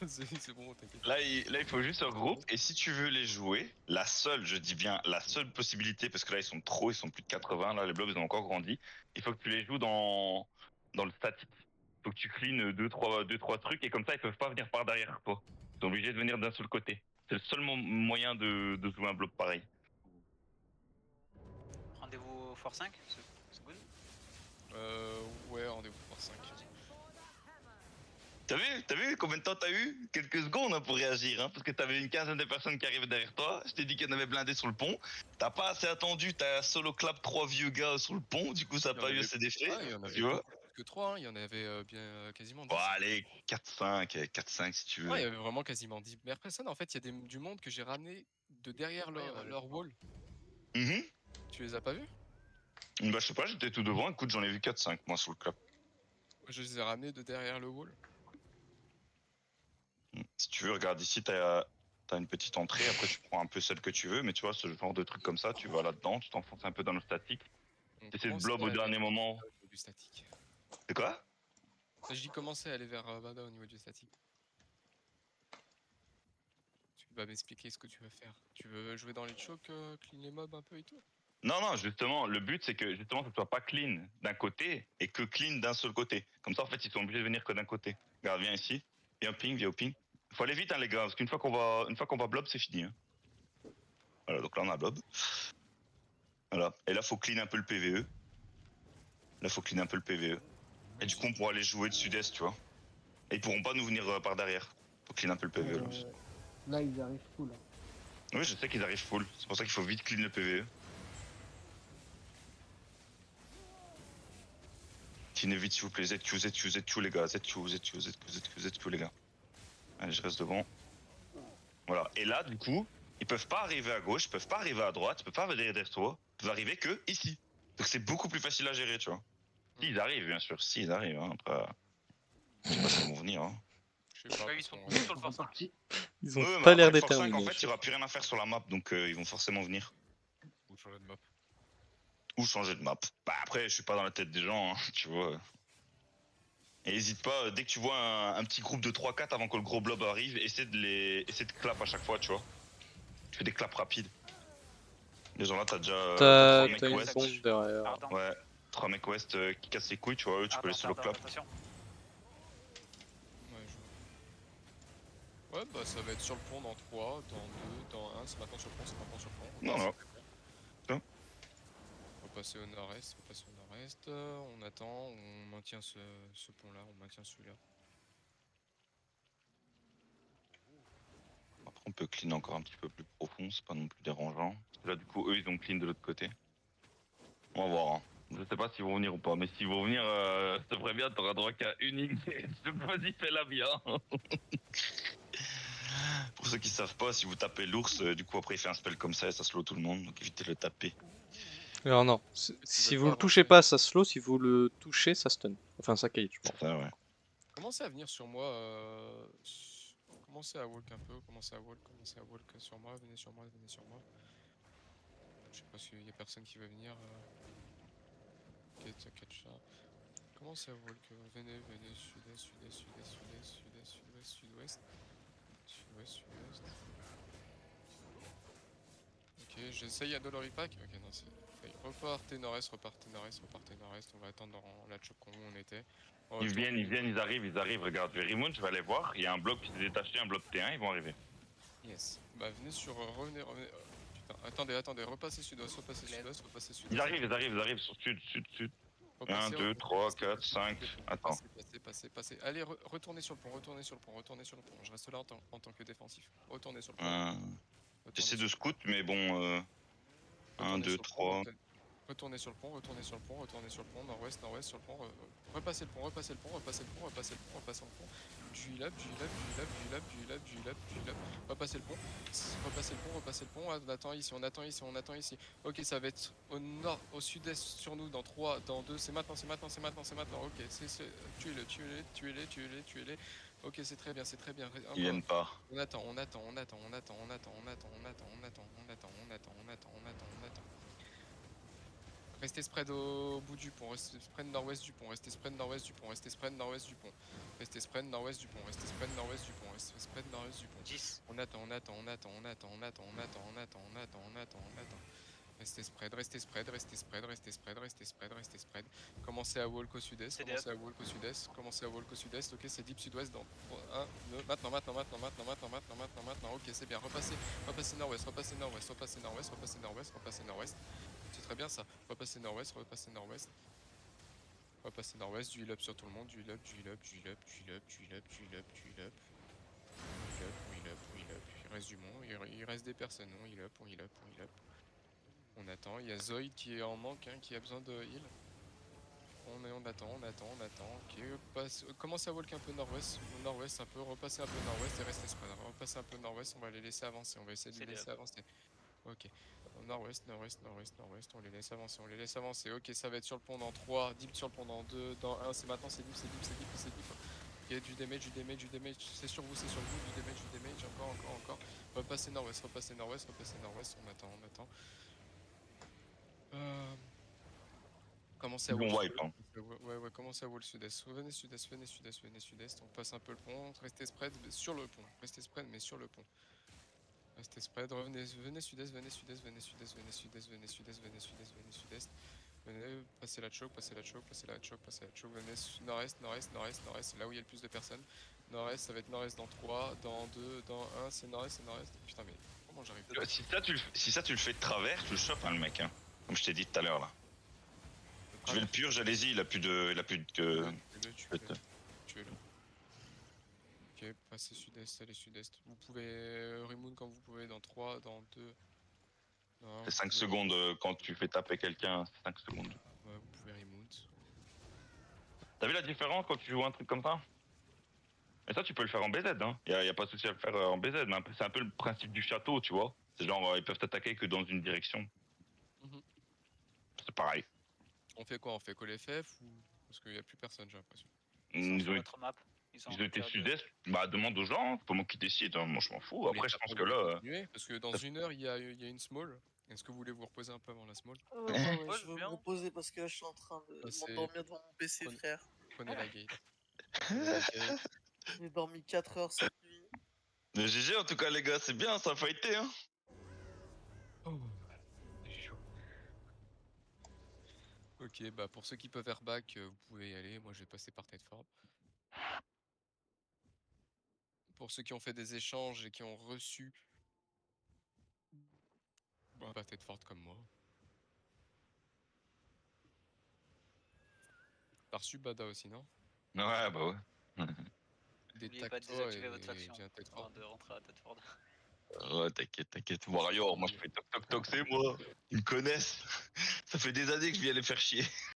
C'est bon, t'inquiète. Là, il faut juste un groupe et si tu veux les jouer, je dis bien la seule possibilité, parce que là ils sont plus de 80, là les blobs ils ont encore grandi, il faut que tu les joues dans le statique. Il faut que tu clean 2-3 trucs et comme ça ils peuvent pas venir par derrière toi. Ils sont obligés de venir d'un seul côté. C'est le seul moyen de jouer un blob pareil. Rendez-vous Fort 5, c'est good. Ouais, rendez-vous pour 5. T'as vu combien de temps t'as eu? Quelques secondes hein, pour réagir, hein, parce que t'avais une quinzaine de personnes qui arrivaient derrière toi. Je t'ai dit qu'il y en avait blindé sur le pont. T'as pas assez attendu, t'as solo clap 3 vieux gars sur le pont, du coup ça a pas eu assez d'effet. Il y en avait tu vois? plus que 3, hein. Il y en avait bien quasiment 10. Bon, allez, 4-5 si tu veux. Ouais, il y avait vraiment quasiment 10 personnes. En fait, il y a du monde que j'ai ramené de derrière leur wall. Mhm. Tu les as pas vus? Bah, je sais pas, j'étais tout devant. Écoute, j'en ai vu 4-5 moi sur le clap. Je les ai ramenés de derrière le wall. Si tu veux, regarde ici, t'as une petite entrée. Après, tu prends un peu celle que tu veux, mais tu vois, ce genre de truc comme ça, tu vas là-dedans, tu t'enfonces un peu dans le statique. T'essaies de blob au dernier moment. Du statique. C'est quoi? J'ai commencé à aller vers Bada au niveau du statique. Tu vas m'expliquer ce que tu veux faire. Tu veux jouer dans les chocs, clean les mobs un peu et tout? Non, justement, le but c'est que justement ça soit pas clean d'un côté et que clean d'un seul côté. Comme ça, en fait, ils sont obligés de venir que d'un côté. Regarde, viens ici, viens au ping. Faut aller vite, hein, les gars, parce qu'une fois qu'on va blob, c'est fini. Hein. Voilà, donc là on a blob. Voilà, et là faut clean un peu le PVE. Là, faut clean un peu le PVE. Et du coup, on pourra aller jouer de sud-est, tu vois. Et ils pourront pas nous venir par derrière. Faut clean un peu le PVE là aussi. Là, ils arrivent full. Hein. Oui, je sais qu'ils arrivent full. C'est pour ça qu'il faut vite clean le PVE. Cleanez vite, s'il vous plaît. ZQ, ZQ, ZQ, les gars. ZQ, ZQ, ZQ, ZQ, ZQ, les gars. Allez, je reste devant. Voilà. Et là, du coup, ils peuvent pas arriver à gauche, ils peuvent pas arriver à droite, ils peuvent pas arriver derrière toi. Ils peuvent arriver que ici. Donc c'est beaucoup plus facile à gérer, tu vois. S'ils arrivent, bien sûr. S'ils arrivent, hein. Après, je sais pas s'ils vont venir, hein. Je sais pas. Ouais, ils sont tous sur le force 5. Ils ont Ouais, mais pas l'air après, Force 5, déterminés. en fait, il y aura plus rien à faire sur la map, donc ils vont forcément venir. Ou changer de map. Ou changer de map. Bah après, je suis pas dans la tête des gens, hein, tu vois. Et hésite pas, dès que tu vois un petit groupe de 3-4 avant que le gros blob arrive, essaie de clap à chaque fois, tu vois. Tu fais des claps rapides. Les gens là, t'as déjà T'as 3 mecs une ouest. bombe derrière. Pardon. Ouais, 3 mecs ouest qui cassent les couilles, tu vois, eux, tu peux les solo clap. Attention. Ouais, ouais, bah ça va être sur le pont dans 3, dans 2, dans 1, c'est maintenant sur le pont, c'est maintenant sur le pont. Non, non. On va passer au nord-est, on va passer au nord-est, on attend, on maintient ce pont-là, on maintient celui-là. Après, on peut clean encore un petit peu plus profond, c'est pas non plus dérangeant. Là, du coup, eux, ils ont clean de l'autre côté. On va voir, hein. Je sais pas s'ils vont venir ou pas, mais s'ils vont venir, je te préviens, t'auras droit qu'à une ligne. Vas-y, fais-la bien. Pour ceux qui savent pas, si vous tapez l'ours, du coup, après, il fait un spell comme ça et ça slow tout le monde, donc évitez de le taper. Alors non, si vous le touchez pas, ça slow, si vous le touchez, ça stun. Enfin, ça cage, je pense. Ça, ouais. Commencez à venir sur moi, commencez à walk un peu, commencez à walk sur moi, venez sur moi, venez sur moi. Je sais pas s'il y a personne qui va venir. Ok, t'inquiète ça. Commencez à walk, venez, sud-est, sud-est, sud-est, sud-est, sud-est, sud-ouest, sud-ouest. Sud-ouest, sud-ouest. Ok, j'essaye à Doloripac. Ok, non, c'est... Repartez nord-est, repartez nord-est, repartez nord-est. On va attendre dans la chocon où on était. Ils viennent, ils arrivent. Regarde, Verimund, je vais aller voir. Il y a un bloc qui s'est détaché, un bloc T1, ils vont arriver. Yes. Bah venez sur... revenez... Putain, attendez, repassez sud-ouest, repassez sud-ouest, repassez sud-est. Ils arrivent sur sud. 1, 2, 3, 4, 5. Attends. Passez. Allez, retournez sur le pont. Je reste là en tant que défensif. Retournez sur le pont. J'essaie de scout, mais bon... 1, 2, 3... Retournez sur le pont, nord-ouest, sur le pont, repassez le pont, repassez le pont. Du heal up, repassez le pont, on attend ici. Ok, ça va être au nord, au sud-est sur nous, dans 3, dans 2, c'est maintenant, ok, tuez-les. Ok, c'est très bien. Ils viennent pas. On attend. Restez spread au bout du pont, restez spread nord-ouest du pont, restez spread nord-ouest du pont. 10. On attend. Restez spread. Commencez à walk au sud-est, ok, c'est deep sud-ouest dans 1, 2, maintenant, ok, c'est bien, repassez nord-ouest. C'est très bien ça. Repassez nord-ouest. Du heal up sur tout le monde. Du heal up. Il reste du monde. Il reste des personnes. On heal up. On attend. Il y a Zoid qui est en manque, hein, qui a besoin de heal. On attend. Ok, commencez à walk un peu nord-ouest un peu. Repassez un peu nord-ouest et restez spread. Repassez un peu nord-ouest. On va les laisser avancer. On va essayer de les laisser avancer. Ok. Nord-ouest, on les laisse avancer, ok, ça va être sur le pont dans 3, deep sur le pont dans 2, dans 1, c'est maintenant, c'est deep. Ok, du damage, c'est sur vous, du damage, encore. Repassez nord-ouest, on attend. Commencez à wall wipe, hein. Ouais, commencez à wall sud-est. Venez sud-est, on passe un peu le pont, restez spread sur le pont, Restez spread, venez sud-est. Venez, passez la choke. Venez nord-est, c'est là où il y a le plus de personnes. Nord-est, ça va être nord-est dans 3, dans 2, dans 1, c'est nord-est. Putain, mais comment j'arrive pas? Si ça tu le fais de travers, tu le chopes, hein, le mec, hein. Comme je t'ai dit tout à l'heure là. Je vais le purge, allez-y, il a plus de. Il a plus de. Tuez-le. Ok, passez sud-est, allez sud-est. Vous pouvez remoon quand vous pouvez, dans 3, dans 2. C'est 5 secondes quand tu fais taper quelqu'un, c'est 5 secondes. Ouais, vous pouvez remoon. T'as vu la différence quand tu joues un truc comme ça? Et ça, tu peux le faire en BZ, hein. Y a pas de souci à le faire en BZ, mais c'est un peu le principe du château, tu vois. C'est genre, ils peuvent t'attaquer que dans une direction. C'est pareil. On fait quoi? On fait call FF ou. Parce qu'il n'y a plus personne, j'ai l'impression. Ils sont sur notre map. Ils ont été sud-est, bah demande aux gens, c'est pas moi qui décide, hein. Moi je m'en fous. Après, je pense que là. Parce que dans une heure, il y a une small. Est-ce que vous voulez vous reposer un peu avant la small? Ouais, je veux me reposer parce que là je suis en train de m'endormir devant mon PC, frère. Prenez la gate. J'ai dormi 4 heures cette nuit. Mais GG en tout cas, les gars, c'est bien, ça a fighté, hein. Ok, bah pour ceux qui peuvent faire back, vous pouvez y aller. Moi, je vais passer par Tedford. Pour ceux qui ont fait des échanges et qui ont reçu. Bah, pas Tedford comme moi. T'as reçu Bada aussi, non? Ouais, bah ouais. N'oubliez pas de désactiver votre faction avant de rentrer à Tedford. Ouais, t'inquiète. Warrior, moi je fais toc toc toc, c'est moi. Ils me connaissent. Ça fait des années que je viens les faire chier.